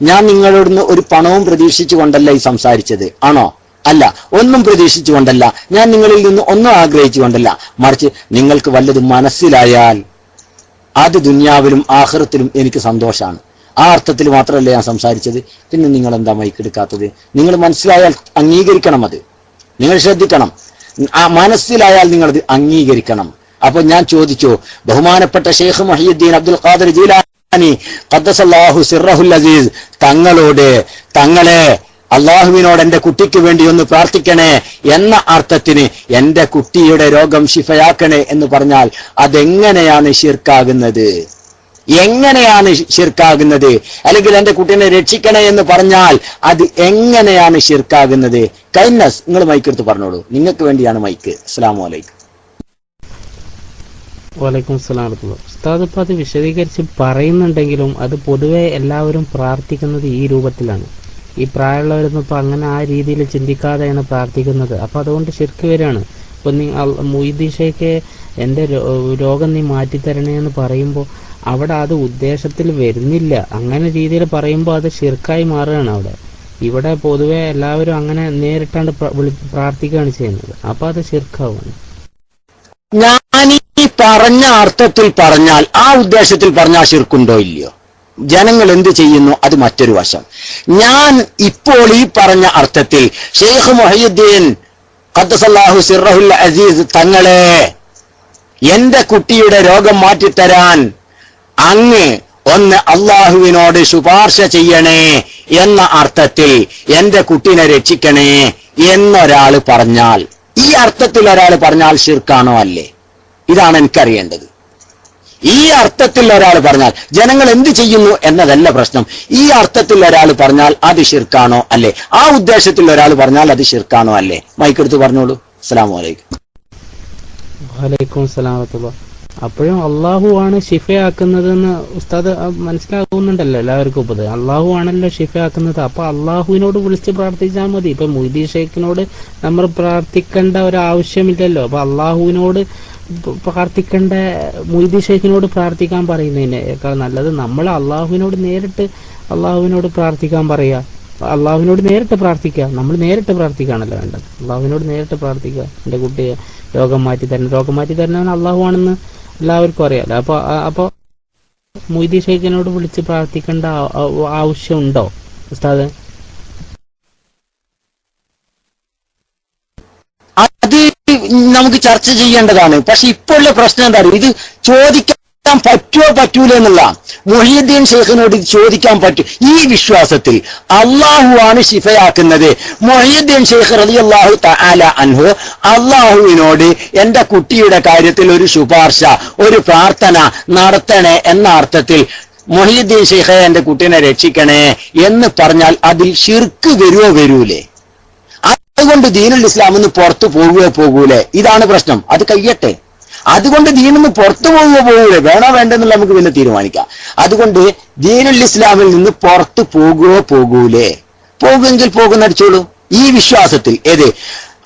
ഞാൻ നിങ്ങളോടൊന്ന് ഒരു പണവും പ്രതീക്ഷിച്ചു കൊണ്ടല്ല ഈ സംസാരിച്ചത്. ആണോ? അല്ല. ഒന്നും പ്രതീക്ഷിച്ചു കൊണ്ടല്ല, ഞാൻ നിങ്ങളിൽ നിന്ന് ഒന്നും ആഗ്രഹിച്ചു കൊണ്ടല്ല. മറിച്ച് നിങ്ങൾക്ക് വല്ലതും മനസ്സിലായാൽ അത് ദുനിയാവിലും ആഖിറത്തിലും എനിക്ക് സന്തോഷമാണ്. ആ അർത്ഥത്തിൽ മാത്രമല്ല ഞാൻ സംസാരിച്ചത്. പിന്നെ നിങ്ങൾ എന്താ മൈക്കെടുക്കാത്തത്? നിങ്ങൾ മനസ്സിലായാൽ അംഗീകരിക്കണം. അത് നിങ്ങൾ ശ്രദ്ധിക്കണം. ആ മനസ്സിലായാൽ നിങ്ങളത് അംഗീകരിക്കണം. അപ്പൊ ഞാൻ ചോദിച്ചു, ബഹുമാനപ്പെട്ട ഷെയ്ഖ് മുഹീദ്ദീൻ അബ്ദുൽ ഖാദിർ ജീലാനി ഖദ്ദസല്ലാഹു സിർറഹുൽ അസീസ് തങ്ങളെ അള്ളാഹുവിനോട് എന്റെ കുട്ടിക്ക് വേണ്ടി ഒന്ന് പ്രാർത്ഥിക്കണേ എന്ന അർത്ഥത്തിന് എന്റെ കുട്ടിയുടെ രോഗം ശിഫയാക്കണേ എന്ന് പറഞ്ഞാൽ അതെങ്ങനെയാണ് ശിർക്കാകുന്നത്? എങ്ങനെയാണ് ശിർക്കാകുന്നത്? അല്ലെങ്കിൽ എന്റെ കുട്ടീനെ രക്ഷിക്കണേ എന്ന് പറഞ്ഞാൽ അത് എങ്ങനെയാണ് ശിർക്കാകുന്നത്? കൈനസ്, നിങ്ങൾ മൈക്കെടുത്ത് പറഞ്ഞോളൂ. നിങ്ങൾക്ക് വേണ്ടിയാണ് മൈക്ക്. അസ്സലാമു അലൈക്കും. വലൈക്കും സ്സലാം. ഉസ്താദ് ഇപ്പൊ അത് വിശദീകരിച്ച് പറയുന്നുണ്ടെങ്കിലും അത് പൊതുവെ എല്ലാവരും പ്രാർത്ഥിക്കുന്നത് ഈ രൂപത്തിലാണ്. ഈ പ്രായമുള്ളവരൊന്നും ഇപ്പൊ അങ്ങനെ ആ രീതിയിൽ ചിന്തിക്കാതെയാണ് പ്രാർത്ഥിക്കുന്നത്. അപ്പൊ അതുകൊണ്ട് ശിർക്ക് വരികയാണ്. ഇപ്പൊ മൊയ്തീൻ ഷേഖ് എന്റെ രോഗം നീ മാറ്റിത്തരണേ എന്ന് പറയുമ്പോൾ അവിടെ അത് ഉദ്ദേശത്തിൽ വരുന്നില്ല. അങ്ങനെ രീതിയിൽ പറയുമ്പോൾ അത് ശിർക്കായി മാറുകയാണ് അവിടെ. ഇവിടെ പൊതുവെ എല്ലാവരും അങ്ങനെ നേരിട്ടാണ്ട് പ്രാർത്ഥിക്കുകയാണ് ചെയ്യുന്നത്. അപ്പൊ അത് ശിർക്കാവുകയാണ്. ഞാൻ ഈ പറഞ്ഞ അർത്ഥത്തിൽ പറഞ്ഞാൽ, ആ ഉദ്ദേശത്തിൽ പറഞ്ഞാൽ ശിർക്കുണ്ടോ ഇല്ലയോ? ജനങ്ങൾ എന്ത് ചെയ്യുന്നു അത് മറ്റൊരു വശം. ഞാൻ ഇപ്പോൾ ഈ പറഞ്ഞ അർത്ഥത്തിൽ ഷെയ്ഖ് മുഹീദ്ദീൻ ഖദ്ദസല്ലാഹു സിർറഹുൽ അസീസ് തങ്ങളെ എന്റെ കുട്ടിയുടെ രോഗം മാറ്റിത്തരാൻ അങ്ങ് ഒന്ന് അള്ളാഹുവിനോട് ശുപാർശ ചെയ്യണേ എന്ന അർത്ഥത്തിൽ എന്റെ കുട്ടിനെ രക്ഷിക്കണേ എന്നൊരാള് പറഞ്ഞാൽ, ഈ അർത്ഥത്തിൽ ഒരാൾ പറഞ്ഞാൽ ശിർക്കാണോ അല്ലേ? ഇതാണ് എനിക്കറിയേണ്ടത്. ഈ അർത്ഥത്തിൽ ഒരാൾ പറഞ്ഞാൽ ജനങ്ങൾ എന്ത് ചെയ്യുന്നു എന്നതല്ല പ്രശ്നം. ഈ അർത്ഥത്തിൽ ഒരാൾ പറഞ്ഞാൽ അത് ശിർക്കാണോ അല്ലേ? ആ ഉദ്ദേശത്തിൽ ഒരാൾ പറഞ്ഞാൽ അത് ശിർക്കാണോ അല്ലേ? മൈക്കെടുത്ത് പറഞ്ഞോളൂ. അസ്സലാമു അലൈക്കും. വലൈക്കും സലാം. അപ്പോഴും അള്ളാഹു ആണ് ഷിഫയാക്കുന്നതെന്ന് ഉസ്താദ് മനസ്സിലാകുന്നുണ്ടല്ലോ എല്ലാവർക്കും. ഇപ്പത് അള്ളാഹു ആണല്ലോ ഷിഫയാക്കുന്നത്. അപ്പൊ അള്ളാഹുവിനോട് വിളിച്ച് പ്രാർത്ഥിച്ചാൽ മതി. ഇപ്പൊ മൊയ്തീൻ ഷേഖിനോട് നമ്മൾ പ്രാർത്ഥിക്കേണ്ട ഒരു ആവശ്യമില്ലല്ലോ. അപ്പൊ അള്ളാഹുവിനോട് പ്രാർത്ഥിക്കേണ്ട, മൊയ്തീൻ ഷേഖിനോട് പ്രാർത്ഥിക്കാൻ പറയുന്നതിനേക്കാൾ നല്ലത് നമ്മൾ അള്ളാഹുവിനോട് പ്രാർത്ഥിക്കാൻ പറയാ. അള്ളാഹുവിനോട് നേരിട്ട് പ്രാർത്ഥിക്കുക. നമ്മൾ നേരിട്ട് പ്രാർത്ഥിക്കുകയാണല്ലോ വേണ്ടത്. അള്ളാഹുവിനോട് നേരിട്ട് പ്രാർത്ഥിക്കുക. എന്റെ കുട്ടിയെ രോഗം മാറ്റി തരണം. രോഗം മാറ്റി തരണവൻ അള്ളാഹു ആണെന്ന് എല്ലാവർക്കും അറിയാലോ. അപ്പൊ മൊയ്തീൻ ഷെയ്ഖിനോട് വിളിച്ച് പ്രാർത്ഥിക്കേണ്ട ആവശ്യമുണ്ടോ ഉസ്താദ്? അത് നമുക്ക് ചർച്ച ചെയ്യേണ്ടതാണ്. പക്ഷെ ഇപ്പോഴുള്ള പ്രശ്നം എന്താ പറയുക, ഇത് ചോദിക്കാൻ പറ്റുമോ പറ്റൂല എന്നുള്ള. മുഹ്യിദ്ദീൻ ഷെയ്ഖിനോട് ചോദിക്കാൻ പറ്റും. ഈ വിശ്വാസത്തിൽ അള്ളാഹു ആണ് ശിഫയാക്കുന്നത്. മുഹ്യിദ്ദീൻ ഷെയ്ഖ് റളിയല്ലാഹു തആല അൻഹു അള്ളാഹുവിനോട് എന്റെ കുട്ടിയുടെ കാര്യത്തിൽ ഒരു ശുപാർശ, ഒരു പ്രാർത്ഥന നടത്തണേ എന്ന അർത്ഥത്തിൽ മുഹ്യിദ്ദീൻ ഷെയ്ഖെ എന്റെ കുട്ടീനെ രക്ഷിക്കണേ എന്ന് പറഞ്ഞാൽ അതിൽ ശിർക്ക് വരുവോ വരൂലേ? അതുകൊണ്ട് ദീനുൽ ഇസ്ലാം നിന്ന് പുറത്തു പോകൂലേ? ഇതാണ് പ്രശ്നം. അത് കഴിയട്ടെ. അതുകൊണ്ട് ദീനിന്ന് പുറത്തു പോകൂലേ? വേണോ വേണ്ടെന്നുള്ള നമുക്ക് പിന്നെ തീരുമാനിക്കാം. അതുകൊണ്ട് ദീനുൽ ഇസ്ലാമിൽ നിന്ന് പുറത്തു പോകൂലേ? പോകുമെങ്കിൽ പോകുന്നടിച്ചോളൂ. ഈ വിശ്വാസത്തിൽ ഏത്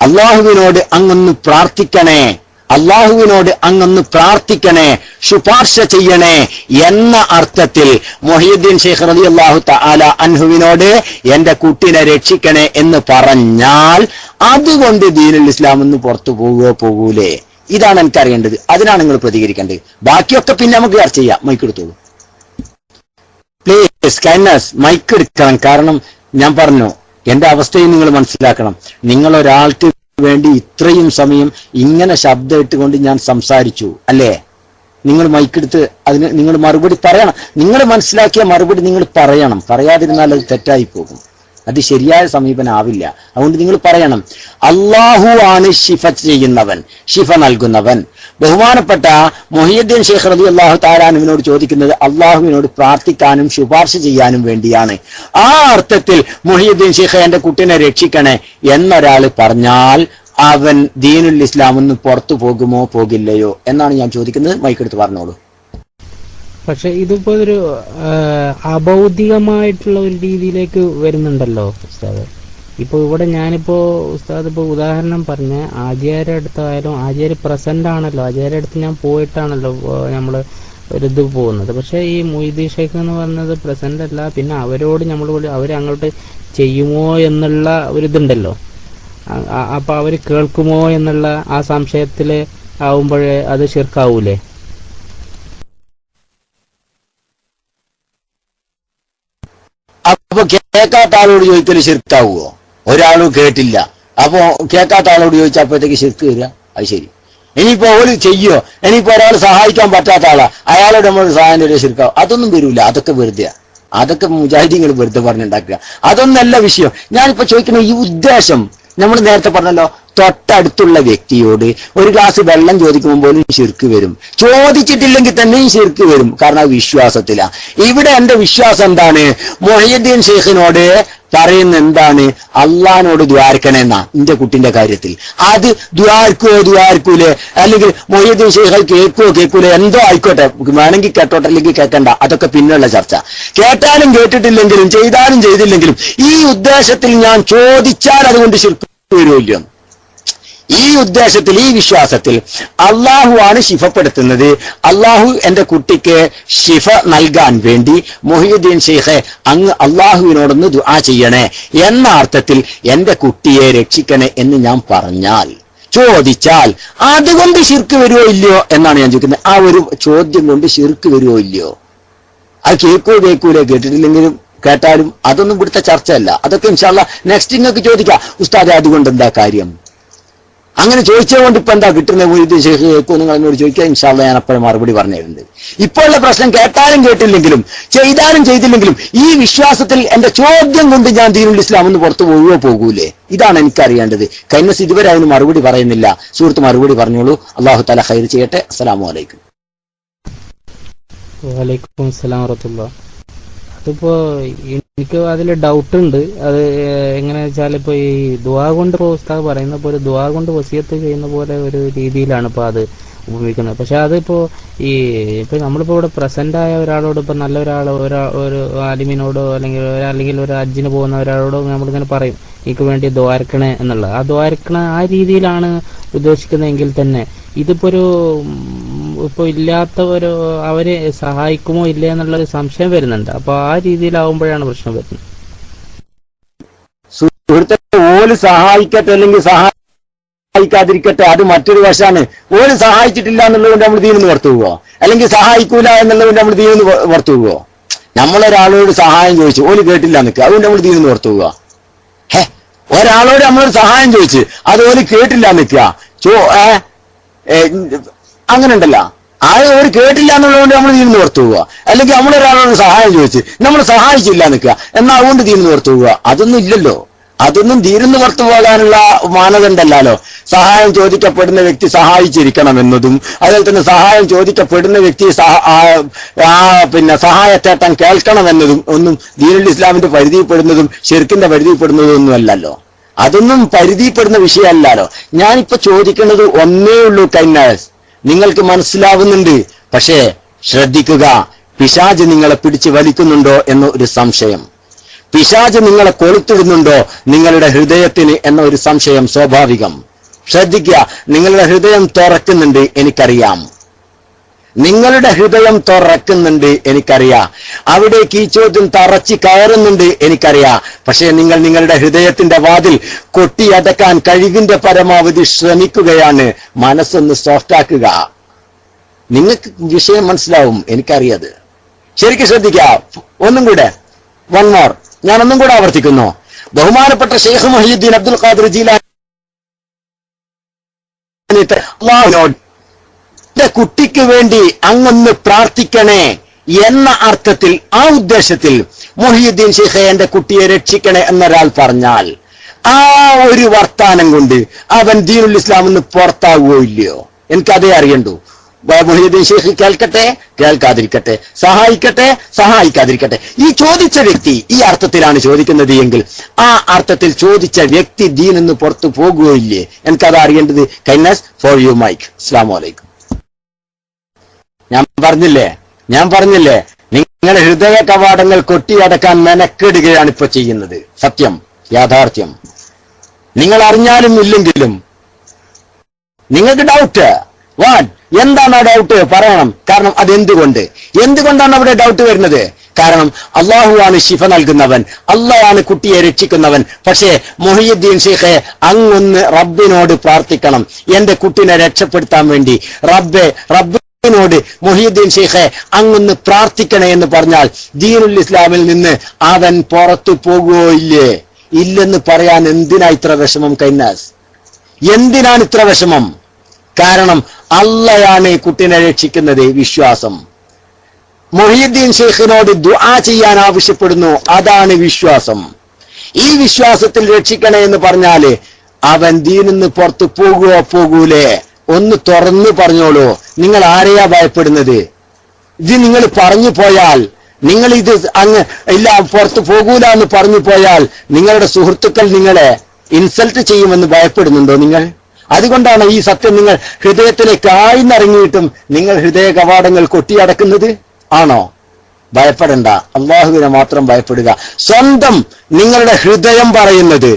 അള്ളാഹുവിനോട് അങ്ങൊന്ന് പ്രാർത്ഥിക്കണേ, അള്ളാഹുവിനോട് അങ്ങൊന്ന് പ്രാർത്ഥിക്കണേ, ശുപാർശ ചെയ്യണേ എന്ന അർത്ഥത്തിൽ മുഹ്യിദ്ദീൻ ഷെയ്ഖ് റളിയല്ലാഹു തആല അൻഹുവിനോട് എന്റെ കുട്ടിനെ രക്ഷിക്കണേ എന്ന് പറഞ്ഞാൽ അതുകൊണ്ട് ദീനുൽ ഇസ്ലാം നിന്ന് പുറത്തു പോകൂലേ? ഇതാണ് എനിക്കറിയേണ്ടത്. അതിനാണ് നിങ്ങൾ പ്രതികരിക്കേണ്ടത്. ബാക്കിയൊക്കെ പിന്നെ നമുക്ക് ചർച്ച ചെയ്യാം. മൈക്ക് എടുത്തോളൂ പ്ലീസ്. കൈൻഡ്നസ് മൈക്ക് എടുക്കണം. കാരണം ഞാൻ പറഞ്ഞു, എന്റെ അവസ്ഥയും നിങ്ങൾ മനസ്സിലാക്കണം. നിങ്ങൾ ഒരാൾക്ക് വേണ്ടി ഇത്രയും സമയം ഇങ്ങനെ ശബ്ദം ഇട്ടുകൊണ്ട് ഞാൻ സംസാരിച്ചു അല്ലേ? നിങ്ങൾ മൈക്കെടുത്ത് അതിന് നിങ്ങൾ മറുപടി പറയണം. നിങ്ങൾ മനസ്സിലാക്കിയ മറുപടി നിങ്ങൾ പറയണം. പറയാതിരുന്നാൽ അത് തെറ്റായി പോകും. അത് ശരിയായ സമീപനാവില്ല. അതുകൊണ്ട് നിങ്ങൾ പറയണം. അള്ളാഹു ആണ് ശിഫ ചെയ്യുന്നവൻ, ശിഫ നൽകുന്നവൻ. ബഹുമാനപ്പെട്ട മുഹ്യിദ്ദീൻ ഷെയ്ഖ് റളിയല്ലാഹു തആല അൻഹുവിനോട് ചോദിക്കുന്നത് അള്ളാഹുവിനോട് പ്രാർത്ഥിക്കാനും ശുപാർശ ചെയ്യാനും വേണ്ടിയാണ്. ആ അർത്ഥത്തിൽ മുഹ്യിദ്ദീൻ ഷെയ്ഖ് എന്റെ കുട്ടിനെ രക്ഷിക്കണേ എന്നൊരാൾ പറഞ്ഞാൽ അവൻ ദീനുൽ ഇസ്ലാം നിന്ന് പുറത്തു പോകുമോ പോകില്ലയോ എന്നാണ് ഞാൻ ചോദിക്കുന്നത്. മൈക്കെടുത്ത് പറഞ്ഞോളൂ. പക്ഷെ ഇതിപ്പോ ഒരു അഭൗതികമായിട്ടുള്ള ഒരു രീതിയിലേക്ക് വരുന്നുണ്ടല്ലോ ഉസ്താദ്. ഇപ്പൊ ഇവിടെ ഞാനിപ്പോ ഉസ്താദ് ഇപ്പൊ ഉദാഹരണം പറഞ്ഞ ആചാര്യ അടുത്തായാലും ആചാര്യ പ്രസന്റ് ആണല്ലോ, ആചാര്യ അടുത്ത് ഞാൻ പോയിട്ടാണല്ലോ നമ്മള് ഒരിത് പോകുന്നത്. പക്ഷെ ഈ മൊയ്തീൻ ഷെയ്ഖ് എന്ന് പറഞ്ഞത് പ്രസന്റ് അല്ല. പിന്നെ അവരോട് അവരങ്ങോട്ട് ചെയ്യുമോ എന്നുള്ള ഒരിതുണ്ടല്ലോ. അപ്പൊ അവര് കേൾക്കുമോ എന്നുള്ള ആ സംശയത്തില് ആവുമ്പോഴേ അത് ശിർക്കാവൂലേ? അപ്പൊ കേൾക്കാത്ത ആളോട് ചോദിക്കല് ശിർക്കാവുമോ? ഒരാളും കേട്ടില്ല, അപ്പൊ കേൾക്കാത്ത ആളോട് ചോദിച്ചപ്പോഴത്തേക്ക് ശിർക്ക് വരിക. അത് ശരി. ഇനിയിപ്പോ ഓല് ചെയ്യോ? ഇനിയിപ്പോ ഒരാൾ സഹായിക്കാൻ പറ്റാത്ത ആളാ, അയാളോട് നമ്മൾ സഹായം തരുക ശിർക്കാവും? അതൊന്നും വരൂല. അതൊക്കെ വെറുതെ, അതൊക്കെ മുജാഹിദീങ്ങൾ വെറുതെ പറഞ്ഞുണ്ടാക്കുക. അതൊന്നല്ല വിഷയം. ഞാനിപ്പോ ചോദിക്കുന്ന ഈ ഉദ്ദേശം, നമ്മൾ നേരത്തെ പറഞ്ഞല്ലോ, തൊട്ടടുത്തുള്ള വ്യക്തിയോട് ഒരു ഗ്ലാസ് വെള്ളം ചോദിക്കുമ്പോൾ പോലും ശിർക്ക് വരും. ചോദിച്ചിട്ടില്ലെങ്കിൽ തന്നെയും ശിർക്ക് വരും. കാരണം അത് വിശ്വാസത്തിലാ. ഇവിടെ എന്റെ വിശ്വാസം എന്താണ്? മുഹ്യിദ്ദീൻ ഷെയ്ഖിനോട് പറയുന്ന എന്താണ്? അള്ളാഹിനോട് ദ്വാരക്കണെന്നാ എന്റെ കുട്ടിന്റെ കാര്യത്തിൽ. അത് ദ്വാരക്കൂലേ, അല്ലെങ്കിൽ മുഹ്യിദ്ദീൻ ഷെയ്ഖ് കേൾക്കൂലേ, എന്തോ ആയിക്കോട്ടെ, വേണമെങ്കിൽ കേട്ടോട്ടെ, അല്ലെങ്കിൽ കേൾക്കണ്ട, അതൊക്കെ പിന്നെയുള്ള ചർച്ച. കേട്ടാലും കേട്ടിട്ടില്ലെങ്കിലും ചെയ്താലും ചെയ്തില്ലെങ്കിലും ഈ ഉദ്ദേശത്തിൽ ഞാൻ ചോദിച്ചാൽ അതുകൊണ്ട് ശിർക്ക് വരുമല്ലോ. ഈ ഉദ്ദേശത്തിൽ, ഈ വിശ്വാസത്തിൽ അള്ളാഹു ആണ് ശിഫപ്പെടുത്തുന്നത്. അള്ളാഹു എന്റെ കുട്ടിക്ക് ശിഫ നൽകാൻ വേണ്ടി മുഹ്യിദ്ദീൻ ഷെയ്ഖെ അങ്ങ് അള്ളാഹുവിനോടൊന്ന് ദുആ ചെയ്യണേ എന്ന അർത്ഥത്തിൽ എന്റെ കുട്ടിയെ രക്ഷിക്കണേ എന്ന് ഞാൻ പറഞ്ഞാൽ, ചോദിച്ചാൽ അതുകൊണ്ട് ശിർക്ക് വരുമോ ഇല്ലയോ എന്നാണ് ഞാൻ ചോദിക്കുന്നത്. ആ ഒരു ചോദ്യം കൊണ്ട് ശിർക്ക് വരുമോ ഇല്ലയോ? അത് കേൾക്കൂലേ, കേട്ടിട്ടില്ലെങ്കിലും കേട്ടാലും അതൊന്നും ഇവിടുത്തെ ചർച്ചയല്ല. അതൊക്കെ ഇൻഷാ അല്ലാഹ് നെക്സ്റ്റ് നിങ്ങൾക്ക് ചോദിക്കാം. ഉസ്താദെ അതുകൊണ്ട് എന്താ കാര്യം? അങ്ങനെ ചോദിച്ചതുകൊണ്ട് ഇപ്പൊ എന്താ കിട്ടുന്നത്? മുഹ്യിദ്ദീൻ ഷെയ്ഖ് കേൾക്കൂ, നിങ്ങൾ എന്നോട് ചോദിക്കുക. ഇൻഷാ അല്ലാഹ് ഞാൻ അപ്പോഴും മറുപടി പറഞ്ഞിട്ടുണ്ട്. ഇപ്പോൾ ഉള്ള പ്രശ്നം കേട്ടാലും കേട്ടില്ലെങ്കിലും ചെയ്താലും ചെയ്തില്ലെങ്കിലും ഈ വിശ്വാസത്തിൽ എന്റെ ചോദ്യം കൊണ്ട് ഞാൻ ദീനുൽ ഇസ്ലാം എന്ന് പുറത്തു പോകൂലേ? ഇതാണ് എനിക്കറിയേണ്ടത്. കൈനസ് ഇതുവരെ അതിന് മറുപടി പറയുന്നില്ല. സുഹൃത്ത് മറുപടി പറഞ്ഞോളൂ. അല്ലാഹു തആല ഖൈർ ചെയ്യട്ടെ. അസ്സലാമു അലൈക്കും. വലൈക്കും അസ്സലാം വറഹ്മത്തുള്ളാഹി. അതിപ്പോ എനിക്ക് അതിൽ ഡൗട്ട് ഉണ്ട്. അത് എങ്ങനെയാ വെച്ചാൽ ഇപ്പൊ ഈ ദുആ കൊണ്ട് ഉസ്താദ് പറയുന്ന പോലെ ദുആ കൊണ്ട് വസിയത്ത് ചെയ്യുന്ന പോലെ ഒരു രീതിയിലാണ് ഇപ്പൊ അത് ഉപയോഗിക്കുന്നത്. പക്ഷെ അതിപ്പോ ഇപ്പൊ നമ്മളിപ്പോ ഇവിടെ പ്രസന്റ് ആയ ഒരാളോട്, ഇപ്പൊ നല്ല ഒരു ആലിമിനോടോ അല്ലെങ്കിൽ ഒരു ഹജ്ജിന് പോകുന്ന ഒരാളോടോ നമ്മളിങ്ങനെ പറയും എനിക്ക് വേണ്ടി ദ്വാരക്കണേ എന്നുള്ളത്. ആ ദ്വാരക്കണ ആ രീതിയിലാണ് ഉദ്ദേശിക്കുന്നതെങ്കിൽ തന്നെ ഇതിപ്പോ ഇപ്പൊ ഇല്ലാത്തവരോ അവരെ സഹായിക്കുമോ ഇല്ല എന്നുള്ളൊരു സംശയം വരുന്നുണ്ട്. അപ്പൊ ആ രീതിയിലാവുമ്പോഴാണ് പ്രശ്നം വരുന്നത്. സുഹൃത്തെ, ഓല് സഹായിക്കട്ടെ അല്ലെങ്കിൽ സഹായിക്കാതിരിക്കട്ടെ, അത് മറ്റൊരു വശമാണ്. ഓര് സഹായിച്ചിട്ടില്ല എന്നുള്ളതുകൊണ്ട് നമ്മൾ ദീനിന്ന് പുറത്തു പോവോ? അല്ലെങ്കിൽ സഹായിക്കൂല എന്നുള്ളതുകൊണ്ട് നമ്മൾ ദീനിന്ന് പുറത്തു പോവോ? നമ്മളൊരാളോട് സഹായം ചോദിച്ചു, ഓല് കേട്ടില്ല നിൽക്കുക, അതുകൊണ്ട് നമ്മൾ ദീനിന്ന് പുറത്തു പോവുക? ഒരാളോട് നമ്മളൊരു സഹായം ചോദിച്ച് അത് ഓല് കേട്ടില്ല നിൽക്കുക, അങ്ങനെ ഉണ്ടല്ലോ. ഒരു കേട്ടില്ല എന്നുള്ളതുകൊണ്ട് നമ്മൾ ദീനിന്ന് പുറത്തു പോവുക. അല്ലെങ്കിൽ നമ്മളൊരാളോട് സഹായം ചോദിച്ച് നമ്മൾ സഹായിച്ചില്ല നിൽക്കുക, എന്നാൽ അതുകൊണ്ട് ദീനിന്ന് പുറത്തു പോവുക? അതൊന്നും ഇല്ലല്ലോ. അതൊന്നും ദീനിന്ന് പുറത്തു പോകാനുള്ള മാനദണ്ഡമല്ലല്ലോ. സഹായം ചോദിക്കപ്പെടുന്ന വ്യക്തി സഹായിച്ചിരിക്കണമെന്നതും അതുപോലെ തന്നെ സഹായം ചോദിക്കപ്പെടുന്ന വ്യക്തി സഹായത്തേട്ടം കേൾക്കണമെന്നതും ഒന്നും ദീനുൽ ഇസ്ലാമിന്റെ പരിധിപ്പെടുന്നതും ശിർക്കിന്റെ പരിധിപ്പെടുന്നതും ഒന്നും അല്ലല്ലോ. അതൊന്നും പരിധിപ്പെടുന്ന വിഷയമല്ലല്ലോ. ഞാനിപ്പോ ചോദിക്കുന്നത് ഒന്നേ ഉള്ളൂ, കൈനാസ്, നിങ്ങൾക്ക് മനസ്സിലാവുന്നുണ്ട്. പക്ഷേ ശ്രദ്ധിക്കുക, പിശാച് നിങ്ങളെ പിടിച്ച് വലിക്കുന്നുണ്ടോ എന്ന ഒരു സംശയം, പിശാച് നിങ്ങളെ കൊളുത്തിടുന്നുണ്ടോ നിങ്ങളുടെ ഹൃദയത്തിന് എന്ന ഒരു സംശയം സ്വാഭാവികം. ശ്രദ്ധിക്കുക, നിങ്ങളുടെ ഹൃദയം തുറക്കുന്നുണ്ട്, എനിക്കറിയാം. നിങ്ങളുടെ ഹൃദയം തുറക്കുന്നുണ്ട്, എനിക്കറിയാം. അവിടേക്ക് ഈ ചോദ്യം തറച്ച് കയറുന്നുണ്ട്, എനിക്കറിയാം. പക്ഷേ നിങ്ങൾ നിങ്ങളുടെ ഹൃദയത്തിന്റെ വാതിൽ കൊട്ടിയടക്കാൻ കഴിവിന്റെ പരമാവധി ശ്രമിക്കുകയാണ്. മനസ്സൊന്ന് സോഫ്റ്റാക്കുക. നിങ്ങൾക്ക് വിഷയം മനസ്സിലാവും, എനിക്കറിയത്. ശരിക്കും ശ്രദ്ധിക്കുക. ഒന്നും കൂടെ, വൺ മോർ, ഞാനൊന്നും കൂടെ ആവർത്തിക്കുന്നു. ബഹുമാനപ്പെട്ട ഷെയ്ഖ് മുഹീദ്ദീൻ അബ്ദുൽ ഖാദിർ ജീലാനി അല്ലാഹുവിനോട് കുട്ടിക്ക് വേണ്ടി അങ്ങൊന്ന് പ്രാർത്ഥിക്കണേ എന്ന അർത്ഥത്തിൽ, ആ ഉദ്ദേശത്തിൽ മുഹീദ്ദീൻ ഷെയ്ഖെ എന്റെ കുട്ടിയെ രക്ഷിക്കണേ എന്നൊരാൾ പറഞ്ഞാൽ, ആ ഒരു വർത്താനം കൊണ്ട് അവൻ ദീനുൽ ഇസ്ലാമിൽ നിന്ന് പുറത്താകുകയോ ഇല്ലയോ? എനിക്കതേ അറിയണ്ടു. മുഹീദ്ദീൻ ഷെയ്ഖ് കേൾക്കട്ടെ, കേൾക്കാതിരിക്കട്ടെ, സഹായിക്കട്ടെ, സഹായിക്കാതിരിക്കട്ടെ. ഈ ചോദിച്ച വ്യക്തി ഈ അർത്ഥത്തിലാണ് ചോദിക്കുന്നത് എങ്കിൽ ആ അർത്ഥത്തിൽ ചോദിച്ച വ്യക്തി ദീനിന്ന് പുറത്തു പോകുകയില്ലേ? എനിക്കത് അറിയേണ്ടത്. Kindness for you mic. അസ്സലാമു അലൈക്കും. ഞാൻ പറഞ്ഞില്ലേ നിങ്ങളുടെ ഹൃദയ കവാടങ്ങൾ കൊട്ടിയടക്കാൻ മെനക്കെടുകയാണ് ഇപ്പൊ ചെയ്യുന്നത്. സത്യം, യാഥാർത്ഥ്യം. നിങ്ങൾ അറിഞ്ഞാലും ഇല്ലെങ്കിലും നിങ്ങൾക്ക് ഡൗട്ട്. എന്താണ് ആ ഡൗട്ട്? പറയണം. കാരണം എന്തുകൊണ്ടാണ് അവിടെ ഡൗട്ട് വരുന്നത്? കാരണം അള്ളാഹുവാണ് ശിഫ നൽകുന്നവൻ, അള്ളാഹാണ് കുട്ടിയെ രക്ഷിക്കുന്നവൻ. പക്ഷേ മുഹീദ്ദീൻ ഷെയ്ഖെ അങ്ങൊന്ന് റബ്ബിനോട് പ്രാർത്ഥിക്കണം, എന്റെ കുട്ടിനെ രക്ഷപ്പെടുത്താൻ വേണ്ടി. റബ്ബിനോട് മുഹീദ്ദീൻ ഷെയ്ഖെ അങ്ങൊന്ന് പ്രാർത്ഥിക്കണേ എന്ന് പറഞ്ഞാൽ ദീനുൽ ഇസ്ലാമിൽ നിന്ന് അവൻ പുറത്തു പോകുകയോ ഇല്ലേ? ഇല്ലെന്ന് പറയാൻ എന്തിനാ ഇത്ര വിഷമം? കൈനാസ്, എന്തിനാണ് ഇത്ര വിഷമം? കാരണം അള്ളയാണ് കുട്ടിനെ രക്ഷിക്കുന്നത്. വിശ്വാസം. മുഹീദ്ദീൻ ഷെയ്ഖിനോട് ദുആ ചെയ്യാൻ ആവശ്യപ്പെടുന്നു, അതാണ് വിശ്വാസം. ഈ വിശ്വാസത്തിൽ രക്ഷിക്കണേ എന്ന് പറഞ്ഞാല് അവൻ ദീനിന്ന് പുറത്തു പോകൂലേ? ഒന്ന് തുറന്നു പറഞ്ഞോളൂ. നിങ്ങൾ ആരെയാ ഭയപ്പെടുന്നത്? ഇത് നിങ്ങൾ പറഞ്ഞു പോയാൽ, നിങ്ങൾ ഇത് അങ്ങ് ഇല്ല പുറത്തു പോകൂല എന്ന് പറഞ്ഞു പോയാൽ നിങ്ങളുടെ സുഹൃത്തുക്കൾ നിങ്ങളെ ഇൻസൾട്ട് ചെയ്യുമെന്ന് ഭയപ്പെടുന്നുണ്ടോ നിങ്ങൾ? അതുകൊണ്ടാണ് ഈ സത്യം നിങ്ങൾ ഹൃദയത്തിലേക്ക് ആഴ്ന്നിറങ്ങിയിട്ടും നിങ്ങൾ ഹൃദയ കവാടങ്ങൾ കൊട്ടിയടക്കുന്നത്? ആണോ? ഭയപ്പെടണ്ട, അള്ളാഹുവിനെ മാത്രം ഭയപ്പെടുക. സ്വന്തം നിങ്ങളുടെ ഹൃദയം പറയുന്നത്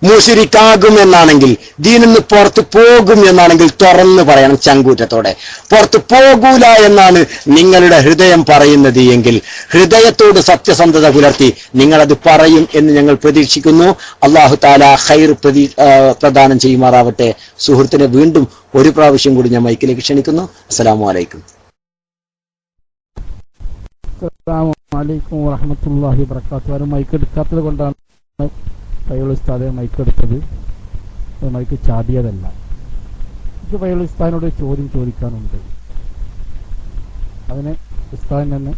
മുശ്രിക്കാകും എന്നാണെങ്കിൽ, ദീനിന്ന് പുറത്തു പോകും എന്നാണെങ്കിൽ തുറന്നു പറയണം ചങ്കൂറ്റത്തോടെ. പുറത്തു പോകൂല എന്നാണ് നിങ്ങളുടെ ഹൃദയം പറയുന്നത് എങ്കിൽ ഹൃദയത്തോട് സത്യസന്ധത പുലർത്തി നിങ്ങളത് പറയും എന്ന് ഞങ്ങൾ പ്രതീക്ഷിക്കുന്നു. അള്ളാഹു താല ഖൈർ പ്രദാനം ചെയ്യുമാറാവട്ടെ. സുഹൃത്തിനെ വീണ്ടും ഒരു പ്രാവശ്യം കൂടി ഞാൻ മൈക്കിലേക്ക് ക്ഷണിക്കുന്നു. അസ്സലാമു അലൈക്കും. അസ്സലാമു അലൈക്കും വറഹ്മത്തുള്ളാഹി വബറകാതുഹു. മൈക്ക് എടുക്കാത്തത് കൊണ്ടാണ് ഫൈൽ ഉസ്താദെ മൈക്ക് എടുത്തത്. മൈക്ക് ചാടിയതല്ല. ഇത് ഫൈൽ ഉസ്താദിനോട് ചോദ്യം ചോദിക്കാനുണ്ട്. അതിന് ഉസ്താദിന് തന്നെ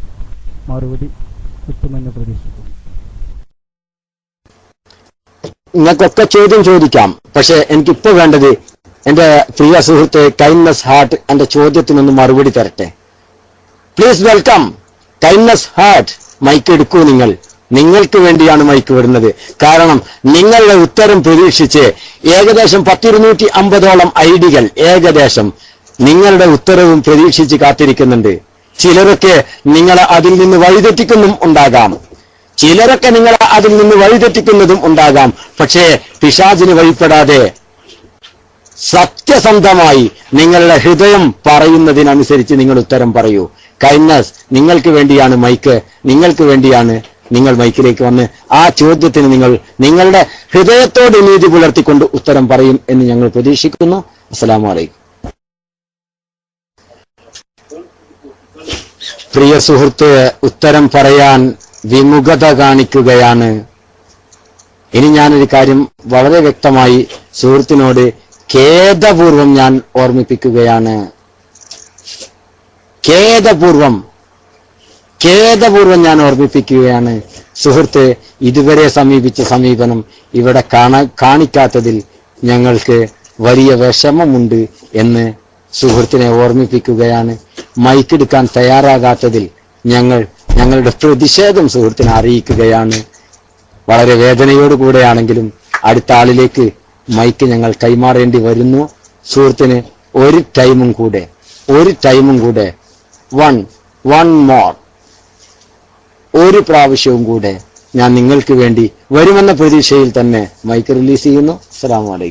മറുപടി കിട്ടുമെന്ന് പ്രതീക്ഷിക്കുന്നു. നിങ്ങൾക്കൊക്കെ ചോദ്യം ചോദിക്കാം, പക്ഷെ എനിക്കിപ്പോ വേണ്ടത് എന്റെ പ്രിയ സുഹൃത്ത് കൈൻഡ്നസ് ഹാർട്ട് എന്റെ ചോദ്യത്തിനൊന്ന് മറുപടി തരട്ടെ. Please welcome kindness heart. Mic എടുക്കൂ. നിങ്ങൾക്ക് വേണ്ടിയാണ് മൈക്ക് വരുന്നത്. കാരണം നിങ്ങളുടെ ഉത്തരം പ്രതീക്ഷിച്ച് ഏകദേശം 250ഓളം ഐഡികൾ ഏകദേശം നിങ്ങളുടെ ഉത്തരവും പ്രതീക്ഷിച്ച് കാത്തിരിക്കുന്നുണ്ട്. ചിലരൊക്കെ നിങ്ങളെ അതിൽ നിന്ന് വഴിതെറ്റിക്കുന്നതും ഉണ്ടാകാം. പക്ഷേ പിശാചിന് വഴിപ്പെടാതെ സത്യസന്ധമായി നിങ്ങളുടെ ഹൃദയം പറയുന്നതിനനുസരിച്ച് നിങ്ങൾ ഉത്തരം പറയൂ. കൈൻഡ്നസ്, നിങ്ങൾക്ക് വേണ്ടിയാണ് മൈക്ക്, നിങ്ങൾക്ക് വേണ്ടിയാണ് നിങ്ങൾ മൈക്കിലേക്ക് വന്ന് ആ ചോദ്യത്തിന് നിങ്ങളുടെ ഹൃദയത്തോട് നീതി പുലർത്തിക്കൊണ്ട് ഉത്തരം പറയും എന്ന് ഞങ്ങൾ പ്രതീക്ഷിക്കുന്നു. അസ്സലാമു അലൈക്കും. പ്രിയ സുഹൃത്ത് ഉത്തരം പറയാൻ വിമുഖത കാണിക്കുകയാണ്. ഇനി ഞാനൊരു കാര്യം വളരെ വ്യക്തമായി സുഹൃത്തിനോട് ഖേദപൂർവം ഞാൻ ഓർമ്മിപ്പിക്കുകയാണ്. ഖേദപൂർവം ഞാൻ ഓർമ്മിപ്പിക്കുകയാണ്. സുഹൃത്ത് ഇതുവരെ സമീപിച്ച സമീപനം ഇവിടെ കാണിക്കാത്തതിൽ ഞങ്ങൾക്ക് വലിയ വിഷമമുണ്ട് എന്ന് സുഹൃത്തിനെ ഓർമ്മിപ്പിക്കുകയാണ്. മൈക്കെടുക്കാൻ തയ്യാറാകാത്തതിൽ ഞങ്ങളുടെ പ്രതിഷേധം സുഹൃത്തിനെ അറിയിക്കുകയാണ്. വളരെ വേദനയോടുകൂടെയാണെങ്കിലും അടുത്ത ആളിലേക്ക് മൈക്ക് ഞങ്ങൾ കൈമാറേണ്ടി വരുന്നു. സുഹൃത്തിന് ഒരു ടൈമും കൂടെ വൺ മോർ ഒരു പ്രാവശ്യവും കൂടെ ഞാൻ നിങ്ങൾക്ക് വേണ്ടി വരുമെന്ന പ്രതീക്ഷയിൽ തന്നെ മൈക്ക് റിലീസ് ചെയ്യുന്നു. അസ്സലാമു അലൈക്കും.